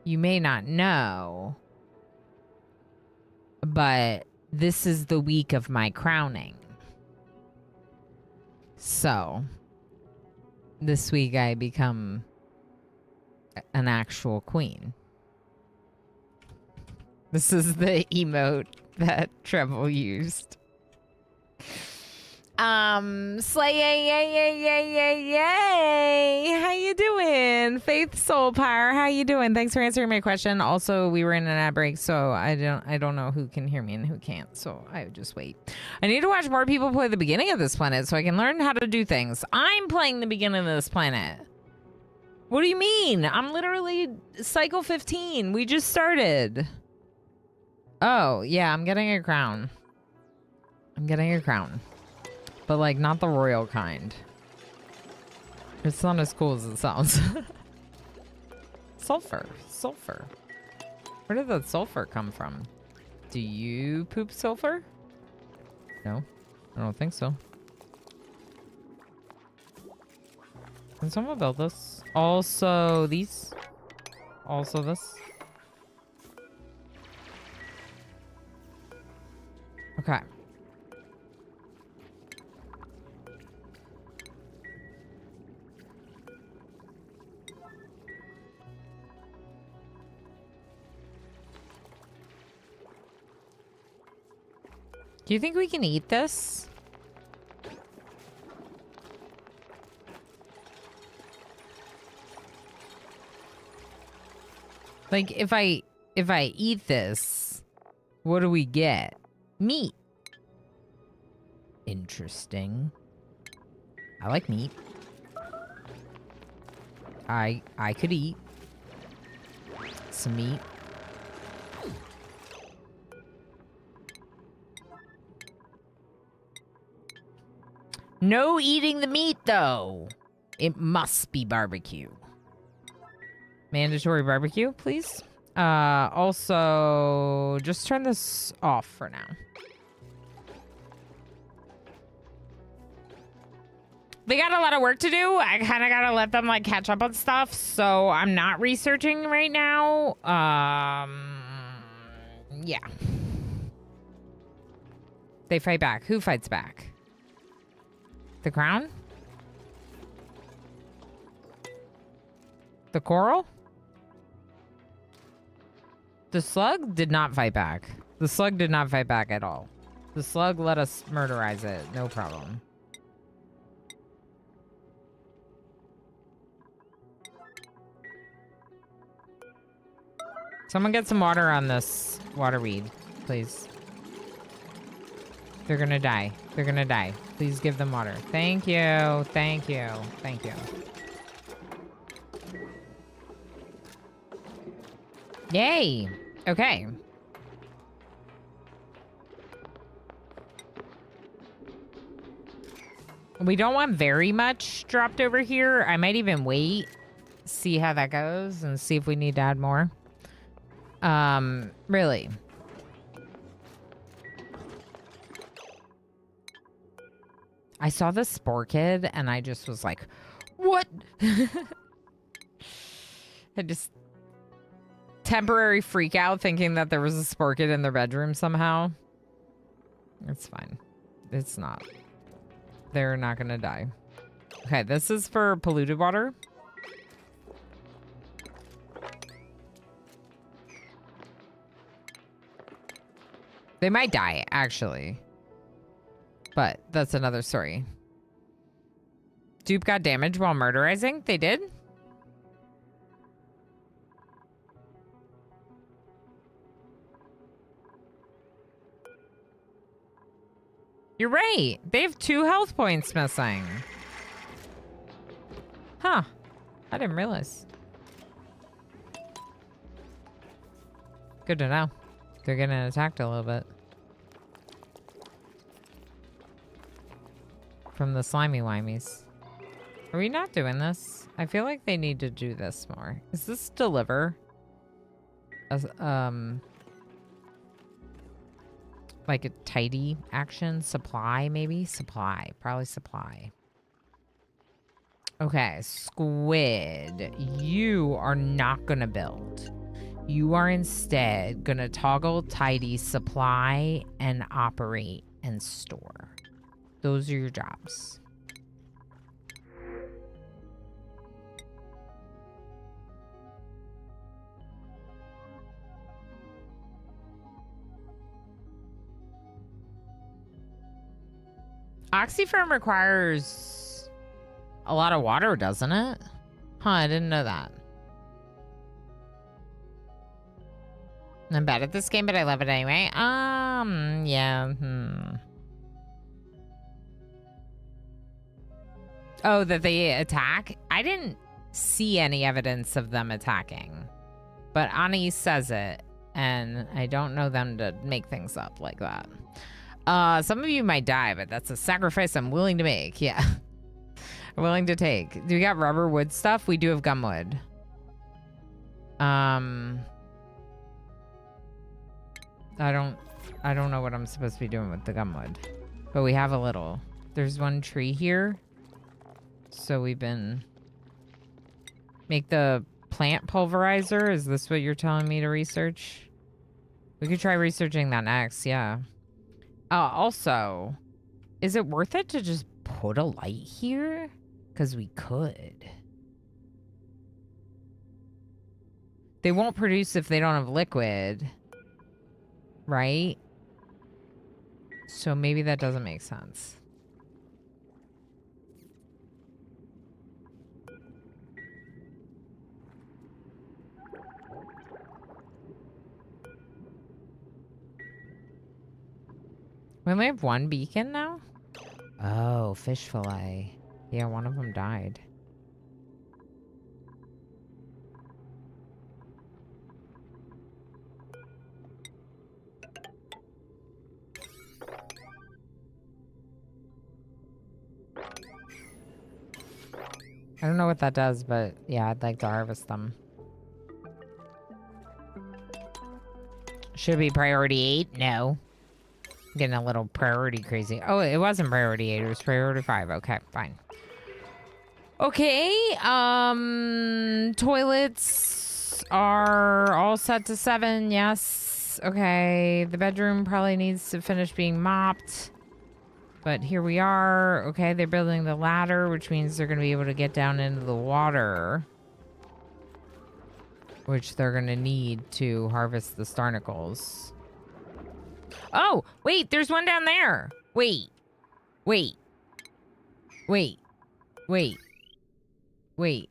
Speaker 1: you may not know, but this is the week of my crowning. So, this week I become an actual queen. This is the emote that Treble used. Slay, yay, yay, yay, yay, yay, yay. How you doing? Faith Soulpire, how you doing? Thanks for answering my question. Also, we were in an ad break, so I don't know who can hear me and who can't, so I would just wait. I need to watch more people play the beginning of this planet so I can learn how to do things. I'm playing the beginning of this planet. What do you mean? I'm literally cycle 15. We just started. Oh, yeah, I'm getting a crown. I'm getting a crown. But, like, not the royal kind. It's not as cool as it sounds. Sulfur. Sulfur. Where did that sulfur come from? Do you poop sulfur? No. I don't think so. Can someone build this? Also these. Also this. Okay. Do you think we can eat this? Like, if I eat this, what do we get? Meat. Interesting. I like meat. I could eat some meat. No eating the meat, though. It must be barbecue. Mandatory barbecue, please. Also, just turn this off for now. They got a lot of work to do. I kind of got to let them, like, catch up on stuff, so I'm not researching right now. Yeah. They fight back. Who fights back? The crown? The coral? The slug did not fight back. The slug did not fight back at all. The slug let us murderize it. No problem. Someone get some water on this water weed. Please. They're gonna die. They're gonna die. Please give them water. Thank you. Thank you. Thank you. Yay. Okay. We don't want very much dropped over here. I might even wait, see how that goes, and see if we need to add more. Really. I saw the Spore Kid, and I just was like, what? I just temporary freak out thinking that there was a Spore Kid in their bedroom somehow. It's fine. It's not. They're not gonna die. Okay, this is for polluted water. They might die, actually. But that's another story. Dupe got damaged while murderizing? They did? You're right. They have 2 health points missing. Huh. I didn't realize. Good to know. They're getting attacked a little bit. From the slimy wimies. Are we not doing this? I feel like they need to do this more. Is this deliver? As, like a tidy action? Supply, maybe? Supply. Probably supply. Okay, squid. You are not gonna build. You are instead gonna toggle tidy, supply, and operate and store. Those are your jobs. Oxyferm requires a lot of water, doesn't it? Huh, I didn't know that. I'm bad at this game, but I love it anyway. Yeah, Oh, that they attack? I didn't see any evidence of them attacking. But Ani says it, and I don't know them to make things up like that. Some of you might die, but that's a sacrifice I'm willing to make. Yeah. I'm willing to take. Do we got rubber wood stuff? We do have gumwood. I don't know what I'm supposed to be doing with the gumwood. But we have a little. There's one tree here. So we've been... Make the plant pulverizer? Is this what you're telling me to research? We could try researching that next, yeah. Also, is it worth it to just put a light here? Because we could. They won't produce if they don't have liquid. Right? So maybe that doesn't make sense. We only have one beacon now? Oh, fish fillet. Yeah, one of them died. I don't know what that does, but yeah, I'd like to harvest them. Should be priority 8? No. Getting a little priority crazy. Oh, it wasn't priority 8, it was priority 5. Okay, fine. Okay, toilets are all set to 7, yes. Okay, the bedroom probably needs to finish being mopped. But here we are. Okay, they're building the ladder, which means they're going to be able to get down into the water. Which they're going to need to harvest the starnicles. Oh, wait, there's one down there. Wait. Wait. Wait. Wait. Wait.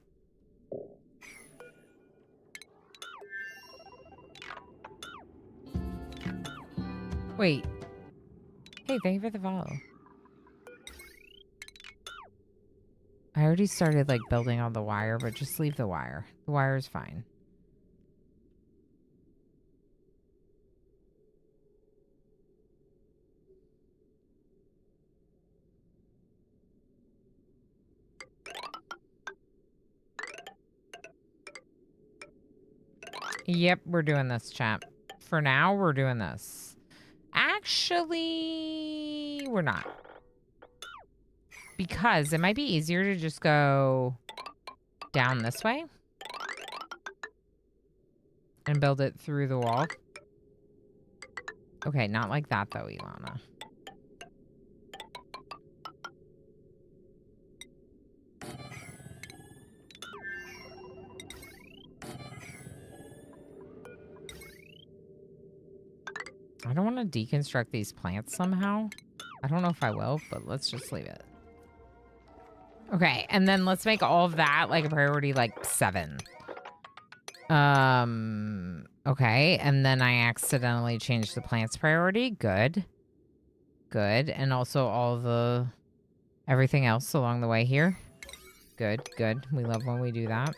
Speaker 1: Wait. Hey, thank you for the follow. I already started like building on the wire, but just leave the wire. The wire is fine. Yep, we're doing this, chat. For now, we're doing this. Actually, we're not. Because it might be easier to just go down this way. And build it through the wall. Okay, not like that though, Ilana. I don't want to deconstruct these plants somehow. I don't know if I will, but let's just leave it. Okay, and then let's make all of that like a priority like 7. Okay, and then I accidentally changed the plants priority. Good. Good. And also all the everything else along the way here. Good, good. We love when we do that.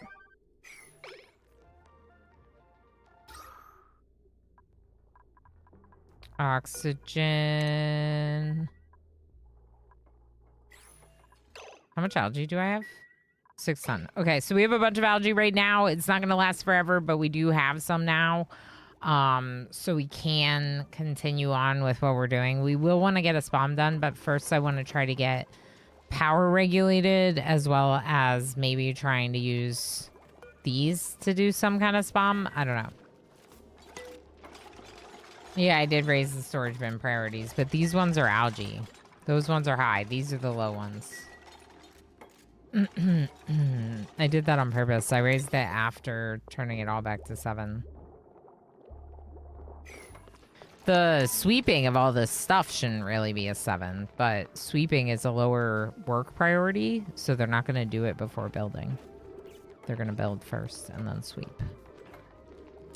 Speaker 1: Oxygen. How much algae do I have? 6 ton. Okay, so we have a bunch of algae right now. It's not going to last forever, but we do have some now. So we can continue on with what we're doing. We will want to get a spawn done, but first I want to try to get power regulated, as well as maybe trying to use these to do some kind of spawn. I don't know. Yeah, I did raise the storage bin priorities, but these ones are algae. Those ones are high. These are the low ones. I did that on purpose. I raised it after turning it all back to 7. The sweeping of all this stuff shouldn't really be a 7, but sweeping is a lower work priority, so they're not going to do it before building. They're going to build first and then sweep.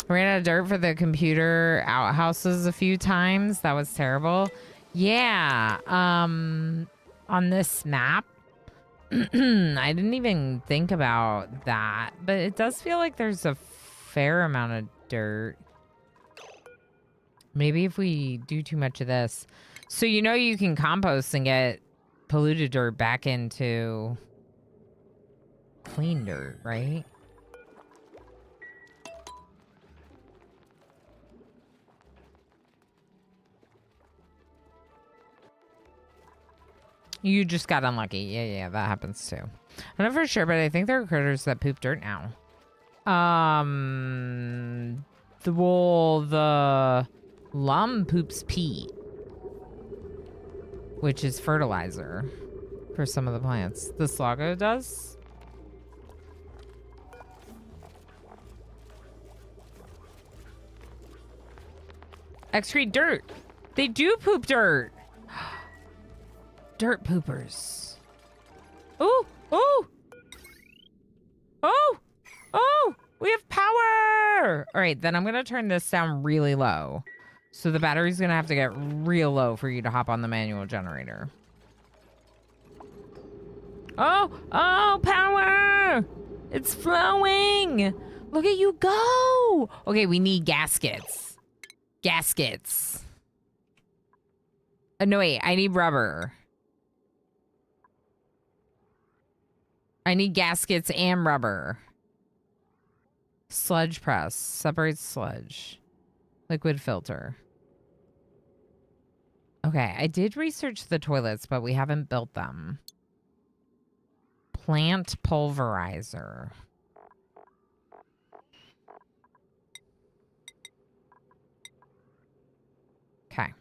Speaker 1: Ran out of dirt for the computer outhouses a few times. That was terrible. Yeah. On this map, I didn't even think about that, but it does feel like there's a fair amount of dirt. Maybe if we do too much of this. So you know you can compost and get polluted dirt back into clean dirt, right? You just got unlucky. Yeah, that happens too. I'm not for sure, but I think there are critters that poop dirt now. The lum poops peat, which is fertilizer for some of the plants. The sloggo does. Excrete dirt. They do poop dirt. Dirt poopers. Ooh, ooh. Oh, oh, we have power. All right, then I'm going to turn this down really low. So the battery's going to have to get real low for you to hop on the manual generator. Oh, power. It's flowing. Look at you go. Okay, we need gaskets. Gaskets. No, wait, I need rubber. I need gaskets and rubber. Sludge press. Separates sludge. Liquid filter. Okay, I did research the toilets, but we haven't built them. Plant pulverizer. Okay.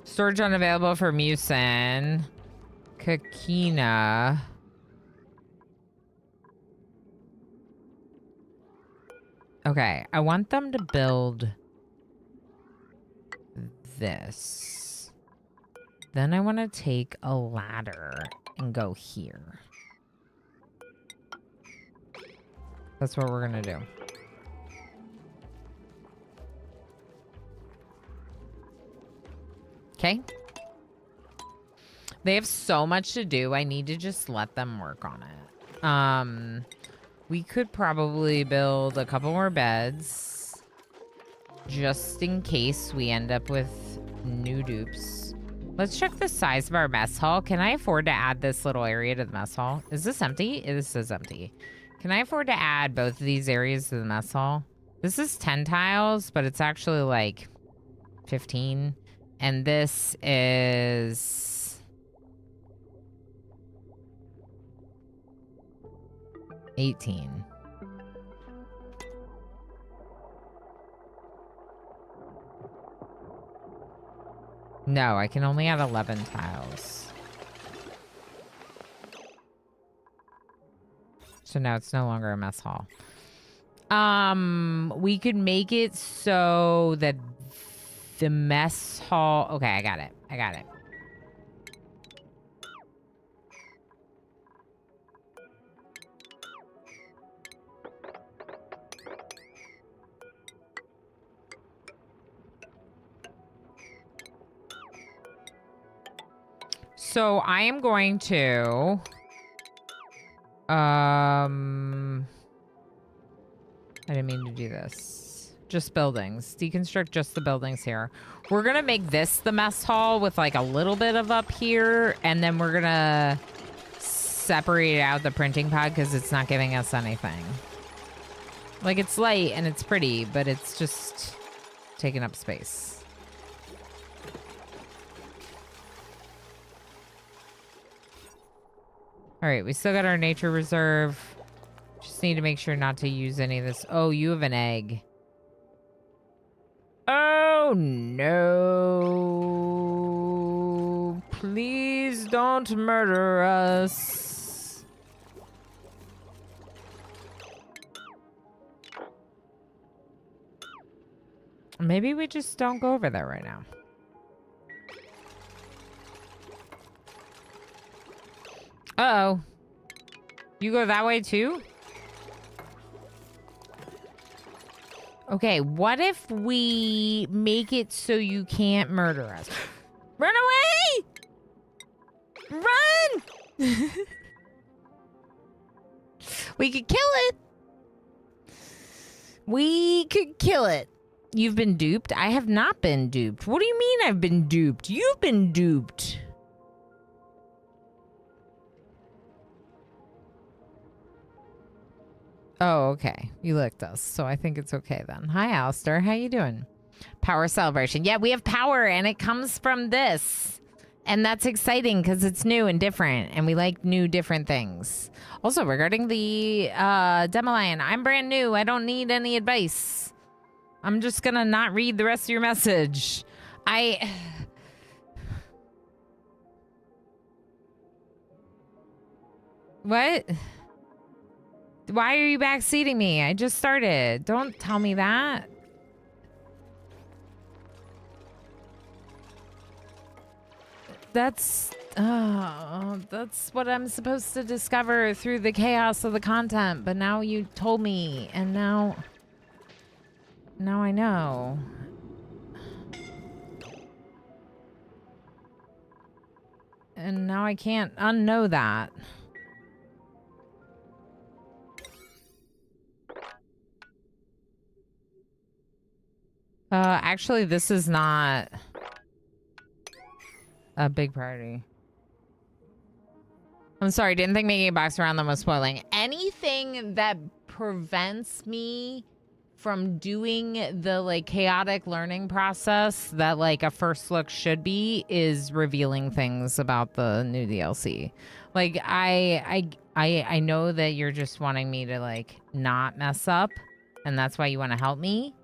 Speaker 1: Storage unavailable for mucin. Kakina. Okay, I want them to build this. Then I want to take a ladder and go here. That's what we're gonna do. Okay. They have so much to do. I need to just let them work on it. We could probably build a couple more beds just in case we end up with new dupes. Let's check the size of our mess hall. Can I afford to add this little area to the mess hall? Is this empty? This is empty. Can I afford to add both of these areas to the mess hall? This is 10 tiles, but it's actually like 15. And this is 18. No, I can only add 11 tiles. So now it's no longer a mess hall. We could make it so that the mess hall... Okay, I got it. I got it. So I am going to... I didn't mean to do this. Just buildings. Deconstruct just the buildings here. We're gonna make this the mess hall with like a little bit of up here, and then we're gonna separate out the printing pod because it's not giving us anything. Like, it's light and it's pretty, but it's just taking up space. All right, we still got our nature reserve. Just need to make sure not to use any of this. Oh, you have an egg. Oh, no. Please don't murder us. Maybe we just don't go over there right now. Uh-oh. You go that way too? Okay, what if we make it so you can't murder us? Run away! Run! We could kill it. We could kill it. You've been duped? I have not been duped. What do you mean I've been duped? You've been duped. Oh, okay. You licked us, so I think it's okay then. Hi, Alistair. How you doing? Power celebration. Yeah, we have power, and it comes from this. And that's exciting because it's new and different, and we like new, different things. Also, regarding the Demo Lion, I'm brand new. I don't need any advice. I'm just gonna not read the rest of your message. What? Why are you backseating me? I just started. Don't tell me that. That's what I'm supposed to discover through the chaos of the content. But now you told me, and now I know. And now I can't unknow that. Actually, this is not a big priority. I'm sorry, didn't think making a box around them was spoiling. Anything that prevents me from doing the, like, chaotic learning process that, like, a first look should be is revealing things about the new DLC. Like, I know that you're just wanting me to, like, not mess up, and that's why you want to help me.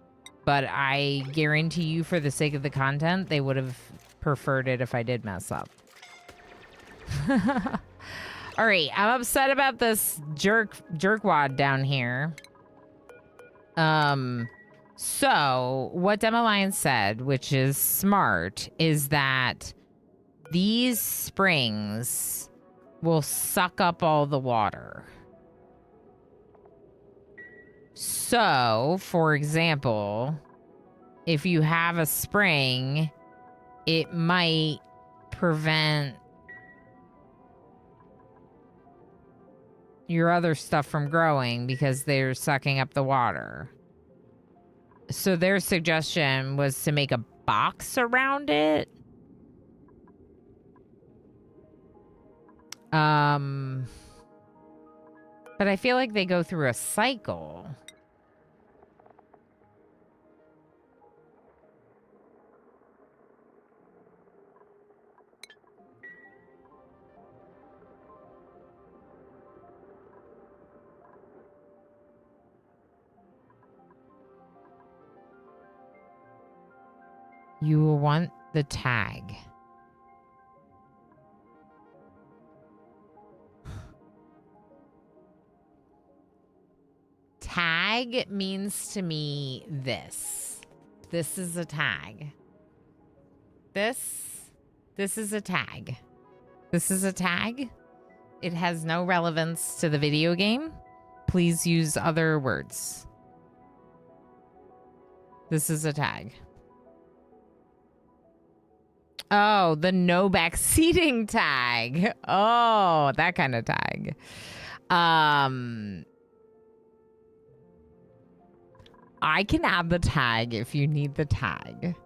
Speaker 1: But I guarantee you, for the sake of the content, they would have preferred it if I did mess up. All right, I'm upset about this jerkwad down here. So what Demo Lion said, which is smart, is that these springs will suck up all the water. So, for example, if you have a spring, it might prevent your other stuff from growing because they're sucking up the water. So their suggestion was to make a box around it. But I feel like they go through a cycle. You will want the tag. Tag means to me this. This is a tag. This is a tag. This is a tag. It has no relevance to the video game. Please use other words. This is a tag. Oh, the no back seating tag. Oh, that kind of tag. I can add the tag if you need the tag.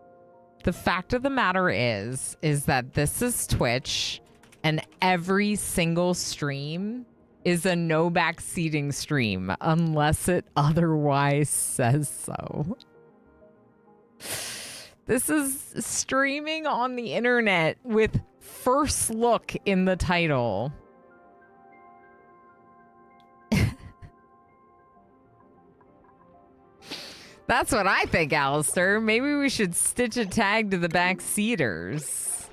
Speaker 1: The fact of the matter is that this is Twitch and every single stream is a no back seating stream unless it otherwise says so. This is streaming on the internet with First Look in the title. That's what I think, Alistair. Maybe we should stitch a tag to the back seaters.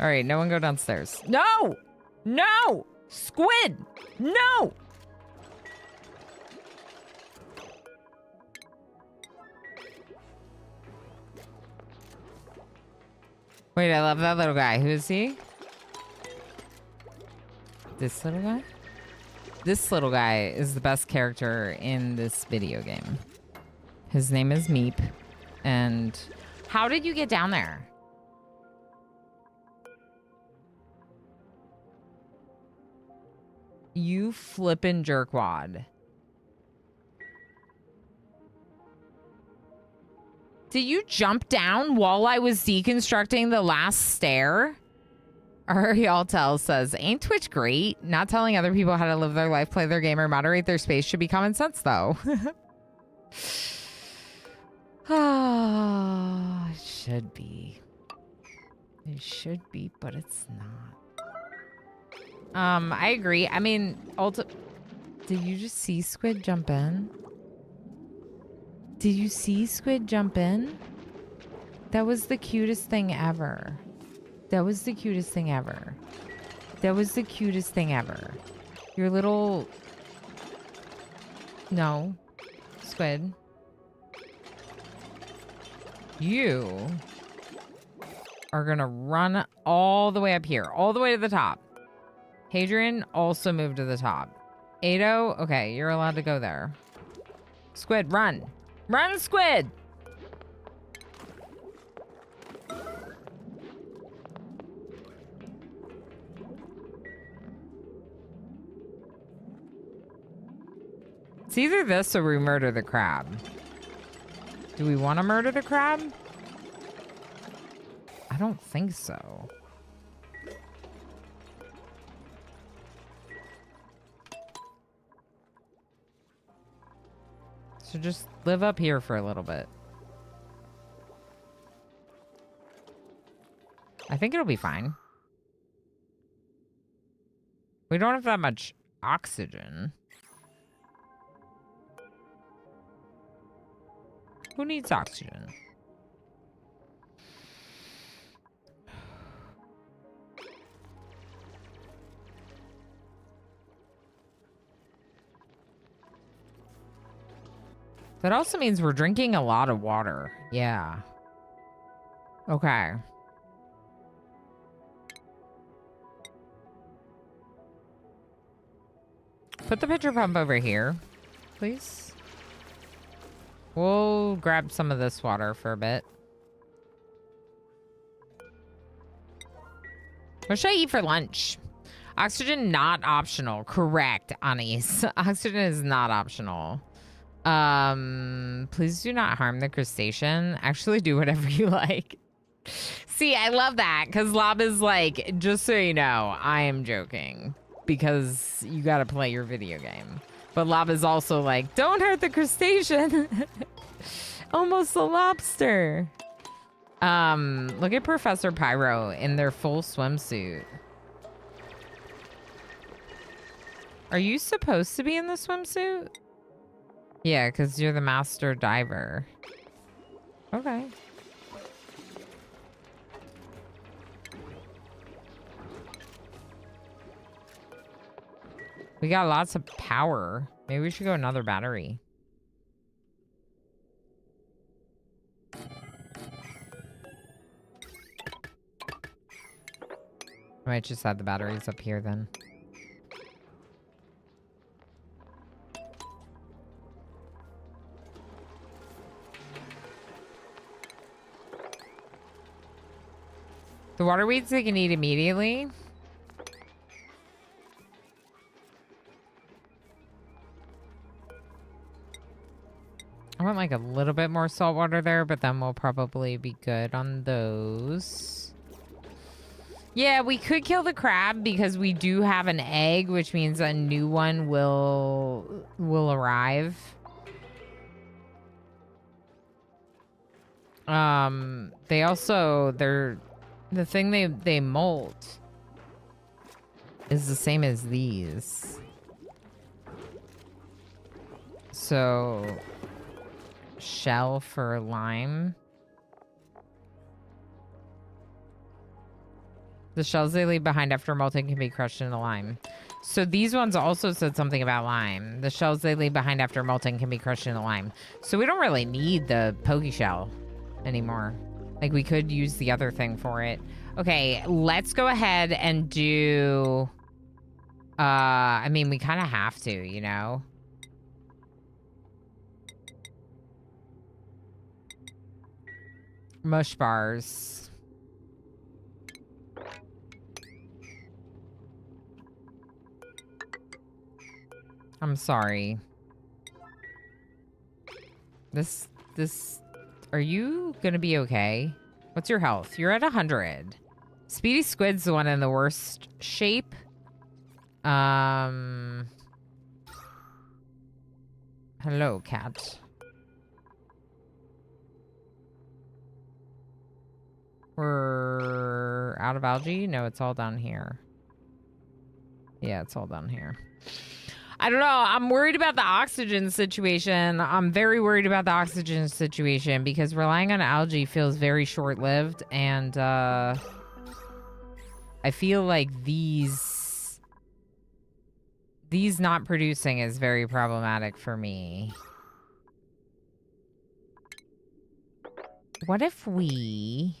Speaker 1: All right, no one go downstairs. No! No! Squid! No! Wait, I love that little guy. Who is he? This little guy? This little guy is the best character in this video game. His name is Meep. And how did you get down there? You flippin' jerkwad. Did you jump down while I was deconstructing the last stair? Ariel Tell says, ain't Twitch great? Not telling other people how to live their life, play their game, or moderate their space should be common sense, though. Oh, it should be. It should be, but it's not. I agree. I mean, did you just see Squid jump in? Did you see Squid jump in? That was the cutest thing ever. That was the cutest thing ever. That was the cutest thing ever. Your little... No. Squid. You are gonna run all the way up here. All the way to the top. Hadrian also moved to the top. Ado, okay, you're allowed to go there. Squid, run. Run, Squid! It's either this or we murder the crab. Do we want to murder the crab? I don't think so. So just live up here for a little bit. I think it'll be fine. We don't have that much oxygen. Who needs oxygen? That also means we're drinking a lot of water. Yeah. Okay. Put the pitcher pump over here, please. We'll grab some of this water for a bit. What should I eat for lunch? Oxygen not optional. Correct, Anis. Oxygen is not optional. Please do not harm the crustacean. Actually do whatever you like. See, I love that because Lob is like, just so you know, I am joking because you got to play your video game. But Lob is also like, don't hurt the crustacean. Almost a lobster. Look at Professor Pyro in their full swimsuit. Are you supposed to be in the swimsuit? Yeah, because you're the master diver. Okay. We got lots of power. Maybe we should go another battery. I might just add the batteries up here then. The water weeds they can eat immediately. I want like a little bit more salt water there, but then we'll probably be good on those. Yeah, we could kill the crab because we do have an egg, which means a new one will arrive. They also, the thing they molt is the same as these. So, shell for lime. The shells they leave behind after molting can be crushed into lime. So these ones also said something about lime. The shells they leave behind after molting can be crushed into lime. So we don't really need the pokey shell anymore. Like we could use the other thing for it. Okay, let's go ahead and do... I mean, we kind of have to, you know? Mush bars. I'm sorry. This, are you gonna be okay? What's your health? You're at 100. Speedy Squid's the one in the worst shape. Hello, cat. We're out of algae? No, it's all down here. Yeah, it's all down here. I don't know. I'm worried about the oxygen situation. I'm very worried about the oxygen situation because relying on algae feels very short-lived, and I feel like these not producing is very problematic for me. What if we...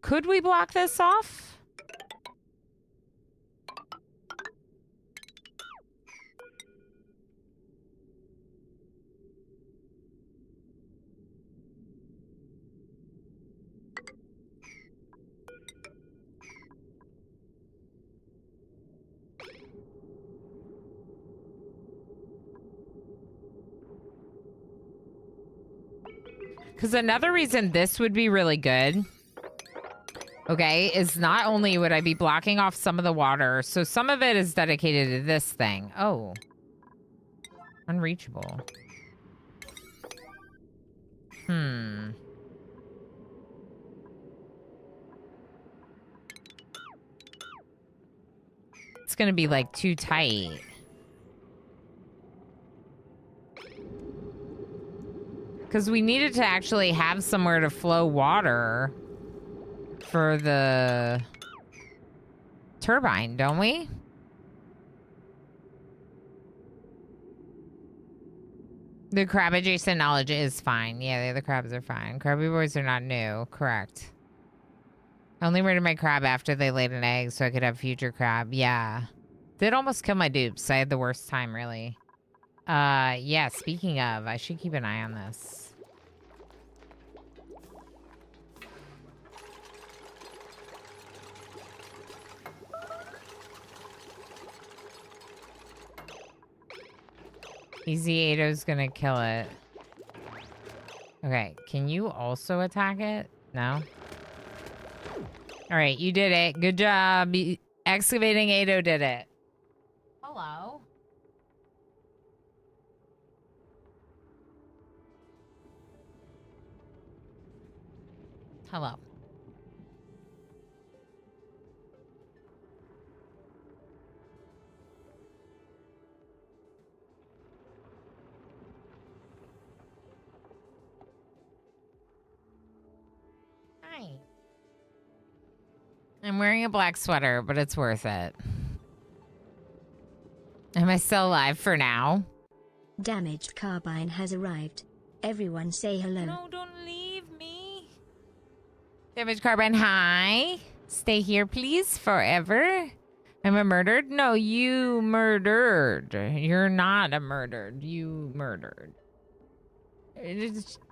Speaker 1: Could we block this off? Because another reason this would be really good, okay, is not only would I be blocking off some of the water, so some of it is dedicated to this thing. Oh. Unreachable. It's gonna be like too tight. Because we needed to actually have somewhere to flow water for the turbine, don't we? The crab adjacent knowledge is fine. Yeah, the other crabs are fine. Crabby boys are not new. Correct. I only murdered my crab after they laid an egg so I could have future crab. Yeah. Did almost kill my dupes. I had the worst time, really. Yeah, speaking of, I should keep an eye on this. Easy 8's gonna kill it. Okay, can you also attack it? No? Alright, you did it. Good job. Excavating 8 did it. Hello? Hello. Hi. I'm wearing a black sweater, but it's worth it. Am I still alive for now?
Speaker 3: Damaged carbine has arrived. Everyone say hello.
Speaker 1: No, don't leave me. Damaged carbine, hi. Stay here, please, forever. Am I murdered? No, you murdered. You're not a murdered. You murdered.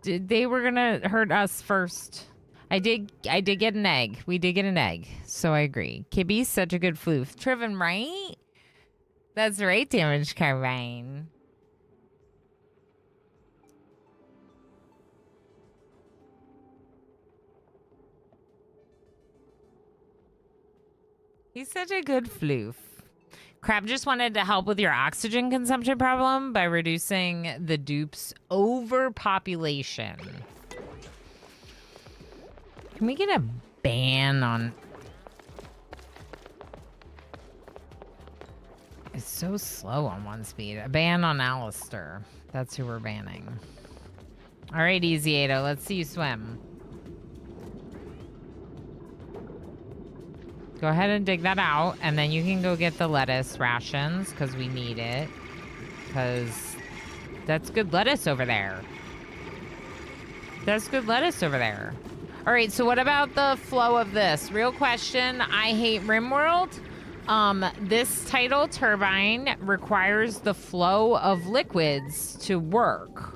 Speaker 1: They were gonna hurt us first. I did get an egg. We did get an egg, so I agree. Kibby's such a good floof. Triven, right? That's right, damaged carbine. He's such a good floof. Crab just wanted to help with your oxygen consumption problem by reducing the dupe's overpopulation. Can we get a ban on... It's so slow on 1 speed. A ban on Alistair. That's who we're banning. All right, Easy 8, let's see you swim. Go ahead and dig that out, and then you can go get the lettuce rations, because we need it. Because that's good lettuce over there. That's good lettuce over there. All right, so what about the flow of this? Real question, I hate RimWorld. This tidal turbine requires the flow of liquids to work,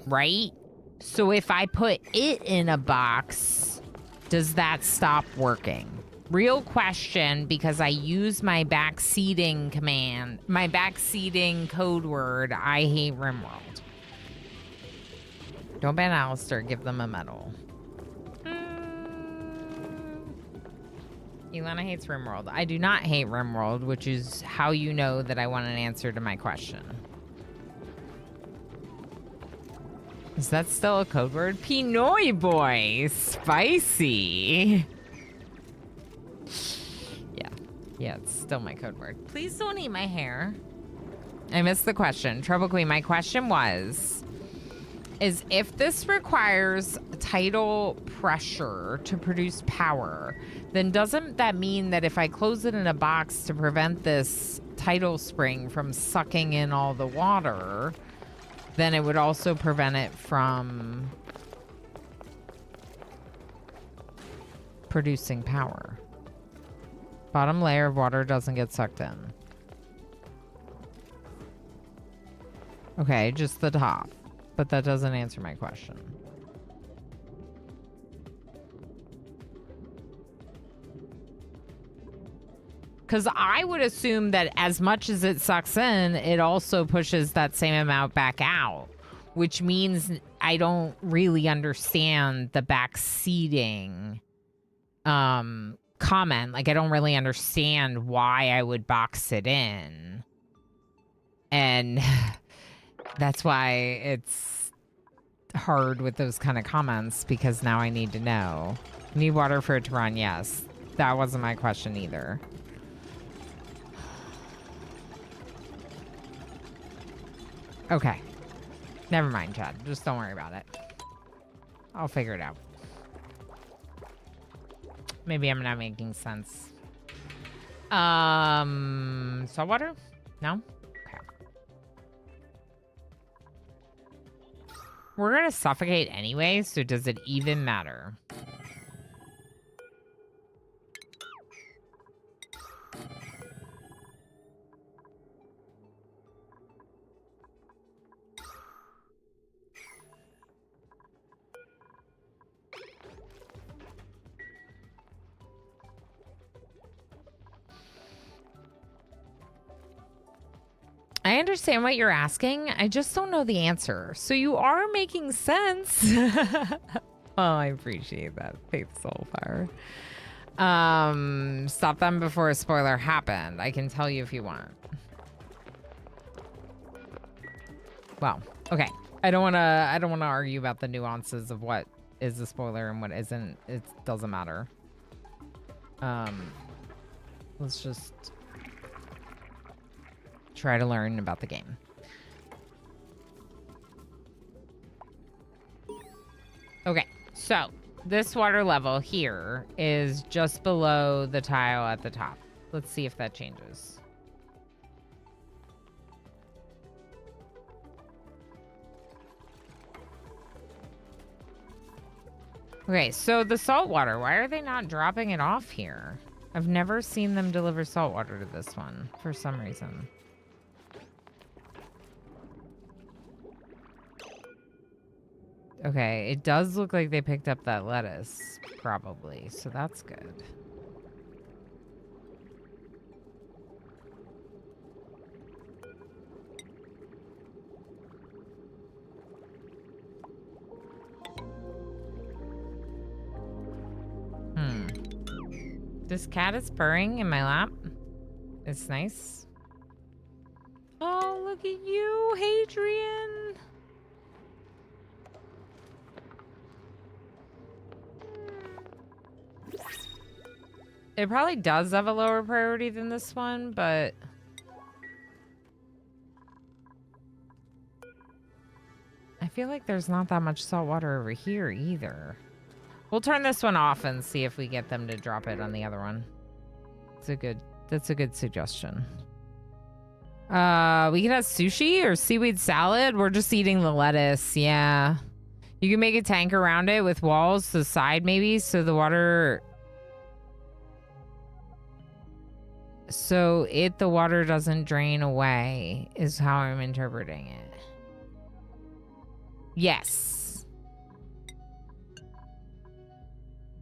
Speaker 1: right? So if I put it in a box, does that stop working? Real question, because I use my backseating command, my backseating code word, I hate RimWorld. Don't ban Alistair, give them a medal. Ilana hates RimWorld. I do not hate RimWorld, which is how you know that I want an answer to my question. Is that still a code word? Pinoy boy! Spicy! Yeah, it's still my code word. Please don't eat my hair. I missed the question. Trouble Queen, my question was, is if this requires tidal pressure to produce power, then doesn't that mean that if I close it in a box to prevent this tidal spring from sucking in all the water, then it would also prevent it from producing power? Bottom layer of water doesn't get sucked in. Okay, just the top. But that doesn't answer my question. Because I would assume that as much as it sucks in, it also pushes that same amount back out. Which means I don't really understand the backseating comment. Like, I don't really understand why I would box it in. And that's why it's hard with those kind of comments, because now I need to know. Need water for it to run? Yes. That wasn't my question either. Okay. Never mind, Chad. Just don't worry about it. I'll figure it out. Maybe I'm not making sense. Saltwater? No? Okay. We're gonna suffocate anyway, so does it even matter? I understand what you're asking. I just don't know the answer. So you are making sense. Oh, I appreciate that. Faith Soulfire. Stop them before a spoiler happened. I can tell you if you want. Well, okay. I don't wanna argue about the nuances of what is a spoiler and what isn't. It doesn't matter. Let's just try to learn about the game. Okay, so this water level here is just below the tile at the top. Let's see if that changes. Okay, so the salt water, why are they not dropping it off here? I've never seen them deliver salt water to this one for some reason. Okay, it does look like they picked up that lettuce, probably, so that's good. This cat is purring in my lap. It's nice. Oh, look at you, Hadrian. It probably does have a lower priority than this one, but I feel like there's not that much salt water over here either. We'll turn this one off and see if we get them to drop it on the other one. That's a good suggestion. We can have sushi or seaweed salad. We're just eating the lettuce. Yeah. You can make a tank around it with walls to the side maybe so the water... the water doesn't drain away is how I'm interpreting it. Yes.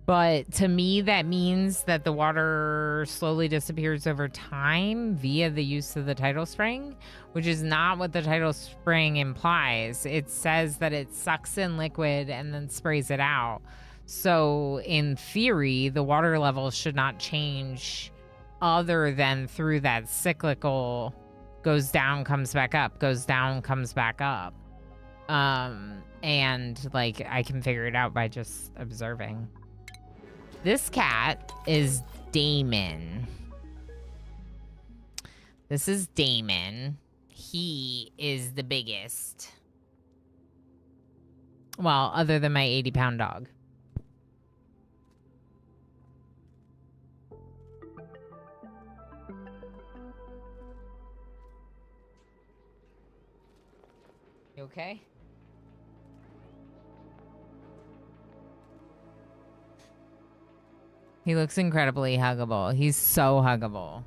Speaker 1: But to me, that means that the water slowly disappears over time via the use of the tidal spring, which is not what the tidal spring implies. It says that it sucks in liquid and then sprays it out. So in theory, the water level should not change other than through that cyclical goes down, comes back up, goes down, comes back up. And like I can figure it out by just observing. This cat is Damon. This is Damon. He is the biggest. Well, other than my 80-pound dog. You okay? He looks incredibly huggable. He's so huggable.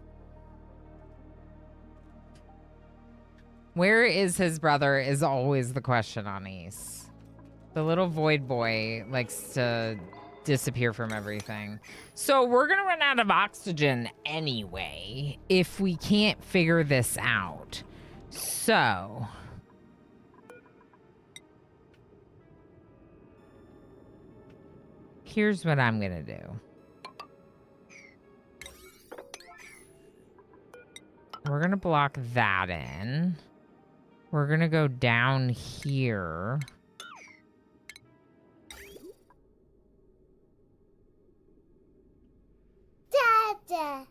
Speaker 1: Where is his brother is always the question on Ace. The little void boy likes to disappear from everything. So we're going to run out of oxygen anyway if we can't figure this out. So... here's what I'm going to do. We're going to block that in. We're going to go down here.
Speaker 7: Dada.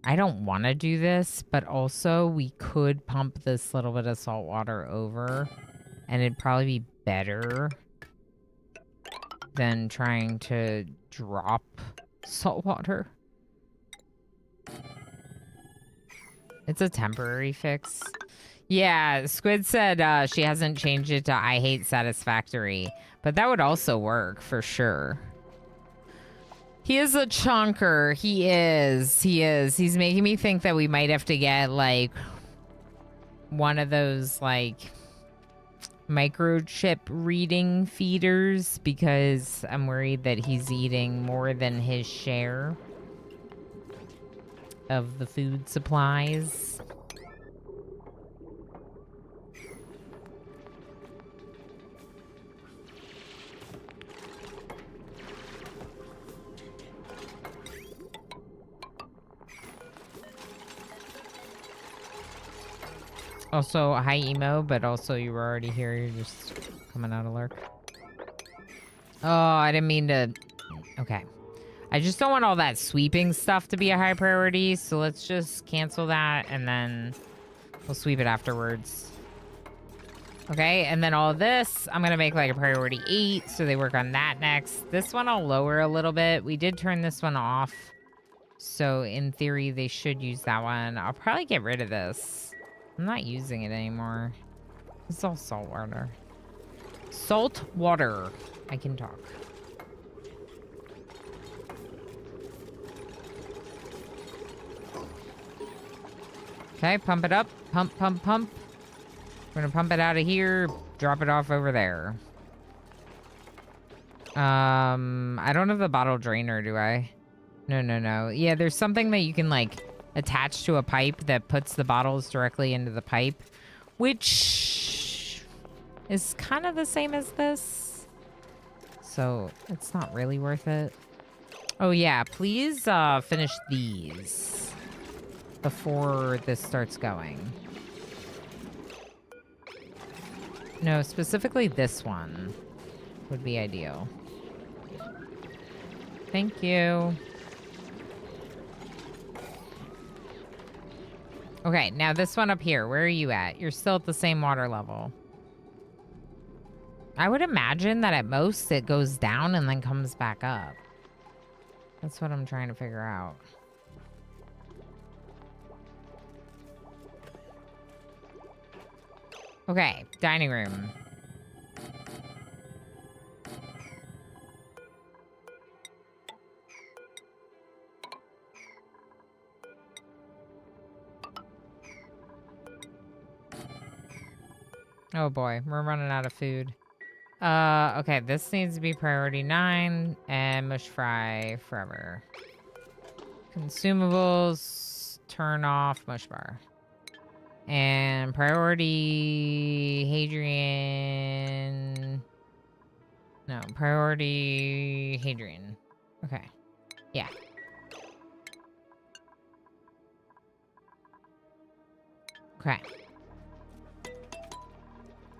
Speaker 1: I don't want to do this, but also we could pump this little bit of salt water over, and it'd probably be better than trying to drop salt water. It's a temporary fix. Yeah, Squid said she hasn't changed it to I hate satisfactory, but that would also work for sure. He is a chunker. He is. He's making me think that we might have to get like one of those like microchip reading feeders because I'm worried that he's eating more than his share of the food supplies. Also, hi emo, but also you were already here. You're just coming out of lurk. Oh, I didn't mean to. Okay. I just don't want all that sweeping stuff to be a high priority, so let's just cancel that and then we'll sweep it afterwards. Okay, and then all of this, I'm gonna make like a priority 8, so they work on that next. This one I'll lower a little bit. We did turn this one off, so in theory they should use that one. I'll probably get rid of this. I'm not using it anymore. It's all salt water. Salt water. I can talk. Okay, pump it up. Pump, pump, pump. We're gonna pump it out of here. Drop it off over there. I don't have the bottle drainer, do I? No. Yeah, there's something that you can like attached to a pipe that puts the bottles directly into the pipe, which is kind of the same as this. So it's not really worth it. Oh yeah, please finish these before this starts going. No, specifically this one would be ideal. Thank you. Okay, now this one up here. Where are you at? You're still at the same water level. I would imagine that at most it goes down and then comes back up. That's what I'm trying to figure out. Okay, dining room. Oh boy, we're running out of food. Okay, this needs to be priority 9 and mush fry forever. Consumables, turn off mush bar. And priority Hadrian. No, priority Hadrian. Okay. Yeah. Okay.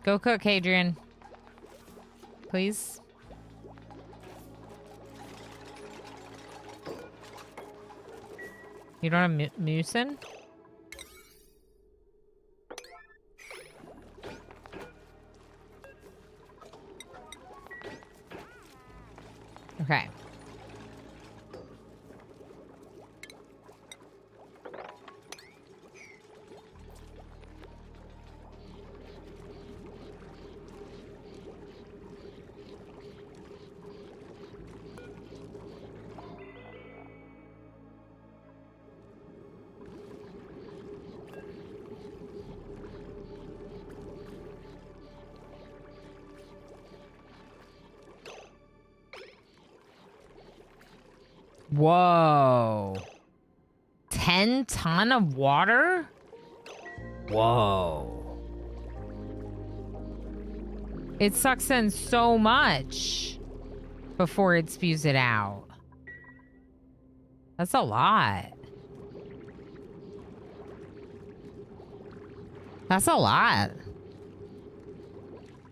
Speaker 1: Go cook, Hadrian. Please. You don't have mucin? Okay. Whoa. 10 ton of water? Whoa. It sucks in so much before it spews it out. That's a lot. That's a lot.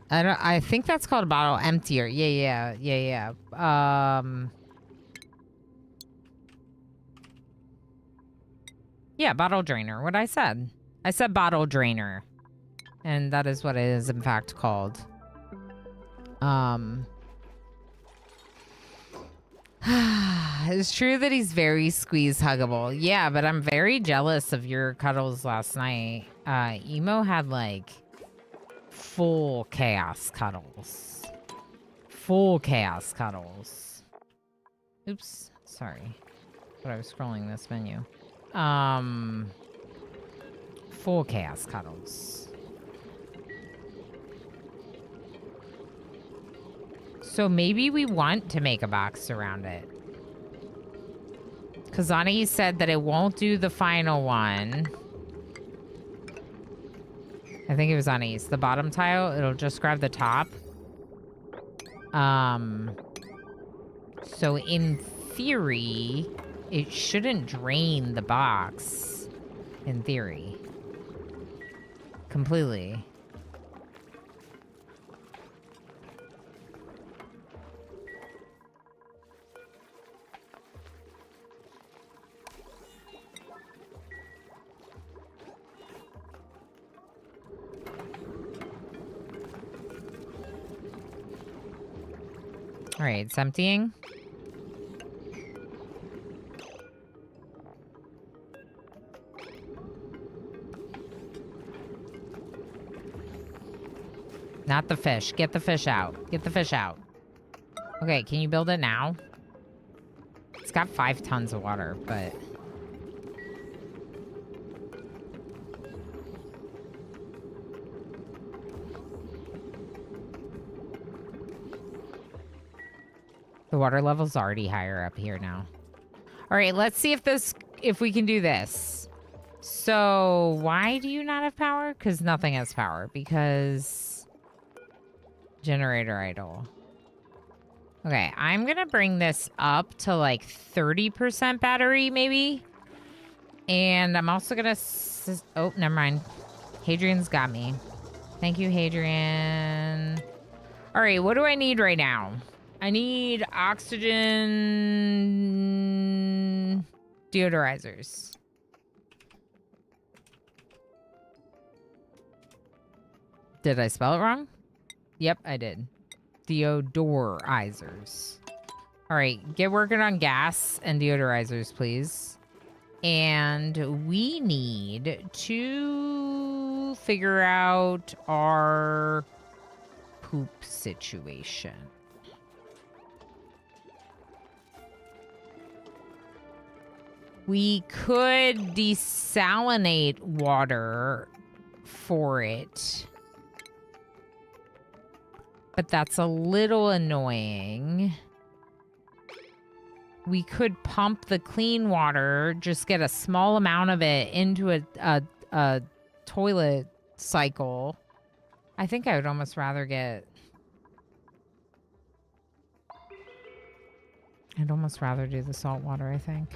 Speaker 1: I think that's called a bottle emptier. Yeah. Yeah, bottle drainer. What I said. I said bottle drainer. And that is what it is in fact called. It's true that he's very squeeze huggable. Yeah, but I'm very jealous of your cuddles last night. Emo had like full chaos cuddles. Full chaos cuddles. Oops, sorry. But I was scrolling this menu. Full chaos cuddles. So maybe we want to make a box around it. Kazani said that it won't do the final one. I think it was on East. The bottom tile, it'll just grab the top. So in theory, it shouldn't drain the box. In theory. Completely. All right, it's emptying. Not the fish. Get the fish out. Get the fish out. Okay, can you build it now? It's got 5 tons of water, but... the water level's already higher up here now. All right, let's see if we can do this. So why do you not have power? Because nothing has power. Because generator idle. Okay, I'm gonna bring this up to like 30% battery maybe. And I'm also gonna, oh, never mind. Hadrian's got me. Thank you, Hadrian. All right, what do I need right now? I need oxygen deodorizers. Did I spell it wrong? Yep, I did. Deodorizers. All right, get working on gas and deodorizers, please. And we need to figure out our poop situation. We could desalinate water for it. But that's a little annoying. We could pump the clean water, just get a small amount of it into a toilet cycle. I think I would almost rather get... I'd almost rather do the salt water, I think.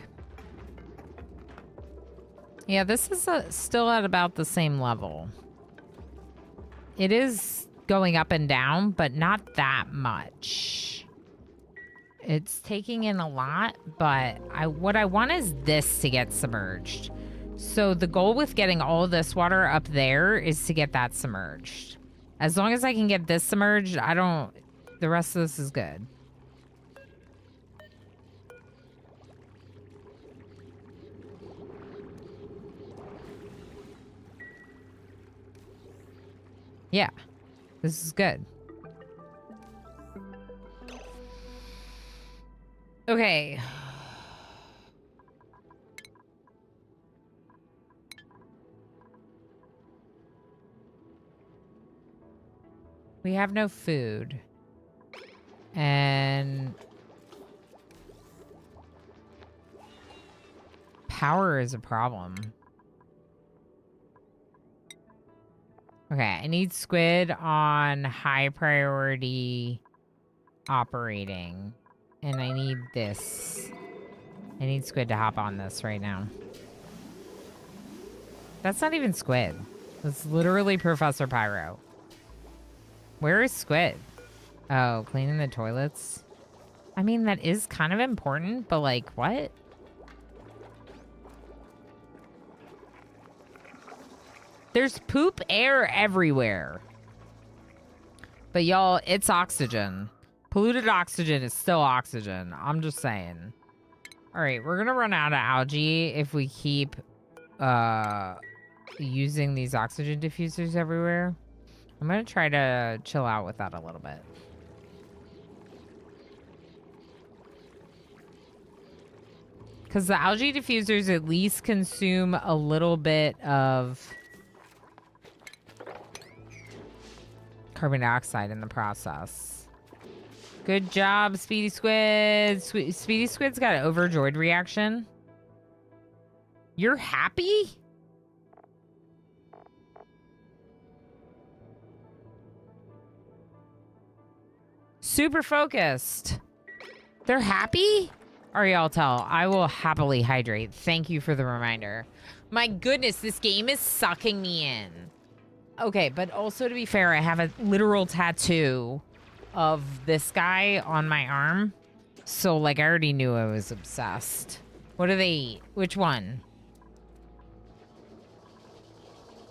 Speaker 1: Yeah, this is still at about the same level. It is going up and down, but not that much. It's taking in a lot, but what I want is this to get submerged. So the goal with getting all this water up there is to get that submerged. As long as I can get this submerged, the rest of this is good. Yeah, this is good. Okay. We have no food. And power is a problem. Okay, I need squid on high priority operating. And I need this. I need squid to hop on this right now. That's not even squid. That's literally Professor Pyro. Where is squid? Oh, cleaning the toilets? I mean, that is kind of important, but like, what? There's poop air everywhere. But y'all, it's oxygen. Polluted oxygen is still oxygen. I'm just saying. All right, we're gonna run out of algae if we keep using these oxygen diffusers everywhere. I'm gonna try to chill out with that a little bit. Because the algae diffusers at least consume a little bit of carbon dioxide in the process. Good job, Speedy Squid. Speedy Squid's got an overjoyed reaction. You're happy? Super focused. They're happy? Ariel, tell. I will happily hydrate. Thank you for the reminder. My goodness, this game is sucking me in. Okay, but also to be fair, I have a literal tattoo of this guy on my arm. So, like, I already knew I was obsessed. What do they eat? Which one?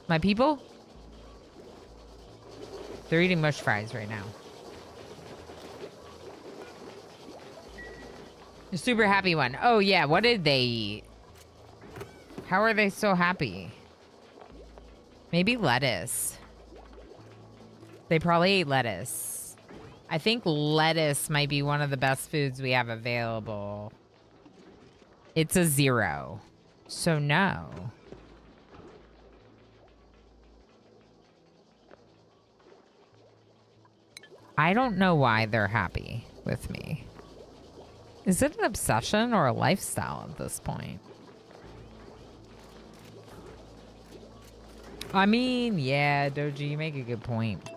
Speaker 1: My people? They're eating mush fries right now. The super happy one. Oh, yeah. What did they eat? How are they so happy? Maybe lettuce. They probably ate lettuce. I think lettuce might be one of the best foods we have available. It's a 0. So no. I don't know why they're happy with me. Is it an obsession or a lifestyle at this point? I mean, yeah, Doji, you make a good point.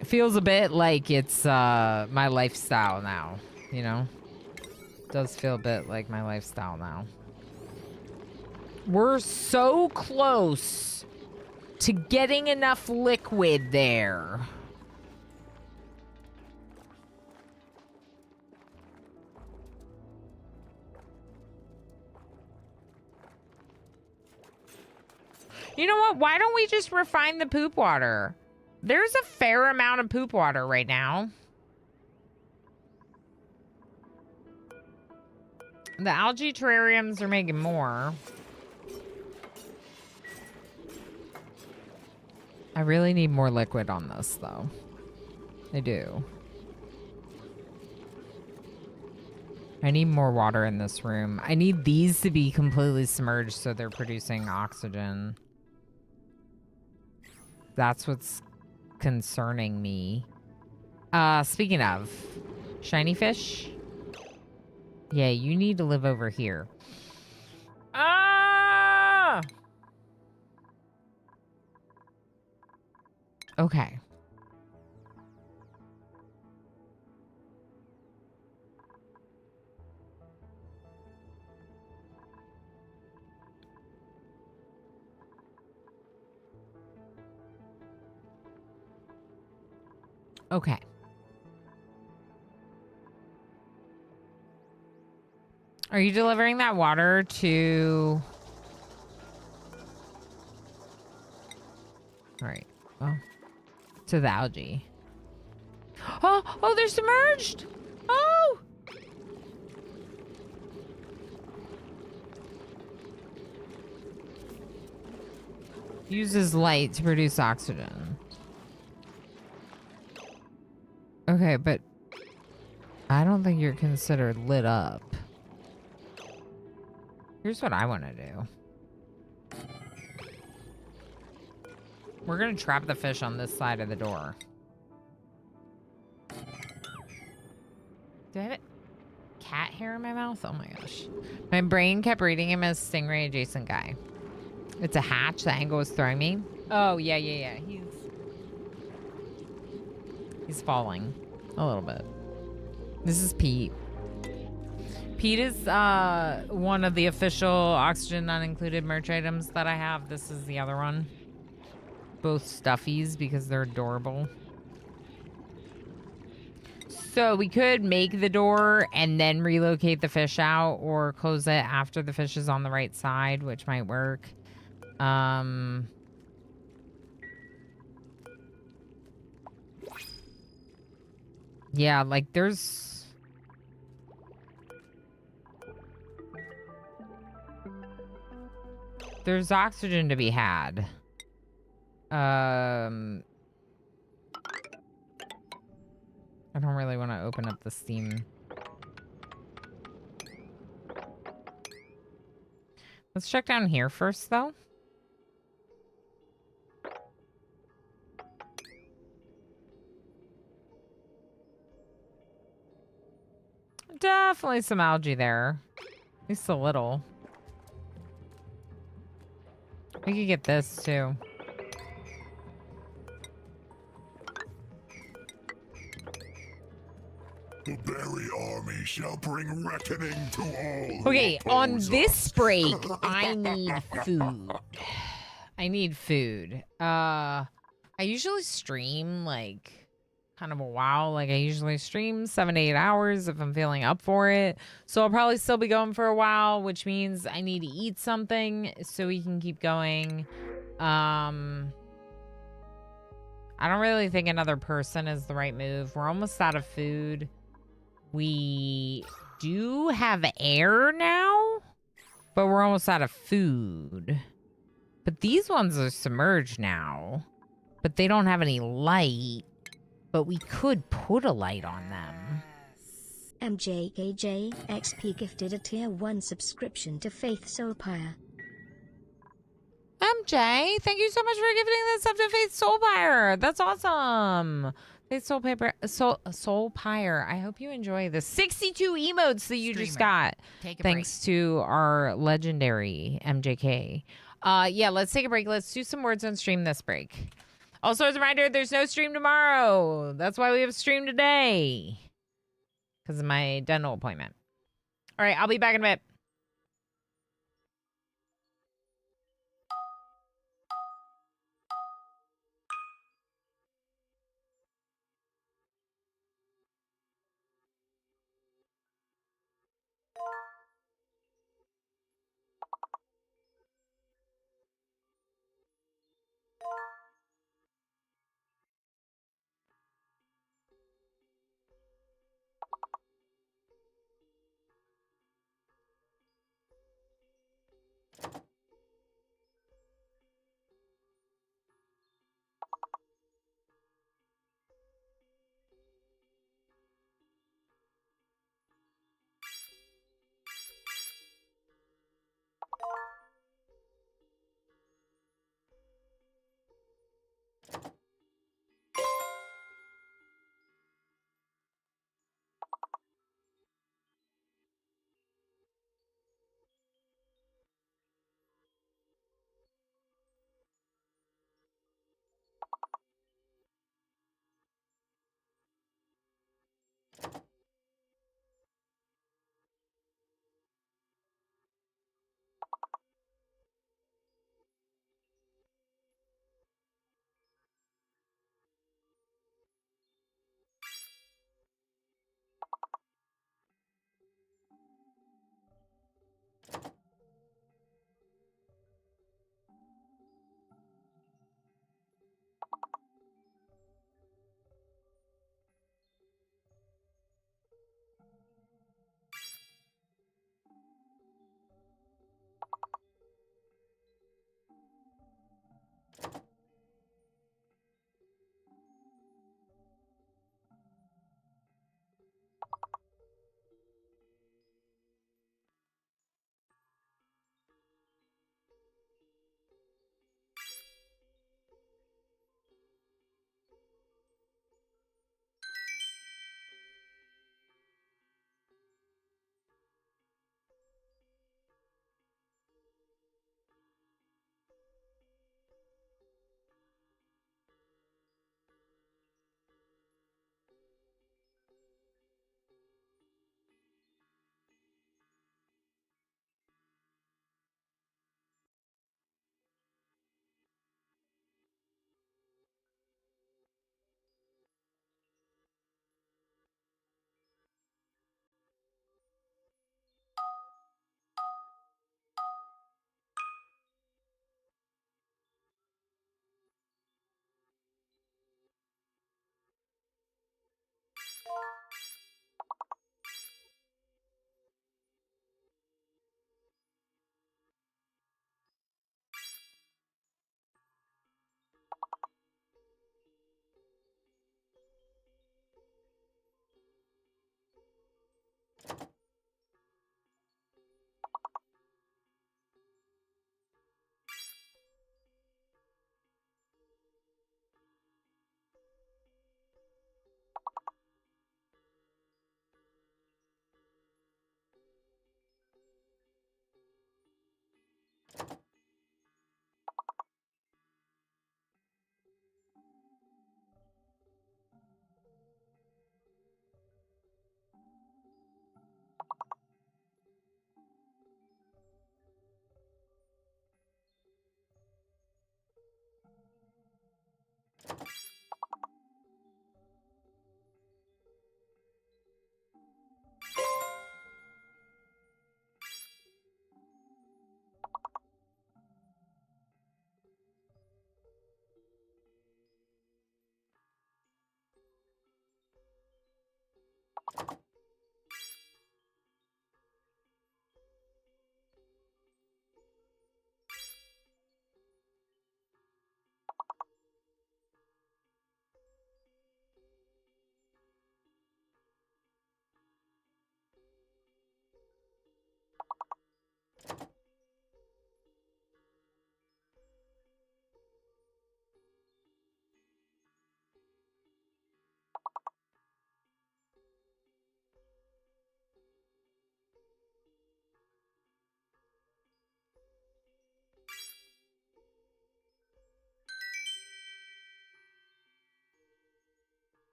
Speaker 1: It feels a bit like it's my lifestyle now, you know? It does feel a bit like my lifestyle now. We're so close to getting enough liquid there. You know what? Why don't we just refine the poop water? There's a fair amount of poop water right now. The algae terrariums are making more. I really need more liquid on this, though. I do. I need more water in this room. I need these to be completely submerged so they're producing oxygen. That's what's concerning me. Speaking of, shiny fish? Yeah, you need to live over here. Ah! Okay. Okay. Are you delivering that water to... All right. Well, to the algae. Oh, they're submerged. Oh! Uses light to produce oxygen. Okay, but I don't think you're considered lit up. Here's what I want to do. We're going to trap the fish on this side of the door. Do I have cat hair in my mouth? Oh my gosh. My brain kept reading him as stingray adjacent guy. It's a hatch that Angle was throwing me. Oh, yeah. He's falling a little bit. This is Pete. Pete is one of the official Oxygen Not Included merch items that I have. This is the other one. Both stuffies because they're adorable. So we could make the door and then relocate the fish out, or close it after the fish is on the right side, which might work. Yeah, like there's... There's oxygen to be had. I don't really want to open up the Steam. Let's check down here first, though. Definitely some algae there. At least a little. We could get this, too.
Speaker 8: The berry army shall bring reckoning to all.
Speaker 1: Okay, on this break, I need food. I need food. I usually stream, like, kind of a while. Like, I usually stream 7 to 8 hours if I'm feeling up for it. So I'll probably still be going for a while, which means I need to eat something so we can keep going. I don't really think another person is the right move. We're almost out of food. We do have air now, but we're almost out of food. But these ones are submerged now, but they don't have any light. But we could put a light on them.
Speaker 3: MJKJ XP gifted a tier 1 subscription to Faith Soulpire.
Speaker 1: MJ, thank you so much for gifting this up to Faith Soulpire. That's awesome. Faith Soulpire. I hope you enjoy the 62 emotes that you just got.
Speaker 4: Take a
Speaker 1: Thanks to our legendary MJK. Yeah, let's take a break. Let's do some words on stream this break. Also, as a reminder, there's no stream tomorrow. That's why we have a stream today. Because of my dental appointment. All right, I'll be back in a bit.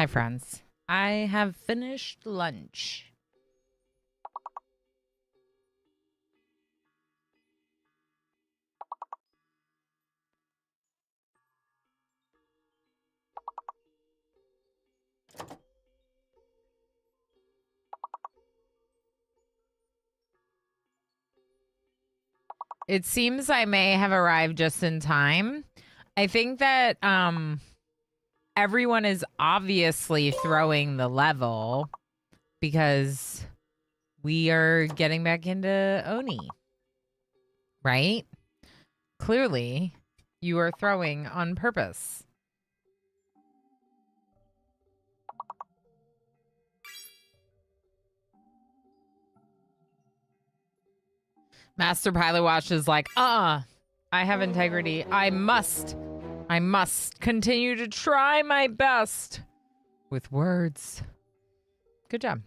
Speaker 1: Hi, friends. I have finished lunch. It seems I may have arrived just in time. I think that everyone is obviously throwing the level because we are getting back into Oni. Right? Clearly, you are throwing on purpose. Master Pilot Watch is like, I have integrity. I must continue to try my best with words. Good job.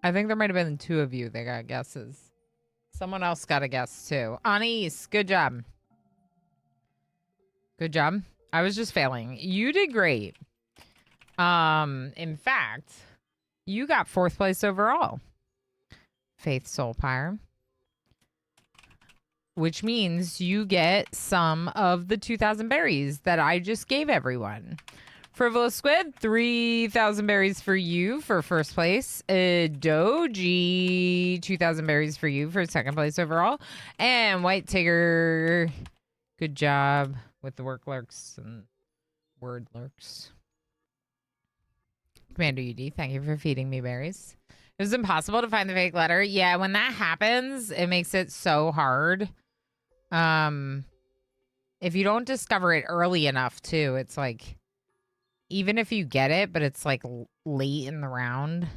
Speaker 1: I think there might have been 2 of you that got guesses. Someone else got a guess too. Anais, good job. Good job. I was just failing. You did great. In fact, you got 4th place overall. Faith Soulpire. Which means you get some of the 2,000 berries that I just gave everyone. Frivolous Squid, 3,000 berries for you for 1st place. Doji, 2,000 berries for you for 2nd place overall. And White Tigger, good job with the work lurks and word lurks. Commander UD, thank you for feeding me berries. It was impossible to find the fake letter. Yeah, when that happens, it makes it so hard. If you don't discover it early enough too, it's like, even if you get it, but it's like late in the round,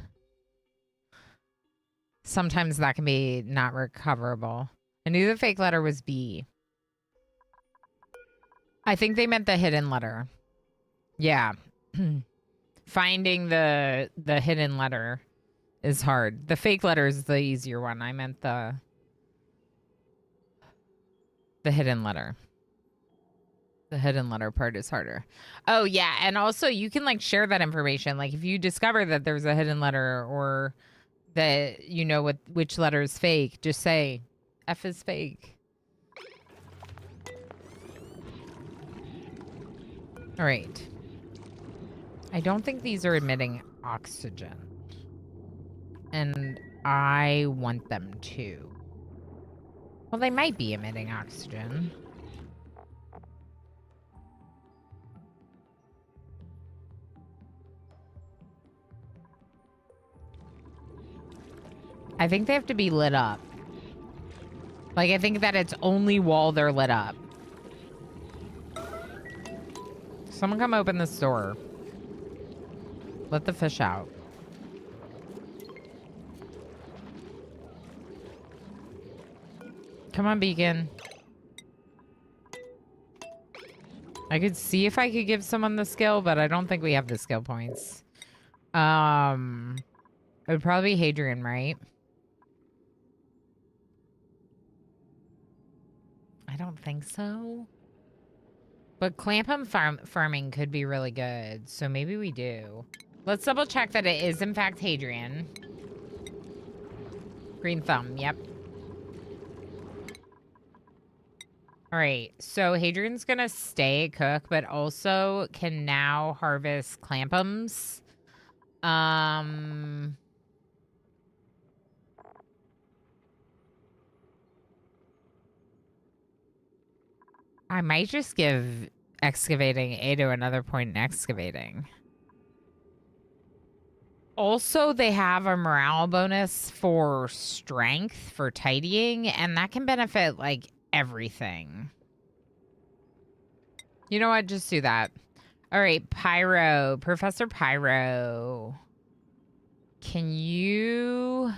Speaker 1: sometimes that can be not recoverable. I knew the fake letter was B. I think they meant the hidden letter. Yeah. Finding the hidden letter is hard. The fake letter is the easier one. I meant the hidden letter. The hidden letter part is harder. Oh, yeah. And also, you can, like, share that information. Like, if you discover that there's a hidden letter or that you know which letter is fake, just say, F is fake. All right. I don't think these are emitting oxygen. And I want them to. Well, they might be emitting oxygen. I think they have to be lit up. Like, I think that it's only while they're lit up. Someone come open this door. Let the fish out. Come on, Beacon. I could see if I could give someone the skill, but I don't think we have the skill points. It would probably be Hadrian, right? I don't think so. But clampum farming could be really good, so maybe we do. Let's double check that it is in fact Hadrian. Green thumb, yep. All right, so Hadrian's gonna stay cook, but also can now harvest clampums. I might just give excavating Ado another point in excavating. Also, they have a morale bonus for strength for tidying, and that can benefit, like, everything. You know what? Just do that. All right, Pyro. Professor Pyro. Can you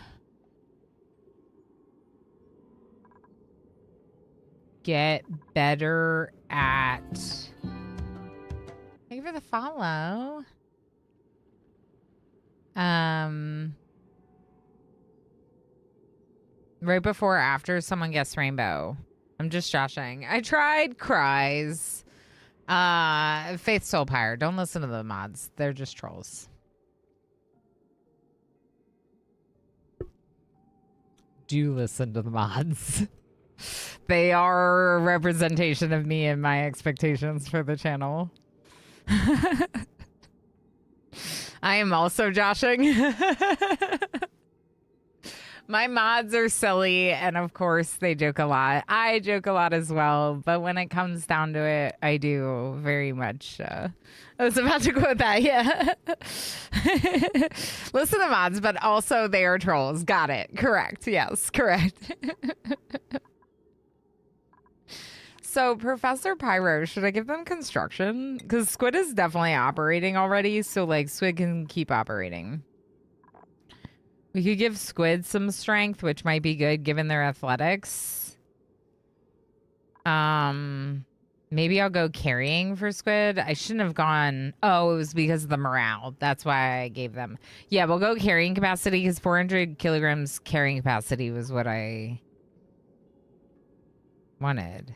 Speaker 1: get better at... Thank you for the follow. Right before or after someone guessed rainbow. I'm just joshing. I tried cries. Faith Soul Pyre. Don't listen to the mods. They're just trolls. Do listen to the mods. They are a representation of me and my expectations for the channel. I am also joshing. My mods are silly, and of course, they joke a lot. I joke a lot as well, but when it comes down to it, I do very much. I was about to quote that, yeah. Listen to mods, but also they are trolls. Got it. Correct. Yes, correct. So, Professor Pyro, should I give them construction? Because Squid is definitely operating already, so, like, Squid can keep operating. We could give Squid some strength, which might be good given their athletics. Maybe I'll go carrying for Squid. I shouldn't have gone. Oh, it was because of the morale. That's why I gave them. Yeah, we'll go carrying capacity because 400 kilograms carrying capacity was what I wanted.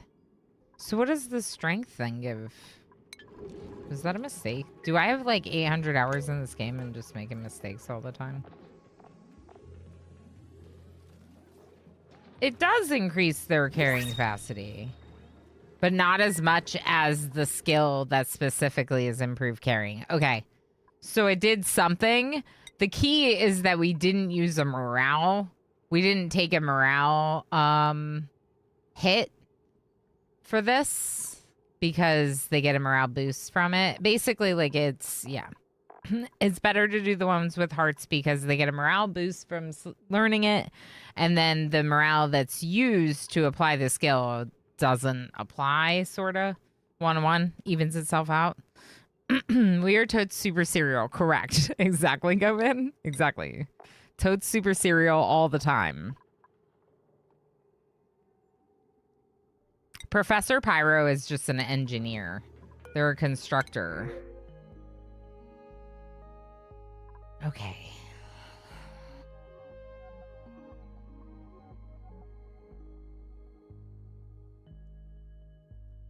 Speaker 1: So what does the strength thing give? Is that a mistake? Do I have like 800 hours in this game and just making mistakes all the time? It does increase their carrying capacity, but not as much as the skill that specifically is improved carrying. Okay, so it did something. The key is that we didn't use a morale. We didn't take a morale hit for this because they get a morale boost from it. Basically, like it's, yeah. It's better to do the ones with hearts because they get a morale boost from learning it, and then the morale that's used to apply the skill doesn't apply, sort of. 1-1 evens itself out. We are Toad's super cereal. Correct. Exactly, Govin. Exactly. Toad's super cereal all the time. Professor Pyro is just an engineer. They're a constructor. Okay.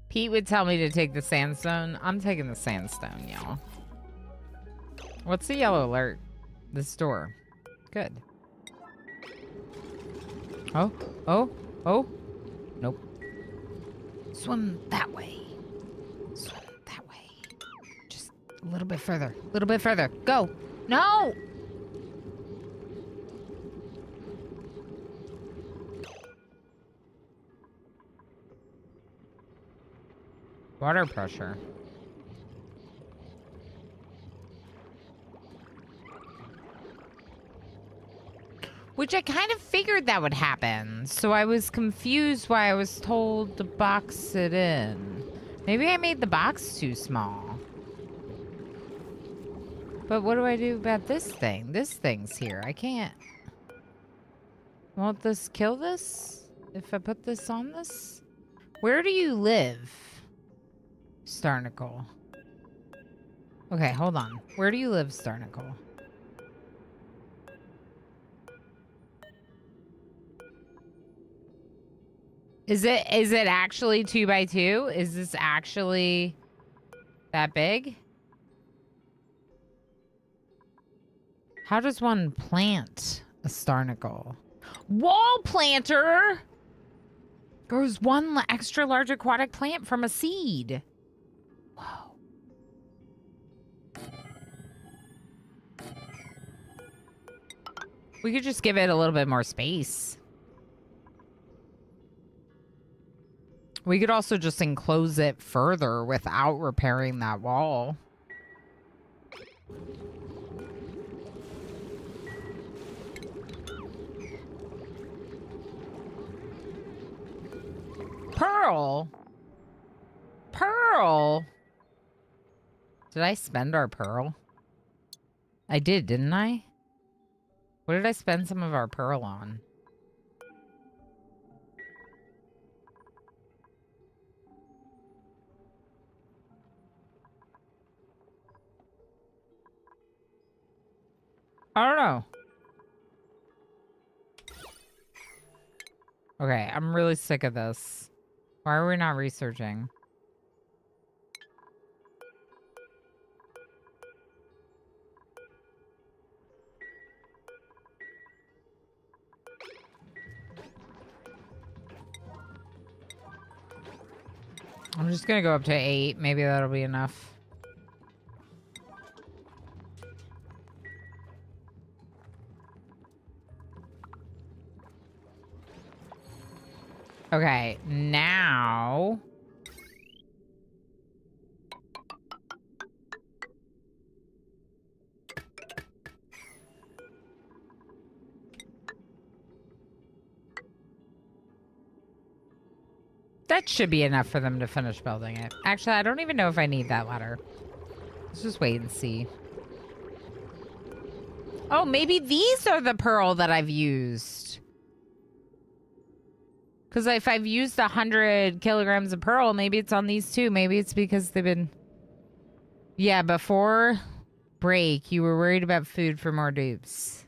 Speaker 1: Pete would tell me to take the sandstone. I'm taking the sandstone, y'all. What's the yellow alert? This door. Good. Oh, oh, oh. Nope. Swim that way. Swim that way. Just a little bit further. A little bit further. Go. No! Water pressure. Which I kind of figured that would happen. So I was confused why I was told to box it in. Maybe I made the box too small. But what do I do about this thing? This thing's here. I can't. Won't this kill this? If I put this on this? Where do you live? Starnicle. Okay, hold on. Where do you live, Starnicle? Is it actually 2x2? Is this actually that big? How does one plant a Starnicle? Wall planter! Grows one extra large aquatic plant from a seed. Whoa. We could just give it a little bit more space. We could also just enclose it further without repairing that wall. Pearl? Pearl? Did I spend our pearl? I did, didn't I? What did I spend some of our pearl on? I don't know. Okay, I'm really sick of this. Why are we not researching? I'm just gonna go up to 8. Maybe that'll be enough. Okay, now... That should be enough for them to finish building it. Actually, I don't even know if I need that ladder. Let's just wait and see. Oh, maybe these are the pearl that I've used. Because if I've used 100 kilograms of pearl, maybe it's on these too. Maybe it's because they've been... Yeah, before break, you were worried about food for more dupes.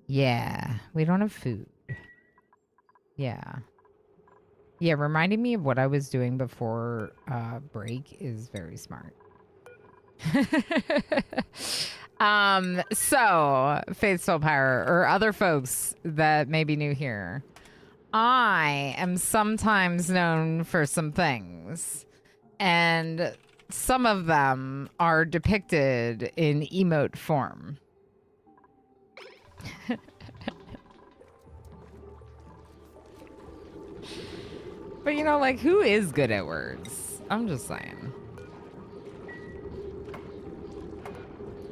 Speaker 1: Yeah, we don't have food. Yeah. Yeah, reminding me of what I was doing before break is very smart. So, Faithful Power, or other folks that may be new here, I am sometimes known for some things, and some of them are depicted in emote form. But you know, like, who is good at words? I'm just saying.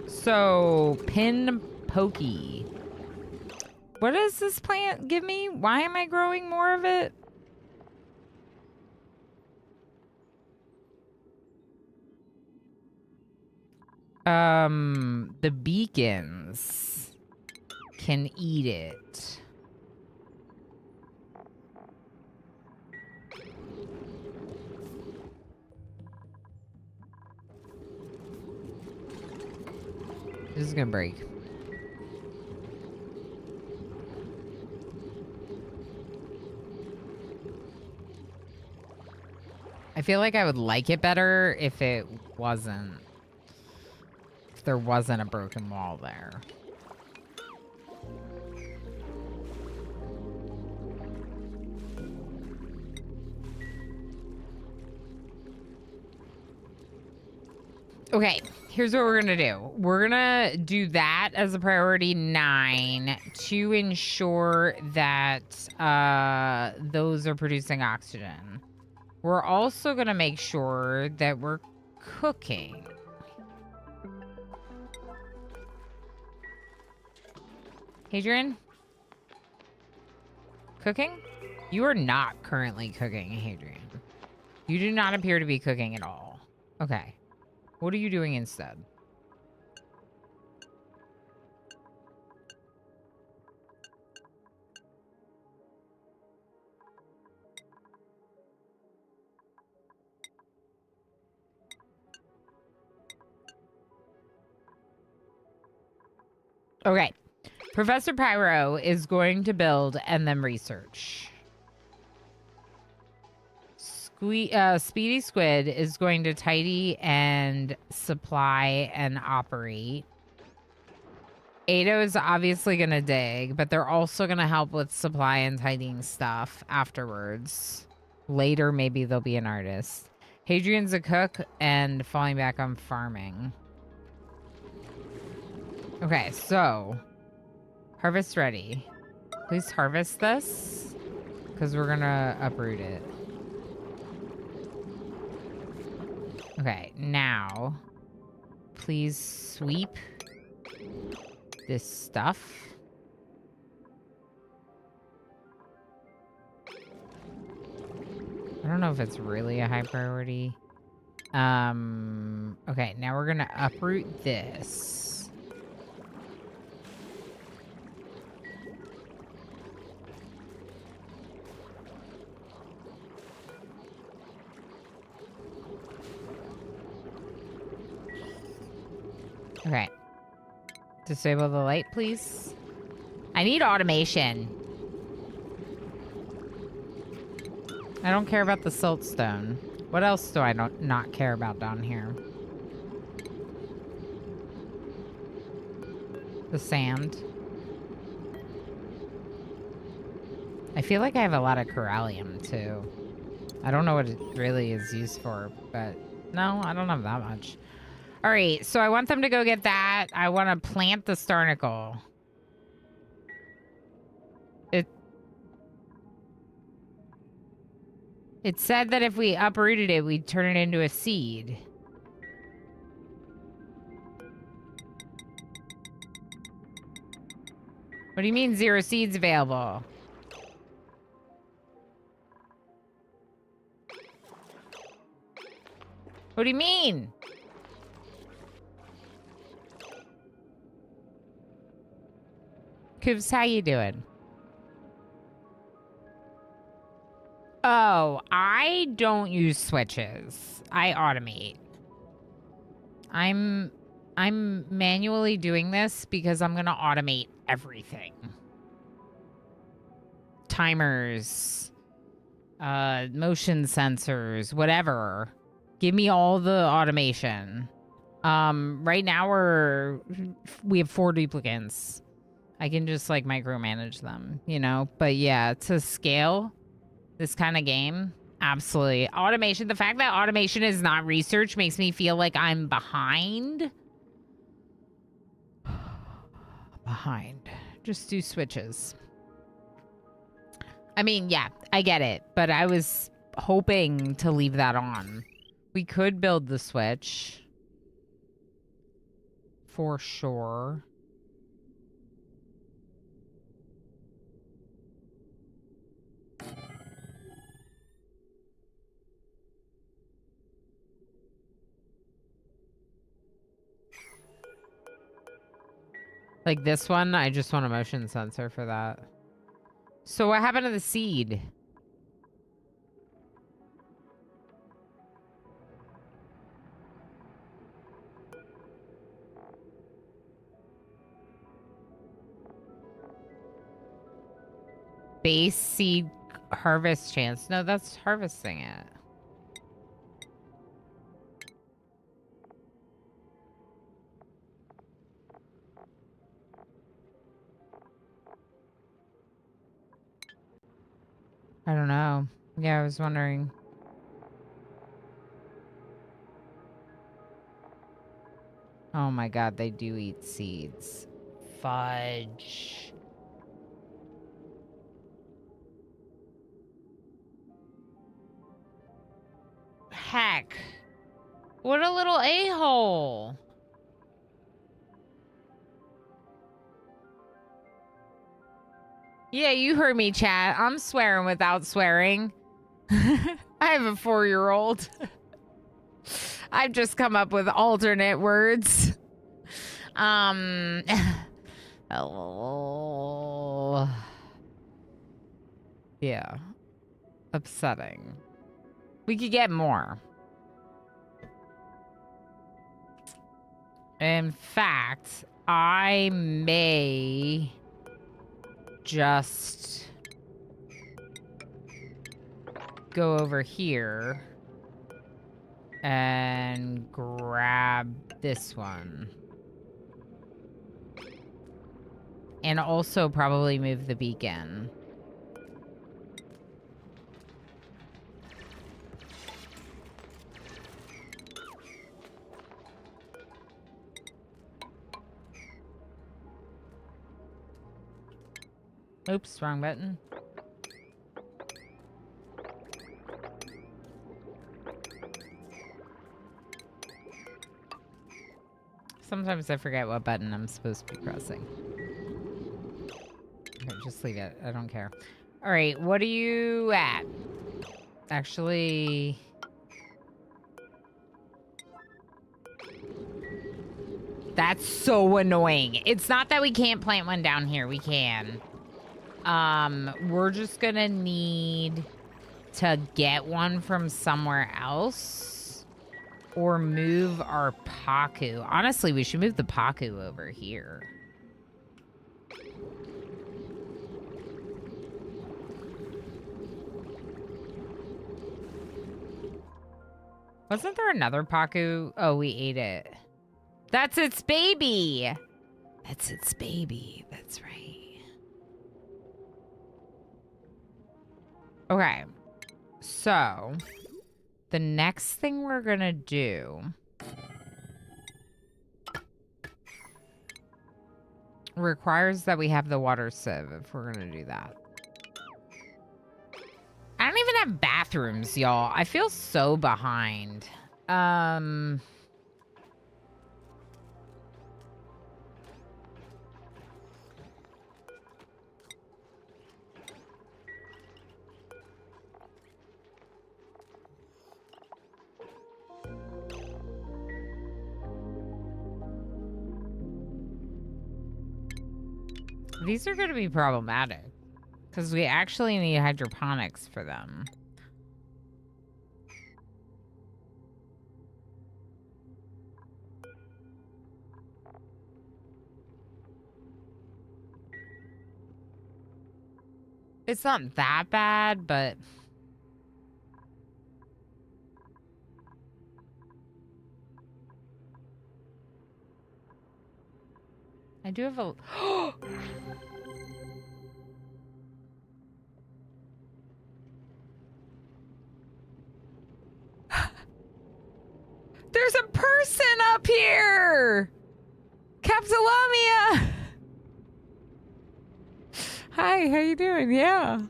Speaker 1: So, pin pokey. What does this plant give me? Why am I growing more of it? The beacons can eat it. This is gonna break. I feel like I would like it better if it wasn't. If there wasn't a broken wall there. Okay, here's what we're gonna do. We're gonna do that as a priority 9 to ensure that those are producing oxygen. We're also gonna make sure that we're cooking. Hadrian? Cooking? You are not currently cooking, Hadrian. You do not appear to be cooking at all. Okay. What are you doing instead? Okay. Professor Pyro is going to build and then research. Speedy Squid is going to tidy and supply and operate. Ado is obviously going to dig, but they're also going to help with supply and tidying stuff afterwards. Later, maybe they'll be an artist. Hadrian's a cook and falling back on farming. Okay, so harvest ready. Please harvest this because we're going to uproot it. Okay, now, please sweep this stuff. I don't know if it's really a high priority. Okay, now we're gonna uproot this. Okay. Disable the light, please. I need automation. I don't care about the siltstone. What else do I not care about down here? The sand. I feel like I have a lot of corallium, too. I don't know what it really is used for, but no, I don't have that much. All right, so I want them to go get that. I want to plant the starnicle. It said that if we uprooted it, we'd turn it into a seed. What do you mean 0 seeds available? What do you mean? Coops, how you doing? Oh, I don't use switches. I automate. I'm manually doing this because I'm gonna automate everything. Timers, motion sensors, whatever. Give me all the automation. Right now we have 4 duplicates. I can just like micromanage them, you know? But yeah, to scale this kind of game, absolutely. Automation, the fact that automation is not research makes me feel like I'm behind. Behind. Just do switches. I mean, yeah, I get it, but I was hoping to leave that on. We could build the switch. For sure. Like this one, I just want a motion sensor for that. So what happened to the seed? Base seed harvest chance. No, that's harvesting it. I don't know. Yeah, I was wondering. Oh my god, they do eat seeds. Fudge. Heck. What a little a-hole. Yeah, you heard me, chat. I'm swearing without swearing. I have a 4-year-old. I've just come up with alternate words. Oh. Yeah. Upsetting. We could get more. In fact, I may just go over here and grab this one. And also probably move the beacon. Oops, wrong button. Sometimes I forget what button I'm supposed to be pressing. Okay, just leave it. I don't care. All right, what are you at? Actually... That's so annoying. It's not that we can't plant one down here. We can. We're just gonna need to get one from somewhere else or move our Paku. Honestly, we should move the Paku over here. Wasn't there another Paku? Oh, we ate it. That's its baby. That's its baby. That's right. Okay. So, the next thing we're gonna do requires that we have the water sieve if we're gonna do that. I don't even have bathrooms, y'all. I feel so behind. These are going to be problematic because we actually need hydroponics for them. It's not that bad, but I do have a There's a person up here! Capsalamia! Hi, how you doing? Yeah.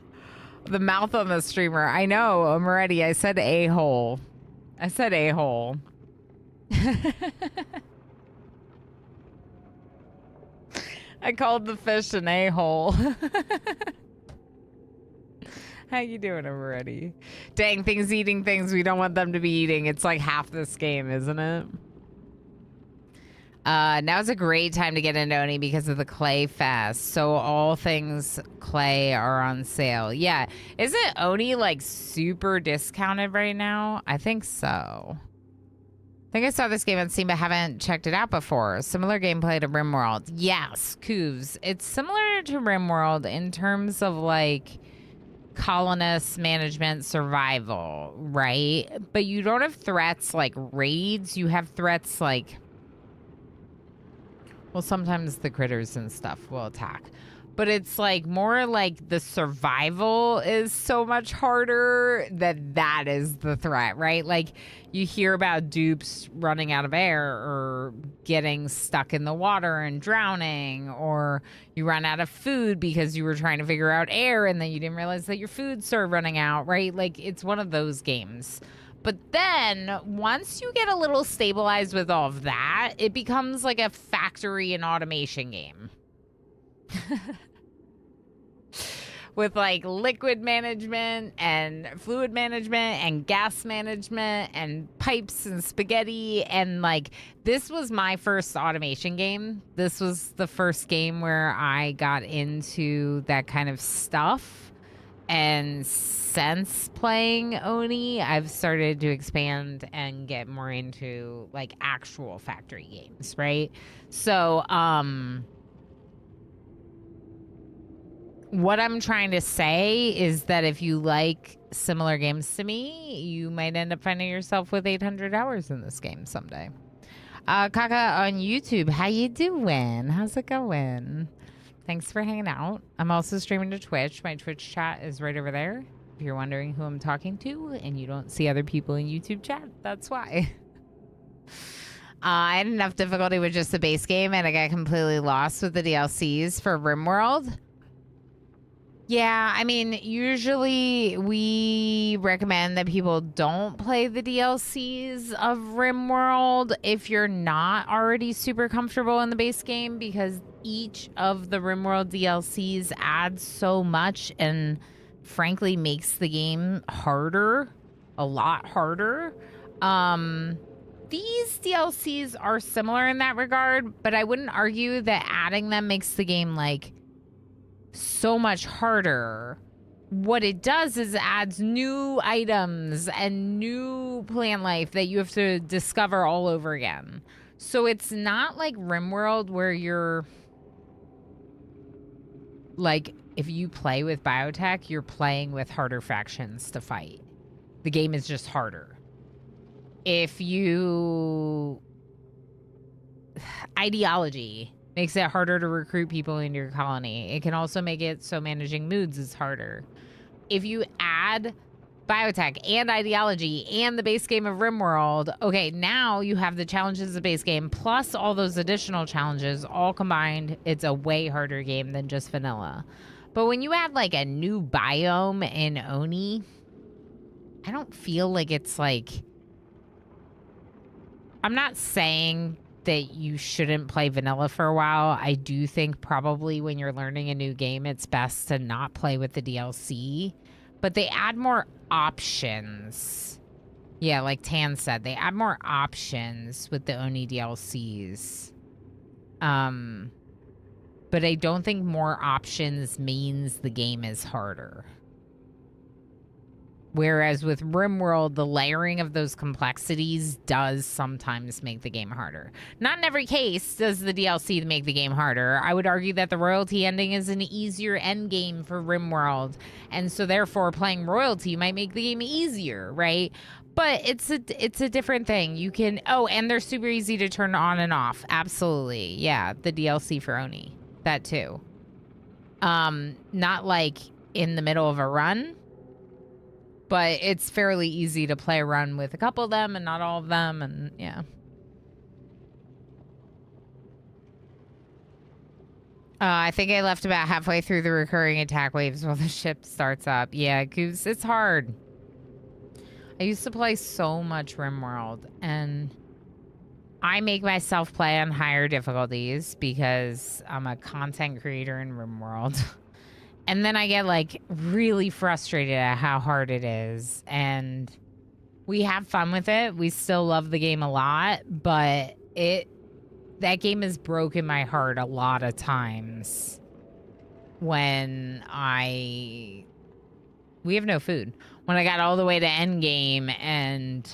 Speaker 1: The mouth on the streamer. I know, I'm ready. I said a-hole. I said a-hole. I called the fish an a-hole. How you doing, already? Dang, things eating things we don't want them to be eating. It's like half this game, isn't it? Now's a great time to get into Oni because of the Clay Fest. So all things Clay are on sale. Yeah. Isn't Oni like super discounted right now? I think so. I think I saw this game on Steam, but haven't checked it out before. Similar gameplay to RimWorld. Yes, Coos. It's similar to RimWorld in terms of like colonist management survival, right? But you don't have threats like raids. You have threats like, well, sometimes the critters and stuff will attack. But it's like more like the survival is so much harder that is the threat, right? Like you hear about dupes running out of air or getting stuck in the water and drowning, or you run out of food because you were trying to figure out air and then you didn't realize that your food started running out, right? Like it's one of those games. But then once you get a little stabilized with all of that, it becomes like a factory and automation game. With like liquid management and fluid management and gas management and pipes and spaghetti. And like, this was my first automation game. This was the first game where I got into that kind of stuff. And since playing Oni, I've started to expand and get more into like actual factory games, right? So, what I'm trying to say is that if you like similar games to me, you might end up finding yourself with 800 hours in this game someday. Kaka on YouTube, how you doing? How's it going? Thanks for hanging out. I'm also streaming to Twitch. My Twitch chat is right over there. If you're wondering who I'm talking to and you don't see other people in YouTube chat, that's why. I had enough difficulty with just the base game and I got completely lost with the DLCs for RimWorld. Yeah, I mean, usually we recommend that people don't play the DLCs of RimWorld if you're not already super comfortable in the base game, because each of the RimWorld DLCs adds so much and frankly makes the game harder, a lot harder. These DLCs are similar in that regard, but I wouldn't argue that adding them makes the game like so much harder. What it does is it adds new items and new plant life that you have to discover all over again. So it's not like RimWorld where you're like, if you play with biotech, you're playing with harder factions to fight. The game is just harder. If you ideology makes it harder to recruit people into your colony. It can also make it so managing moods is harder. If you add biotech and ideology and the base game of RimWorld. Okay, now you have the challenges of the base game plus all those additional challenges all combined. It's a way harder game than just vanilla. But when you add like a new biome in Oni, I don't feel like it's like... I'm not saying that you shouldn't play vanilla for a while. I do think probably when you're learning a new game, it's best to not play with the DLC. But they add more options. Yeah, like Tan said, they add more options with the Oni DLCs. But I don't think more options means the game is harder. Whereas with RimWorld, the layering of those complexities does sometimes make the game harder. Not in every case does the DLC make the game harder. I would argue that the royalty ending is an easier end game for RimWorld. And so therefore playing royalty might make the game easier, right? But it's a different thing. You can... Oh, and they're super easy to turn on and off. Absolutely. Yeah, the DLC for Oni. That too. Not like in the middle of a run. But it's fairly easy to play a run with a couple of them and not all of them, and yeah. I think I left about halfway through the recurring attack waves while the ship starts up. Yeah, Goose, it's hard. I used to play so much RimWorld, and I make myself play on higher difficulties because I'm a content creator in RimWorld. And then I get, like, really frustrated at how hard it is. And we have fun with it. We still love the game a lot. But that game has broken my heart a lot of times. When we have no food. When I got all the way to endgame and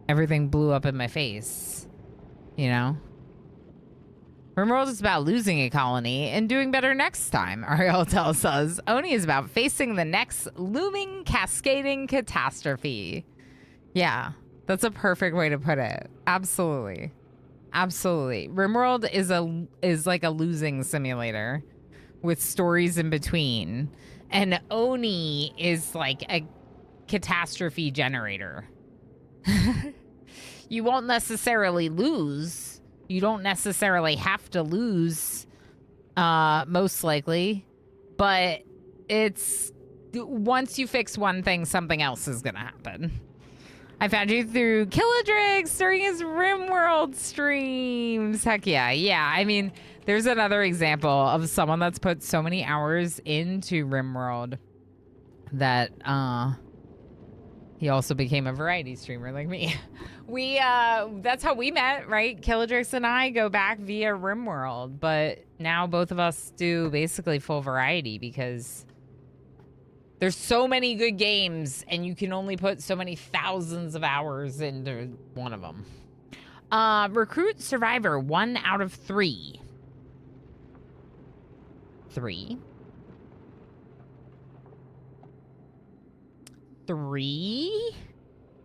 Speaker 1: everything blew up in my face. You know? RimWorld is about losing a colony and doing better next time, Ariel tells us. Oni is about facing the next looming, cascading catastrophe. Yeah, that's a perfect way to put it. Absolutely. Absolutely. RimWorld is like a losing simulator with stories in between. And Oni is like a catastrophe generator. You won't necessarily lose. You don't necessarily have to lose, most likely. But it's... Once you fix one thing, something else is going to happen. I found you through Killadrix during his RimWorld streams. Heck yeah. Yeah, I mean, there's another example of someone that's put so many hours into RimWorld that, he also became a variety streamer like me. That's how we met, right? Killadrix and I go back via RimWorld, but now both of us do basically full variety because there's so many good games and you can only put so many thousands of hours into one of them. Recruit Survivor, 1 out of 3. 3.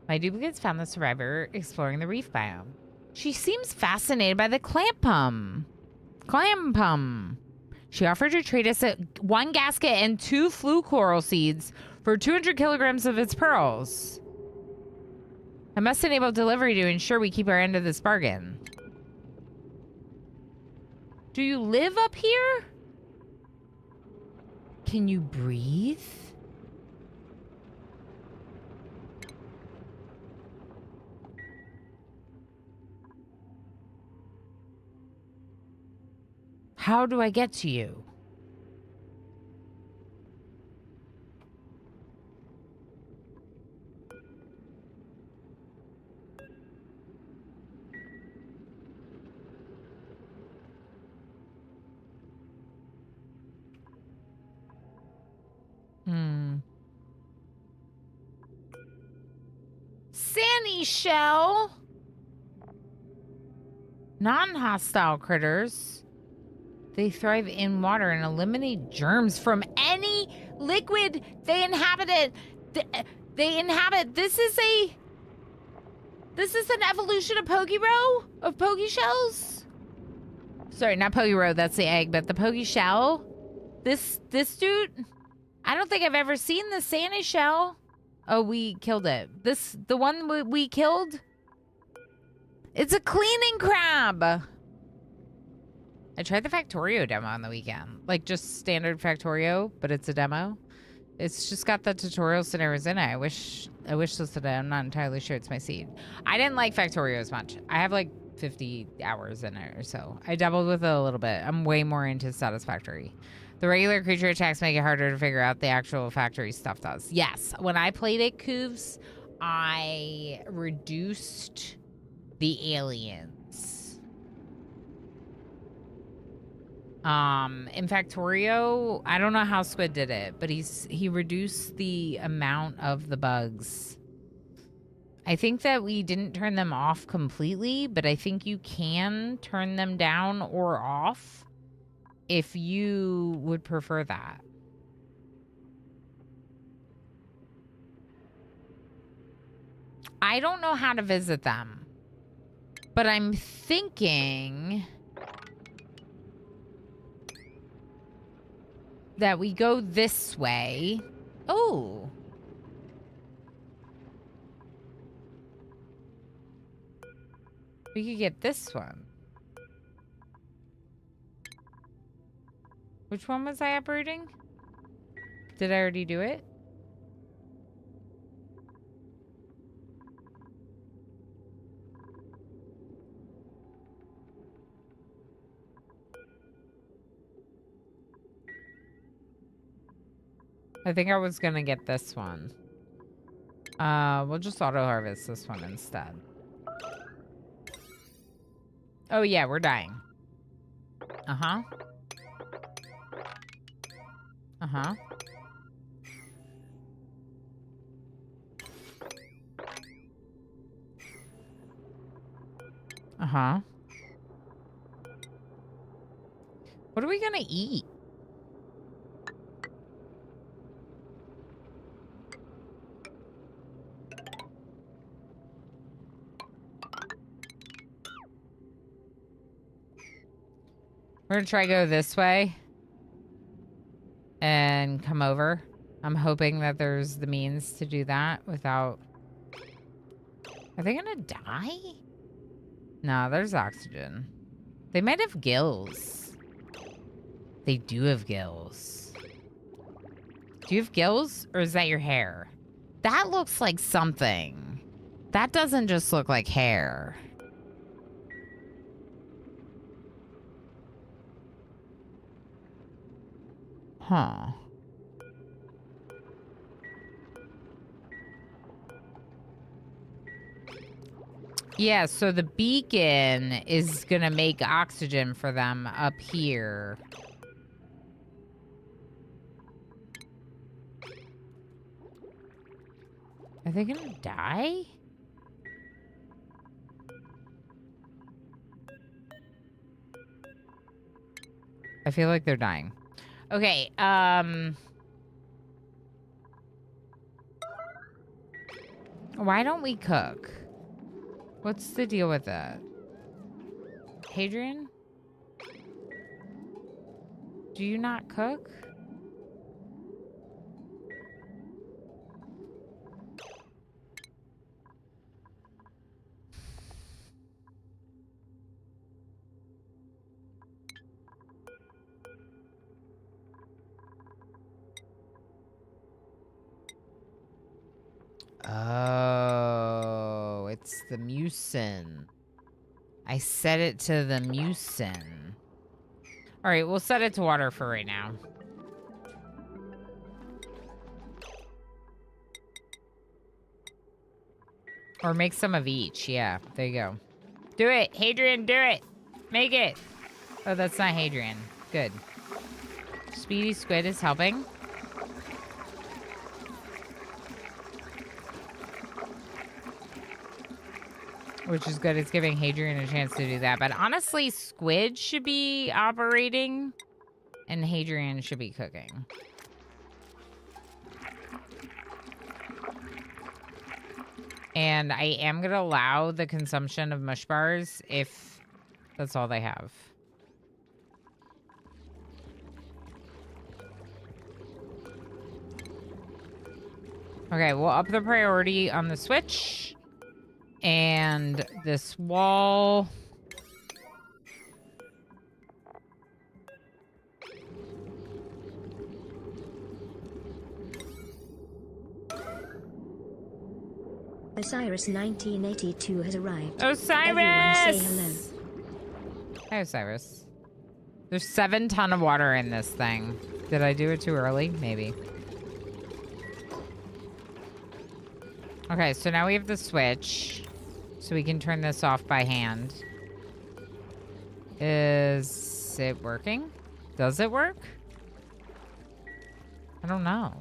Speaker 1: My duplicates found the survivor exploring the reef biome. She seems fascinated by the clampum. She offered to trade us 1 gasket and 2 flue coral seeds for 200 kilograms of its pearls. I must enable delivery to ensure we keep our end of this bargain. Do you live up here? Can you breathe? How do I get to you? Sandy shell. Non-hostile critters. They thrive in water and eliminate germs from any liquid they inhabit. They inhabit. This is an evolution of Pokero? Of Pokeshells? Sorry, not Pokero, that's the egg, but the Pokeshell. This dude, I don't think I've ever seen the Santa shell. Oh, we killed it. The one we killed? It's a cleaning crab. I tried the Factorio demo on the weekend. Like, just standard Factorio, but it's a demo. It's just got the tutorial scenarios in it. I wish listed it. I'm not entirely sure it's my seed. I didn't like Factorio as much. I have like 50 hours in it or so. I dabbled with it a little bit. I'm way more into Satisfactory. The regular creature attacks make it harder to figure out. The actual factory stuff does. Yes, when I played it, Coovs, I reduced the aliens. In Factorio, I don't know how Squid did it, but he reduced the amount of the bugs. I think that we didn't turn them off completely, but I think you can turn them down or off if you would prefer that. I don't know how to visit them, but I'm thinking that we go this way. Oh. We could get this one. Which one was I uprooting? Did I already do it? I think I was gonna get this one. We'll just auto harvest this one instead. Oh yeah, we're dying. Uh-huh. Uh-huh. Uh-huh. What are we gonna eat? We're gonna try go this way and come over. I'm hoping that there's the means to do that without... Are they gonna die? No, there's oxygen. They might have gills. They do have gills. Do you have gills, or is that your hair? That looks like something. That doesn't just look like hair. Huh. Yeah, so the beacon is gonna make oxygen for them up here. Are they gonna die? I feel like they're dying. Okay, why don't we cook? What's the deal with that? Hadrian? Do you not cook? Oh, it's the mucin. I set it to the mucin. All right, we'll set it to water for right now. Or make some of each. Yeah, there you go. Do it, Hadrian, do it. Make it. Oh, that's not Hadrian. Good. Speedy Squid is helping. Which is good. It's giving Hadrian a chance to do that. But honestly, Squid should be operating and Hadrian should be cooking. And I am going to allow the consumption of mush bars if that's all they have. Okay, we'll up the priority on the switch. And this wall.
Speaker 3: Osiris 1982 has arrived.
Speaker 1: Osiris!
Speaker 3: Everyone say hello.
Speaker 1: Hey, Osiris. There's 7 tons of water in this thing. Did I do it too early? Maybe. Okay, so now we have the switch. So we can turn this off by hand. Is it working? Does it work? I don't know.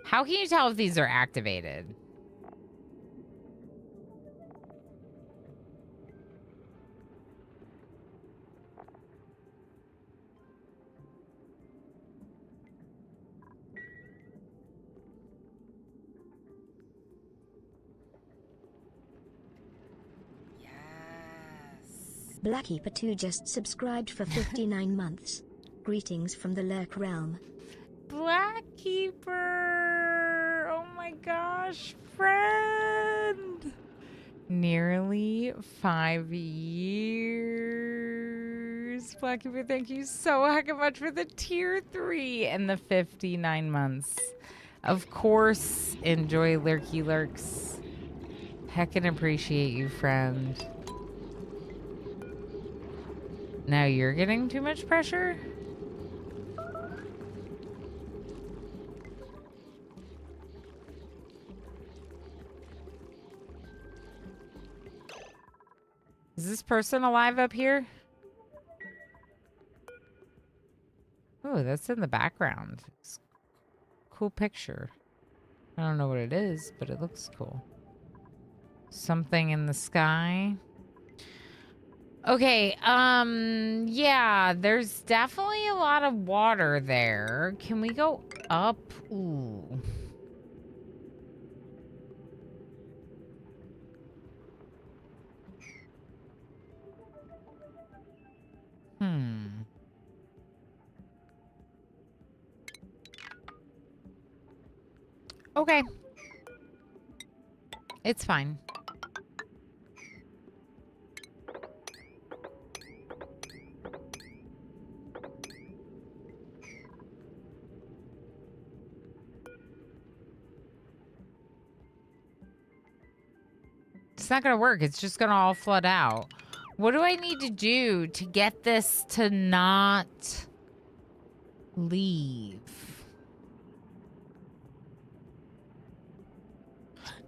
Speaker 1: How can you tell if these are activated?
Speaker 3: Blackkeeper2 just subscribed for 59 months. Greetings from the Lurk realm.
Speaker 1: Blackkeeper! Oh my gosh, friend! Nearly 5 years. Blackkeeper, thank you so heckin' much for the tier 3 and the 59 months. Of course, enjoy Lurky Lurks. Heckin' appreciate you, friend. Now you're getting too much pressure? Is this person alive up here? Oh, that's in the background. It's a cool picture. I don't know what it is, but it looks cool. Something in the sky. Okay, yeah, there's definitely a lot of water there. Can we go up? Ooh. Okay. It's fine. It's not gonna work. It's just gonna all flood out. What do I need to do to get this to not leave?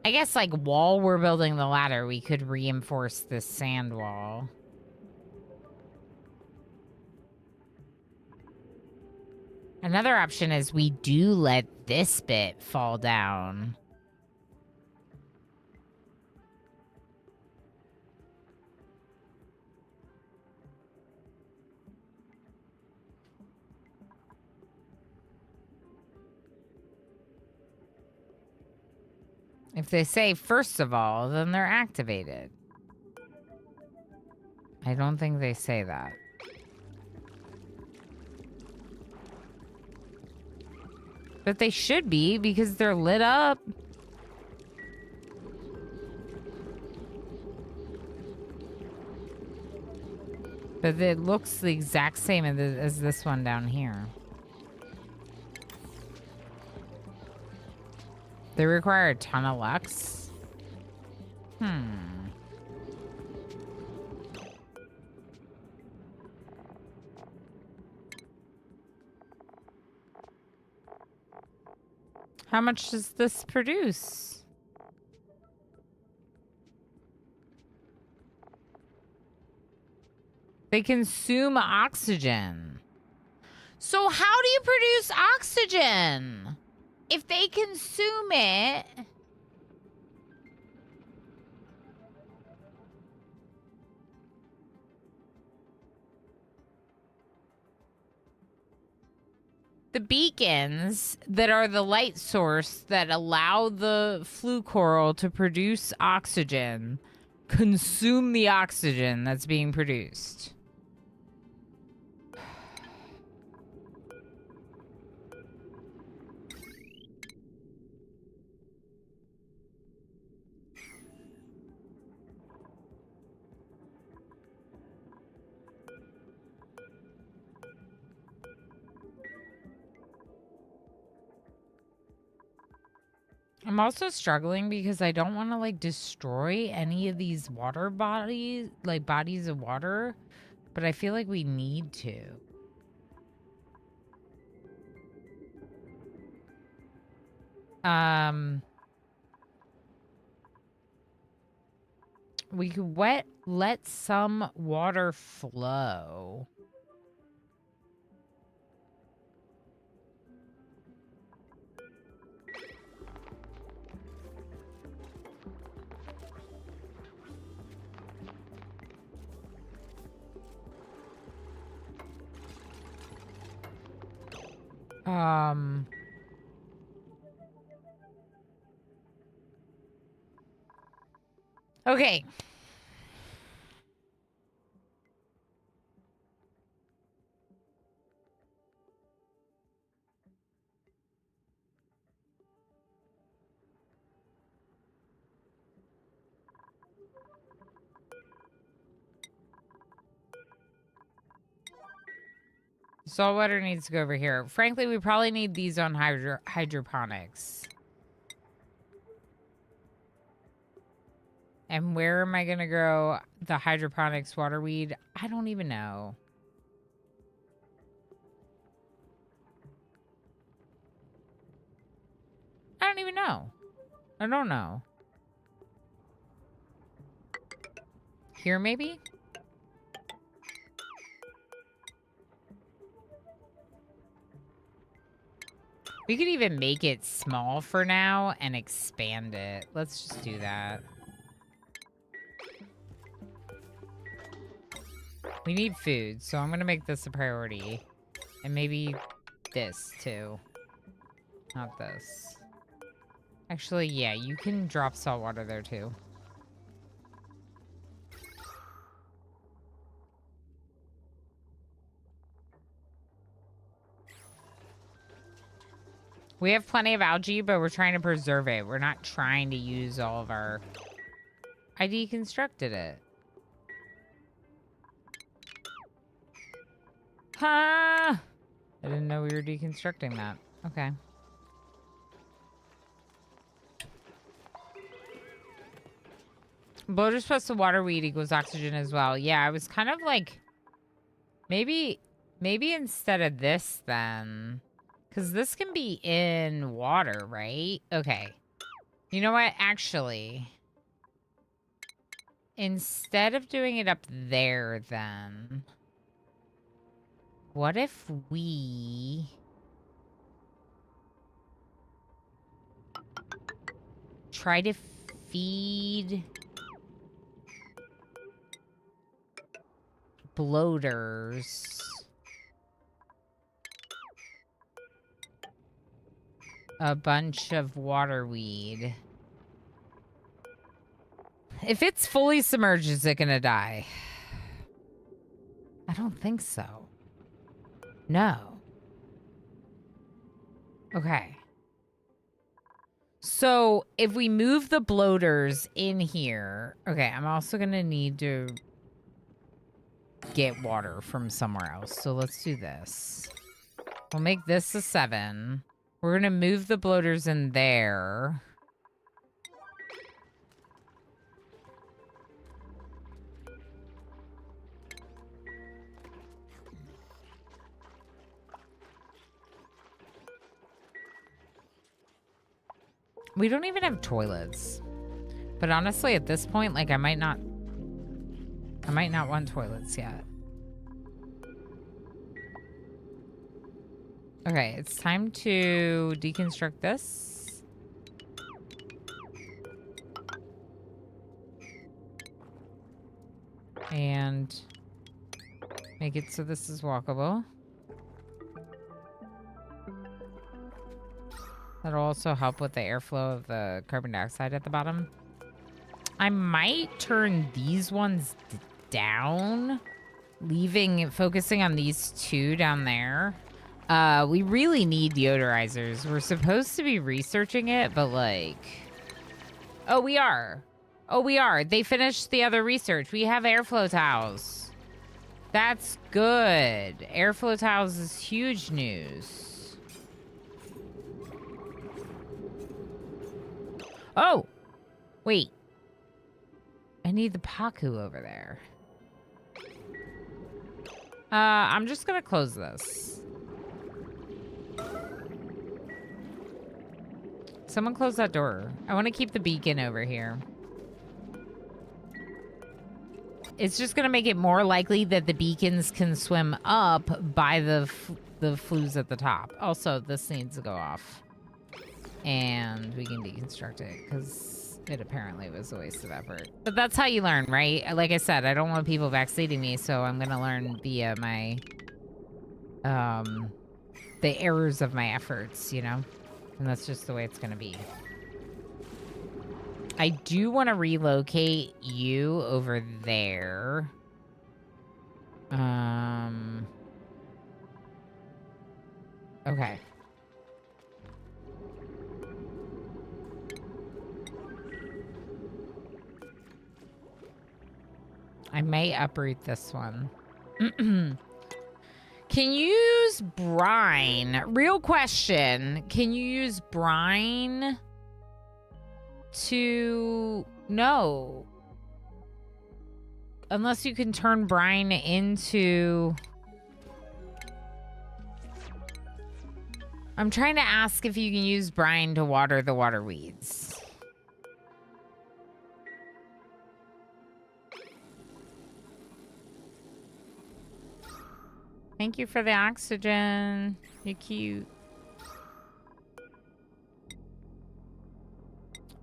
Speaker 1: I guess, like, while we're building the ladder, we could reinforce this sand wall. Another option is we do let this bit fall down. If they say first of all, then they're activated. I don't think they say that. But they should be because they're lit up. But it looks the exact same as this one down here. They require a ton of lux. How much does this produce? They consume oxygen. So how do you produce oxygen? If they consume it... The beacons that are the light source that allow the flue coral to produce oxygen consume the oxygen that's being produced. I'm also struggling because I don't want to like destroy any of these water bodies, like bodies of water, but I feel like we need to. We could let some water flow. Okay. Saltwater needs to go over here. Frankly, we probably need these on hydroponics. And where am I going to grow the hydroponics waterweed? I don't even know. I don't even know. I don't know. Here, maybe? We could even make it small for now and expand it. Let's just do that. We need food, so I'm gonna make this a priority. And maybe this, too. Not this. Actually, yeah, you can drop salt water there, too. We have plenty of algae, but we're trying to preserve it. We're not trying to use all of our... I deconstructed it. Huh? I didn't know we were deconstructing that. Okay. Bloaters plus the water weed equals oxygen as well. Yeah, I was kind of like... Maybe instead of this, then... Because this can be in water, right? Okay. You know what? Actually, instead of doing it up there, then... What if we... try to feed... bloaters... a bunch of waterweed. If it's fully submerged, is it gonna die? I don't think so. No. Okay. So, if we move the bloaters in here... Okay, I'm also gonna need to get water from somewhere else. So, let's do this. We'll make this a 7. We're going to move the bloaters in there. We don't even have toilets. But honestly, at this point, like, I might not want toilets yet. Okay, it's time to deconstruct this. And make it so this is walkable. That'll also help with the airflow of the carbon dioxide at the bottom. I might turn these ones down, focusing on these 2 down there. We really need deodorizers. We're supposed to be researching it, but like... Oh, we are. Oh, we are. They finished the other research. We have airflow towels. That's good. Airflow towels is huge news. Oh! Wait. I need the Paku over there. I'm just gonna close this. Someone close that door. I want to keep the beacon over here. It's just gonna make it more likely that the beacons can swim up by the flues at the top. Also, this needs to go off. And we can deconstruct it, because it apparently was a waste of effort. But that's how you learn, right? Like I said, I don't want people backseating me, so I'm gonna learn via my, the errors of my efforts, you know? And that's just the way it's gonna be. I do want to relocate you over there. Okay. I may uproot this one. Can you use brine? Real question. Can you use brine to... No. Unless you can turn brine into... I'm trying to ask if you can use brine to water the water weeds. Thank you for the oxygen. You're cute.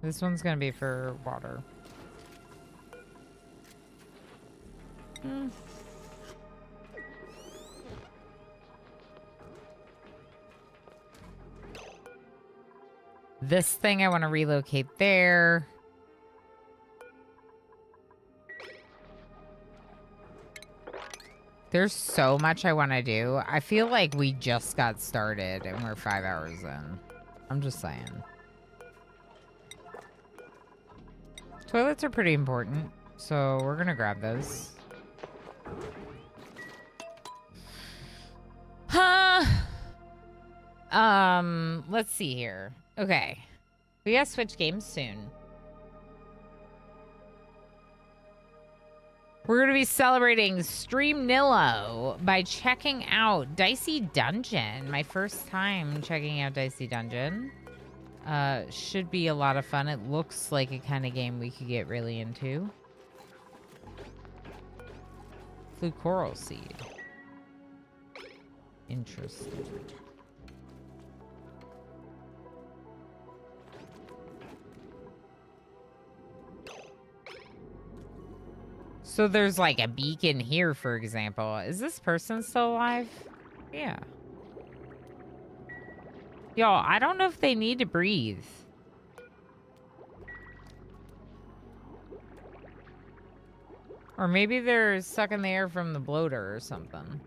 Speaker 1: This one's gonna be for water. This thing I want to relocate there. There's so much I want to do. I feel like we just got started and we're 5 hours in. I'm just saying. Toilets are pretty important, so we're gonna grab those. Huh. Let's see here. Okay. We gotta switch games soon. We're going to be celebrating Stream Nillo by checking out Dicey Dungeon. My first time checking out Dicey Dungeon. Should be a lot of fun. It looks like a kind of game we could get really into. Flew Coral Seed. Interesting. So there's like a beacon here, for example. Is this person still alive? Yeah. Y'all, I don't know if they need to breathe. Or maybe they're sucking the air from the bloater or something.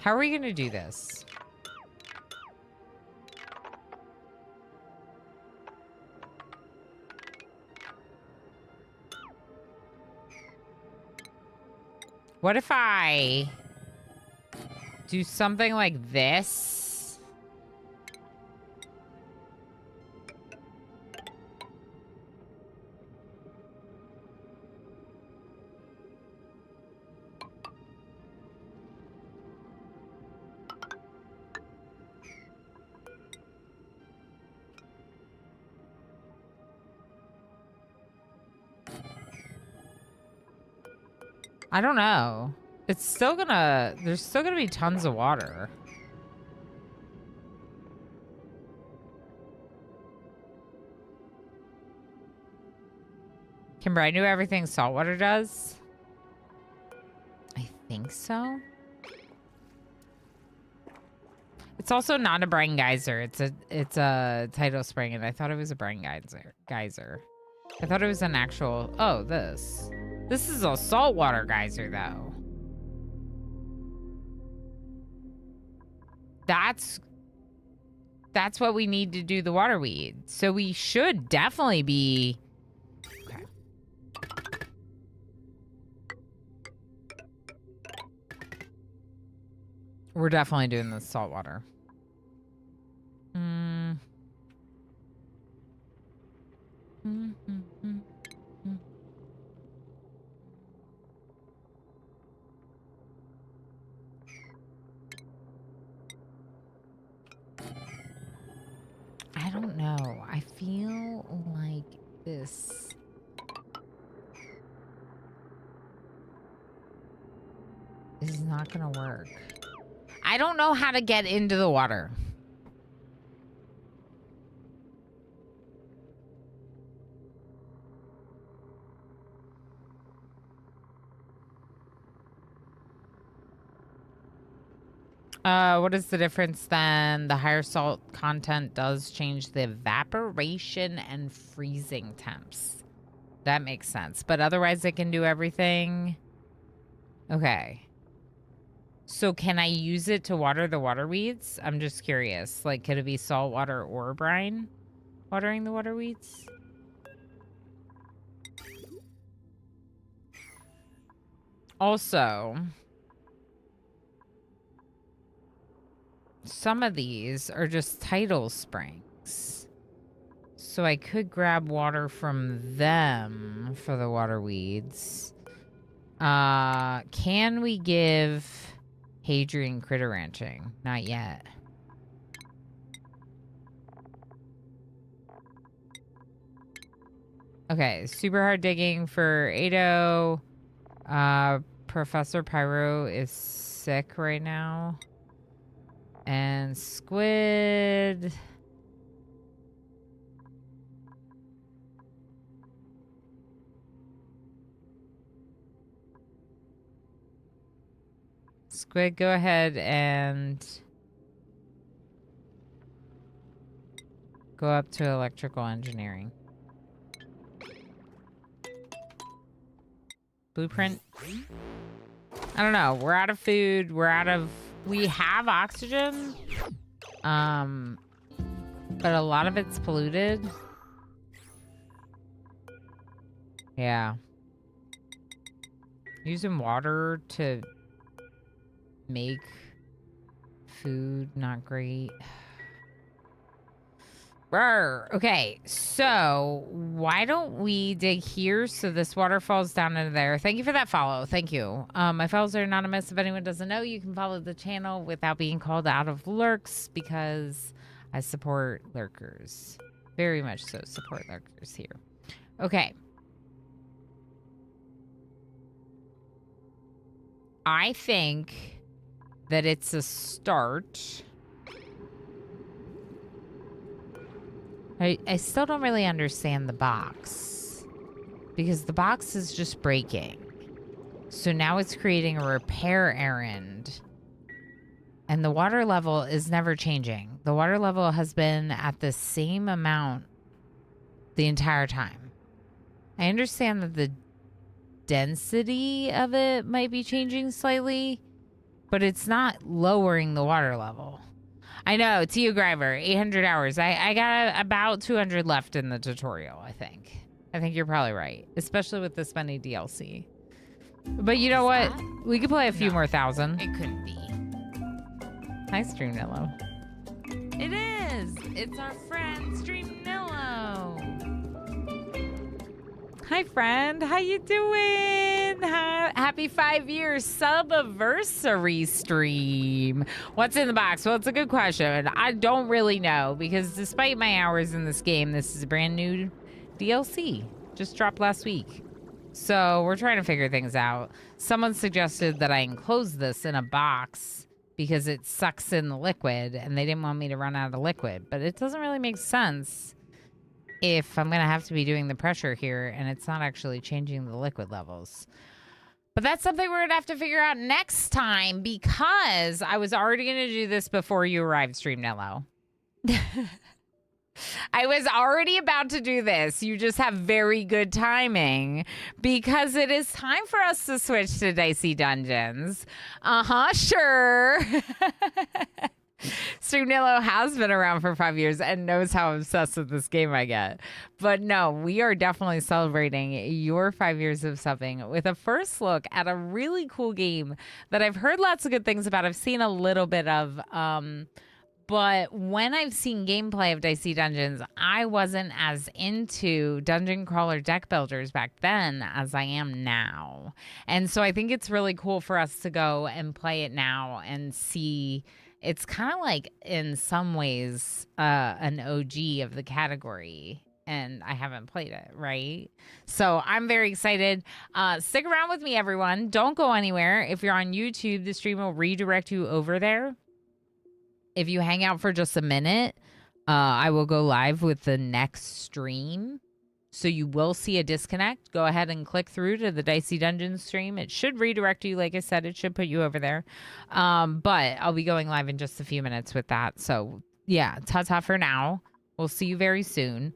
Speaker 1: How are we going to do this? What if I do something like this? I don't know. It's still gonna... There's still gonna be tons of water. Kimber, I knew everything saltwater does. I think so. It's also not a brine geyser. It's a tidal spring, and I thought it was a brine geyser. I thought it was an actual... Oh, this. This is a saltwater geyser, though. That's... That's what we need to do the water weed. So we should definitely be... Okay. We're definitely doing the salt water. I don't know. I feel like this is not gonna work. I don't know how to get into the water. What is the difference then? The higher salt content does change the evaporation and freezing temps. That makes sense. But otherwise it can do everything. Okay. So can I use it to water the water weeds? I'm just curious. Like, could it be salt water or brine watering the water weeds? Also, some of these are just tidal springs. So I could grab water from them for the water weeds. Can we give Hadrian critter ranching? Not yet. Okay, super hard digging for Ado. Professor Pyro is sick right now. And squid. Squid, go ahead and go up to electrical engineering. Blueprint. I don't know. We're out of food. We're out of... We have oxygen. But a lot of it's polluted. Yeah. Using water to make food, not great. Rawr. Okay, so why don't we dig here so this water falls down into there? Thank you for that follow. Thank you. My follows are anonymous. If anyone doesn't know, you can follow the channel without being called out of lurks because I support lurkers. Very much so support lurkers here. Okay. I think that it's a start. I still don't really understand the box because the box is just breaking. So now it's creating a repair errand and the water level is never changing. The water level has been at the same amount the entire time. I understand that the density of it might be changing slightly, but it's not lowering the water level. I know, Tio Griver, 800 hours. I got about 200 left in the tutorial, I think. I think you're probably right, especially with this many DLC. But you know what? We could play a few more thousand.
Speaker 4: It couldn't be.
Speaker 1: Hi, Streamnillo. It is. It's our friend, Streamnillo. Hi, friend. How you doing? Happy 5-year sub-anniversary stream. What's in the box? Well, it's a good question. I don't really know because despite my hours in this game, this is a brand new DLC. Just dropped last week. So we're trying to figure things out. Someone suggested that I enclose this in a box because it sucks in the liquid and they didn't want me to run out of liquid. But it doesn't really make sense if I'm going to have to be doing the pressure here and it's not actually changing the liquid levels. But that's something we're going to have to figure out next time because I was already going to do this before you arrived, Streamnello. I was already about to do this. You just have very good timing because it is time for us to switch to Dicey Dungeons. Sure. Streamnillo has been around for 5 years and knows how obsessed with this game I get. But no, we are definitely celebrating your 5 years of subbing with a first look at a really cool game that I've heard lots of good things about. I've seen a little bit of, but when I've seen gameplay of Dicey Dungeons, I wasn't as into dungeon crawler deck builders back then as I am now. And so I think it's really cool for us to go and play it now and see. It's kind of like, in some ways, an OG of the category. And I haven't played it, right? So I'm very excited. Stick around with me, everyone. Don't go anywhere. If you're on YouTube, the stream will redirect you over there. If you hang out for just a minute, I will go live with the next stream. So you will see a disconnect. Go ahead and click through to the Dicey Dungeons stream. It should redirect you. Like I said, it should put you over there. But I'll be going live in just a few minutes with that. So yeah, ta-ta for now. We'll see you very soon.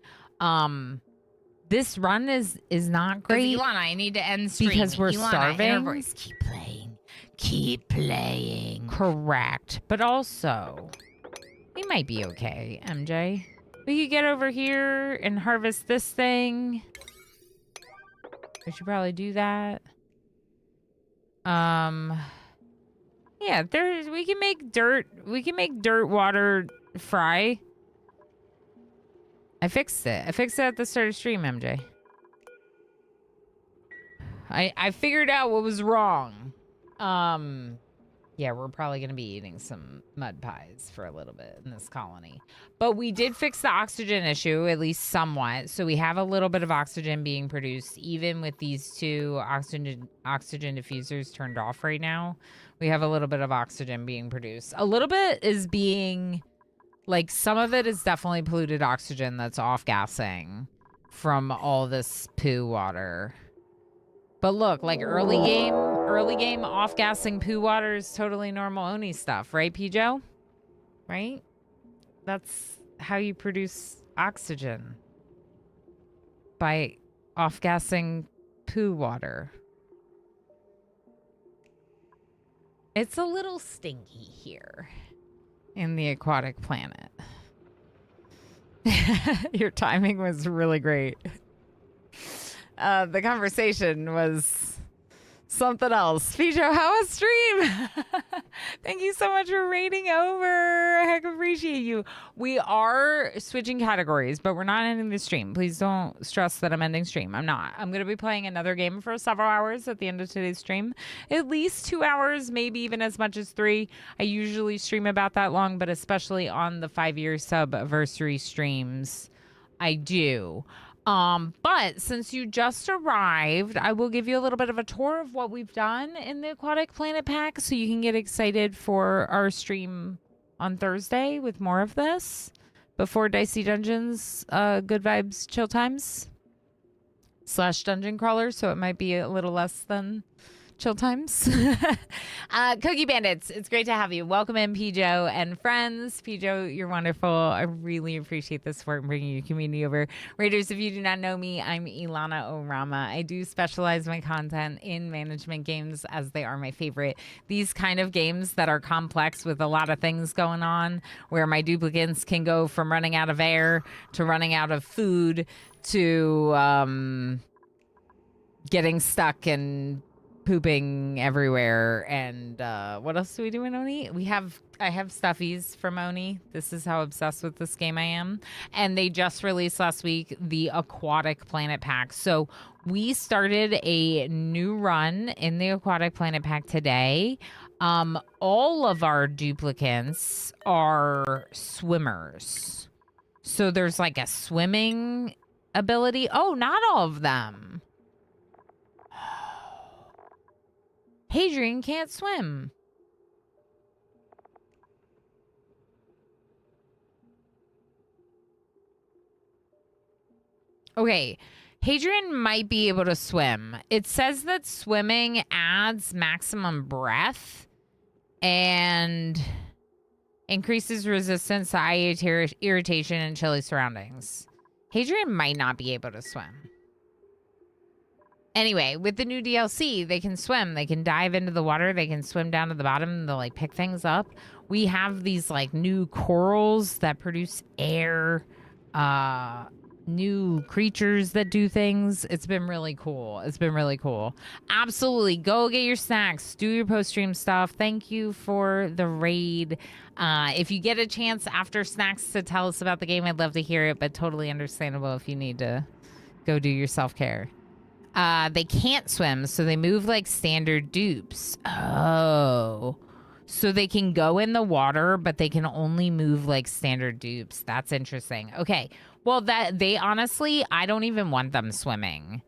Speaker 1: This run is not great.
Speaker 4: Ilana, I need to end stream.
Speaker 1: Because we're
Speaker 4: Ilana,
Speaker 1: starving.
Speaker 4: inner voice, keep playing. Keep playing.
Speaker 1: Correct. But also, we might be okay, MJ. We could get over here and harvest this thing. We should probably do that. Yeah, we can make dirt water fry. I fixed it. I fixed it at the start of stream, MJ. I figured out what was wrong. Yeah, we're probably going to be eating some mud pies for a little bit in this colony. But we did fix the oxygen issue, at least somewhat. So we have a little bit of oxygen being produced, even with these two oxygen diffusers turned off right now. We have a little bit of oxygen being produced. A little bit is being, like, some of it is definitely polluted oxygen that's off-gassing from all this poo water. But look, like early game off-gassing poo water is totally normal Oni stuff, right, Pijo? Right? That's how you produce oxygen. By off-gassing poo water. It's a little stinky here in the aquatic planet. Your timing was really great. The conversation was something else. Fijo, how was stream? Thank you so much for raiding over. I heck appreciate you. We are switching categories, but we're not ending the stream. Please don't stress that I'm ending stream. I'm not. I'm going to be playing another game for several hours at the end of today's stream. At least 2 hours, maybe even as much as 3. I usually stream about that long, but especially on the 5-year sub-anniversary streams, I do. But since you just arrived, I will give you a little bit of a tour of what we've done in the Aquatic Planet Pack so you can get excited for our stream on Thursday with more of this before Dicey Dungeons, Good Vibes Chill Times / Dungeon Crawlers, so it might be a little less than chill times. Cookie Bandits, it's great to have you. Welcome in, Pijo and friends. Pijo, you're wonderful. I really appreciate the support and bringing your community over. Raiders, if you do not know me, I'm Ilana Orama. I do specialize my content in management games as they are my favorite. These kind of games that are complex with a lot of things going on, where my duplicants can go from running out of air to running out of food to getting stuck and pooping everywhere. And what else do we do in Oni? I have stuffies from Oni. This is how obsessed with this game I am. And they just released last week the Aquatic Planet Pack. So we started a new run in the Aquatic Planet Pack today. All of our duplicants are swimmers. So there's like a swimming ability. Oh, not all of them. Hadrian can't swim. Okay, Hadrian might be able to swim. It says that swimming adds maximum breath and increases resistance to eye irritation and chilly surroundings. Hadrian might not be able to swim. Anyway, with the new DLC, they can swim. They can dive into the water. They can swim down to the bottom and they'll like pick things up. We have these like new corals that produce air, new creatures that do things. It's been really cool. It's been really cool. Absolutely. Go get your snacks. Do your post-stream stuff. Thank you for the raid. If you get a chance after snacks to tell us about the game, I'd love to hear it, but totally understandable if you need to go do your self-care. They can't swim, so they move like standard dupes. Oh. So they can go in the water, but they can only move like standard dupes. That's interesting. Okay. Well, they honestly, I don't even want them swimming.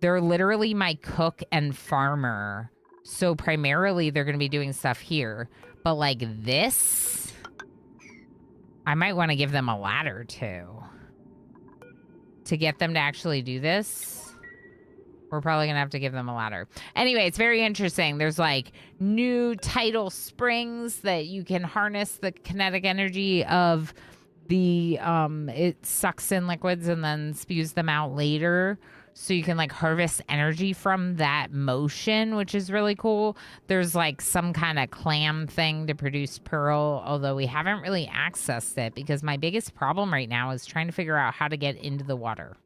Speaker 1: They're literally my cook and farmer. So primarily they're going to be doing stuff here. But like this, I might want to give them a ladder too. To get them to actually do this. We're probably going to have to give them a ladder. Anyway, it's very interesting. There's like new tidal springs that you can harness the kinetic energy of the, it sucks in liquids and then spews them out later. So you can like harvest energy from that motion, which is really cool. There's like some kind of clam thing to produce pearl, although we haven't really accessed it because my biggest problem right now is trying to figure out how to get into the water.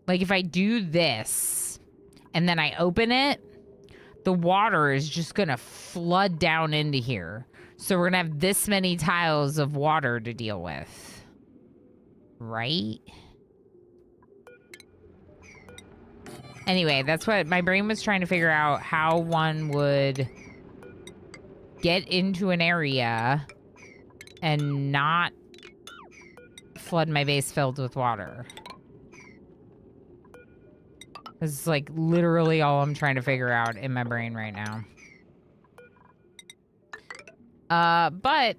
Speaker 1: Like if I do this and then I open it, the water is just going to flood down into here. So we're going to have this many tiles of water to deal with. Right? Anyway, that's what my brain was trying to figure out, how one would get into an area and not flood my base filled with water. This is like literally all I'm trying to figure out in my brain right now. But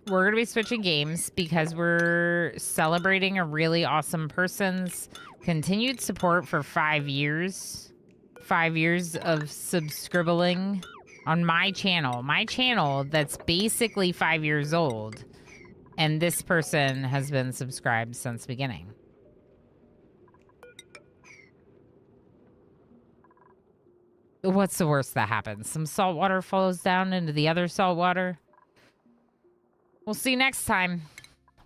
Speaker 1: we're going to be switching games because we're celebrating a really awesome person's continued support for 5 years. 5 years of subscribing on my channel. My channel that's basically 5 years old. And this person has been subscribed since the beginning. What's the worst that happens? Some salt water flows down into the other salt water. We'll see next time.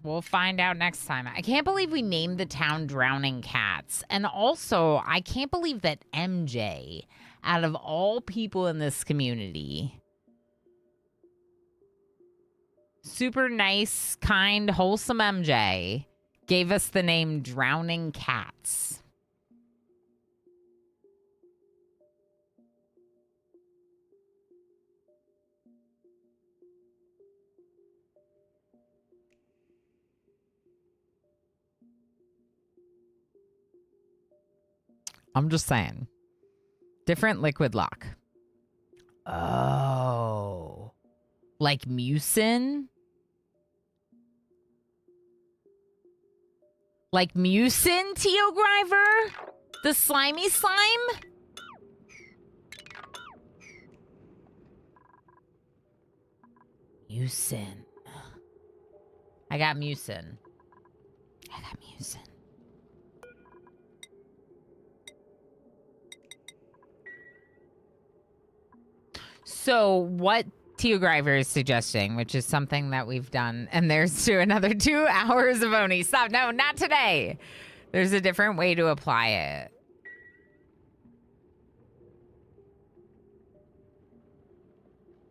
Speaker 1: We'll find out next time. I can't believe we named the town Drowning Cats. And also, I can't believe that MJ, out of all people in this community, super nice, kind, wholesome MJ, gave us the name Drowning Cats. I'm just saying. Different liquid lock. Oh. Like mucin? Like mucin, Teo Griver? The slimy slime? Mucin. I got mucin. I got mucin. So what Teo Griver is suggesting, which is something that we've done, and there's another 2 hours of Oni. Stop. No, not today. There's a different way to apply it.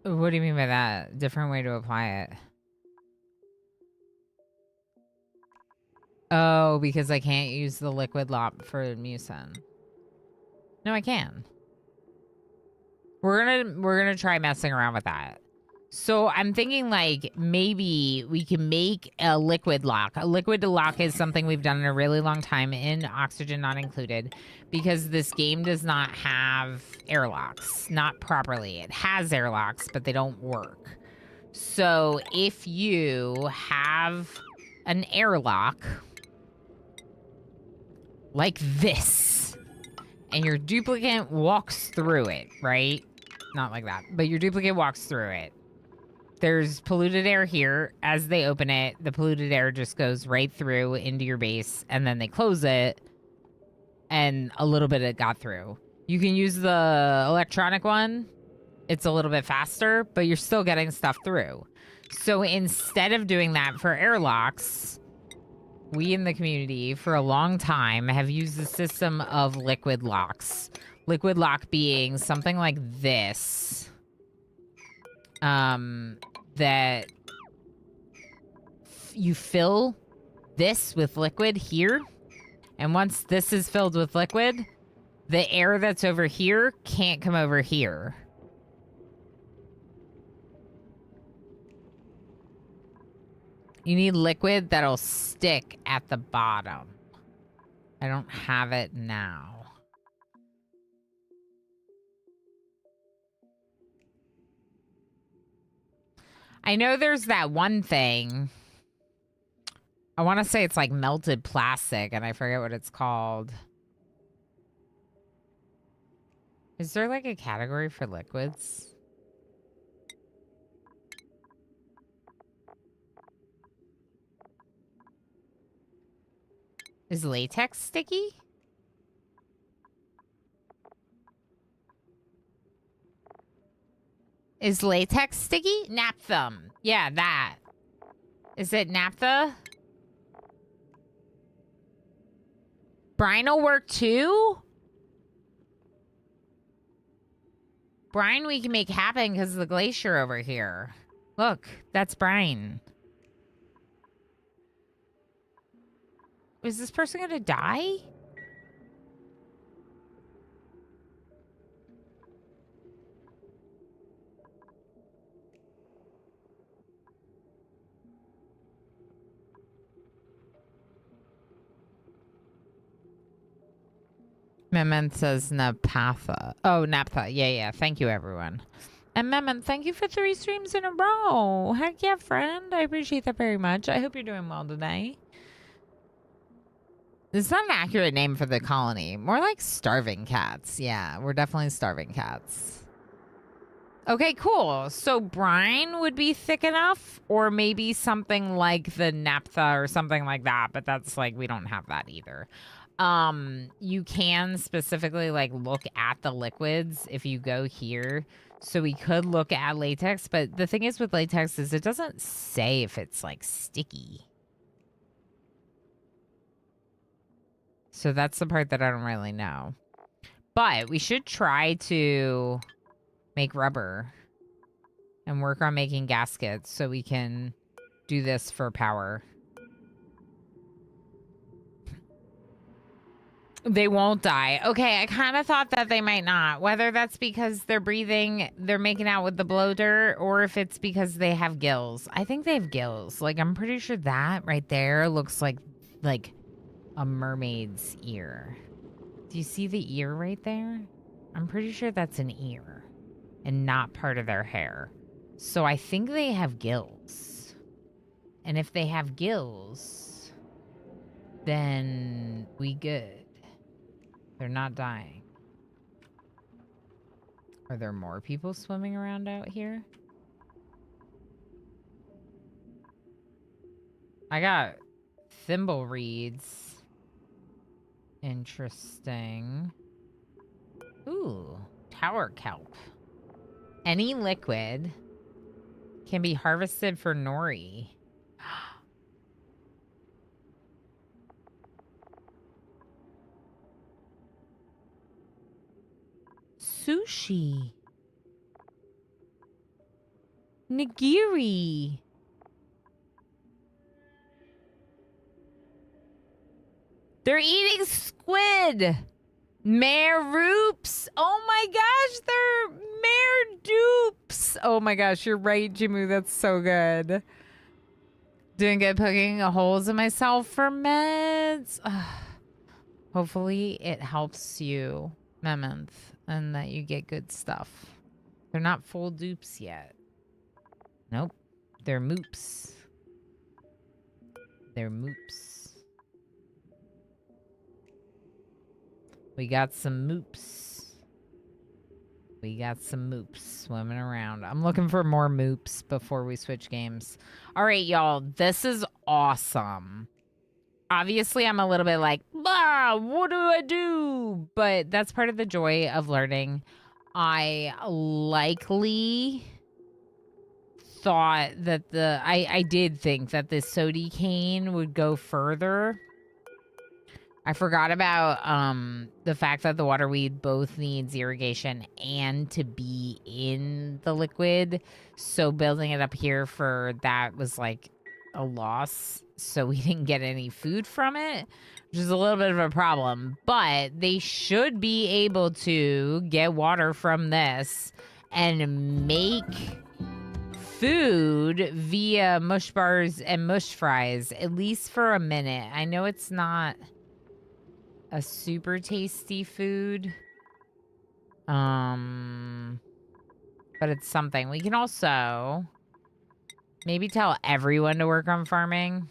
Speaker 1: What do you mean by that? Different way to apply it? Oh, because I can't use the liquid lop for mucin. No, I can. We're gonna try messing around with that. So I'm thinking like maybe we can make a liquid lock. A liquid lock is something we've done in a really long time in Oxygen Not Included because this game does not have airlocks, not properly. It has airlocks, but they don't work. So if you have an airlock like this and your duplicate walks through it, right? Not like that, but your duplicate walks through it. There's polluted air here. As they open it, the polluted air just goes right through into your base, and then they close it, and a little bit it got through. You can use the electronic one. It's a little bit faster, but you're still getting stuff through. So instead of doing that for airlocks, we in the community for a long time have used the system of liquid locks. Liquid lock being something like this. That you fill this with liquid here. And once this is filled with liquid, the air that's over here can't come over here. You need liquid that'll stick at the bottom. I don't have it now. I know there's that one thing. I want to say it's like melted plastic, and I forget what it's called. Is there like a category for liquids? Is latex sticky? Is latex sticky? Naphtha. Yeah, that. Is it naphtha? Brine will work too? Brine we can make happen because of the glacier over here. Look, that's brine. Is this person gonna die? Memon says naphtha. Oh, naphtha. Yeah. Thank you, everyone. And Memon, thank you for 3 streams in a row. Heck yeah, friend. I appreciate that very much. I hope you're doing well today. It's not an accurate name for the colony. More like starving cats. Yeah, we're definitely starving cats. Okay, cool. So brine would be thick enough, or maybe something like the naphtha or something like that, but that's like, we don't have that either. You can specifically like look at the liquids if you go here. So we could look at latex, but the thing is with latex is it doesn't say if it's like sticky. So that's the part that I don't really know. But we should try to make rubber and work on making gaskets so we can do this for power. They won't die. Okay, I kind of thought that they might not. Whether that's because they're breathing, they're making out with the bloater, or if it's because they have gills. I think they have gills. Like, I'm pretty sure that right there looks like a mermaid's ear. Do you see the ear right there? I'm pretty sure that's an ear and not part of their hair. So I think they have gills. And if they have gills, then we good. They're not dying. Are there more people swimming around out here? I got thimble reeds. Interesting. Ooh, tower kelp. Any liquid can be harvested for nori. Sushi. Nigiri. They're eating squid. Maroops. Oh my gosh, they're mare dupes. Oh my gosh, you're right, Jimu. That's so good. Doing good poking holes in myself for meds. Hopefully it helps you, Memonth, and that you get good stuff. They're not full dupes yet. Nope. They're moops. They're moops. We got some moops. We got some moops swimming around. I'm looking for more moops before we switch games. All right, y'all. This is awesome. Obviously, I'm a little bit like, what do I do? But that's part of the joy of learning. I likely thought that I did think that the sody cane would go further. I forgot about the fact that the waterweed both needs irrigation and to be in the liquid. So building it up here for that was like a loss. So we didn't get any food from it, which is a little bit of a problem. But they should be able to get water from this and make food via mush bars and mush fries, at least for a minute. I know it's not a super tasty food, but it's something. We can also maybe tell everyone to work on farming.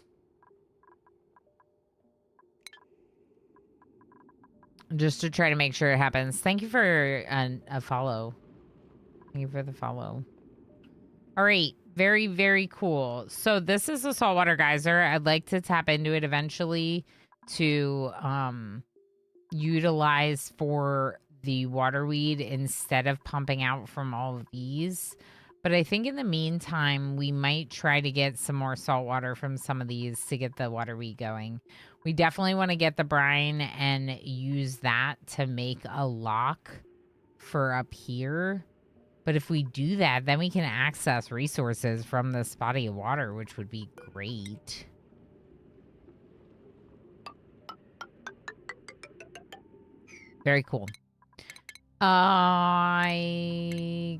Speaker 1: Just to try to make sure it happens. Thank you for a follow. Thank you for the follow. All right. Very, very cool. So this is a saltwater geyser. I'd like to tap into it eventually to utilize for the waterweed instead of pumping out from all of these. But I think in the meantime, we might try to get some more salt water from some of these to get the waterweed going. We definitely want to get the brine and use that to make a lock for up here. But if we do that, then we can access resources from this body of water, which would be great. Very cool. I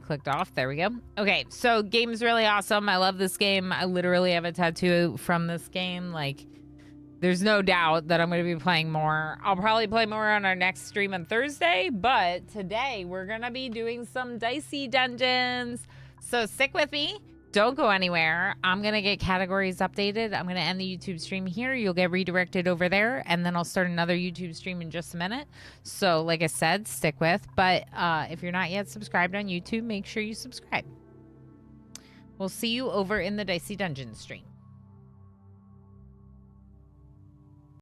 Speaker 1: clicked off. There we go. Okay, so game's really awesome. I love this game. I literally have a tattoo from this game. Like, there's no doubt that I'm going to be playing more. I'll probably play more on our next stream on Thursday, but today we're going to be doing some dicey dungeons. So stick with me. Don't go anywhere. I'm going to get categories updated. I'm going to end the YouTube stream here. You'll get redirected over there, and then I'll start another YouTube stream in just a minute. So like I said, stick with. But if you're not yet subscribed on YouTube, make sure you subscribe. We'll see you over in the Dicey Dungeon stream.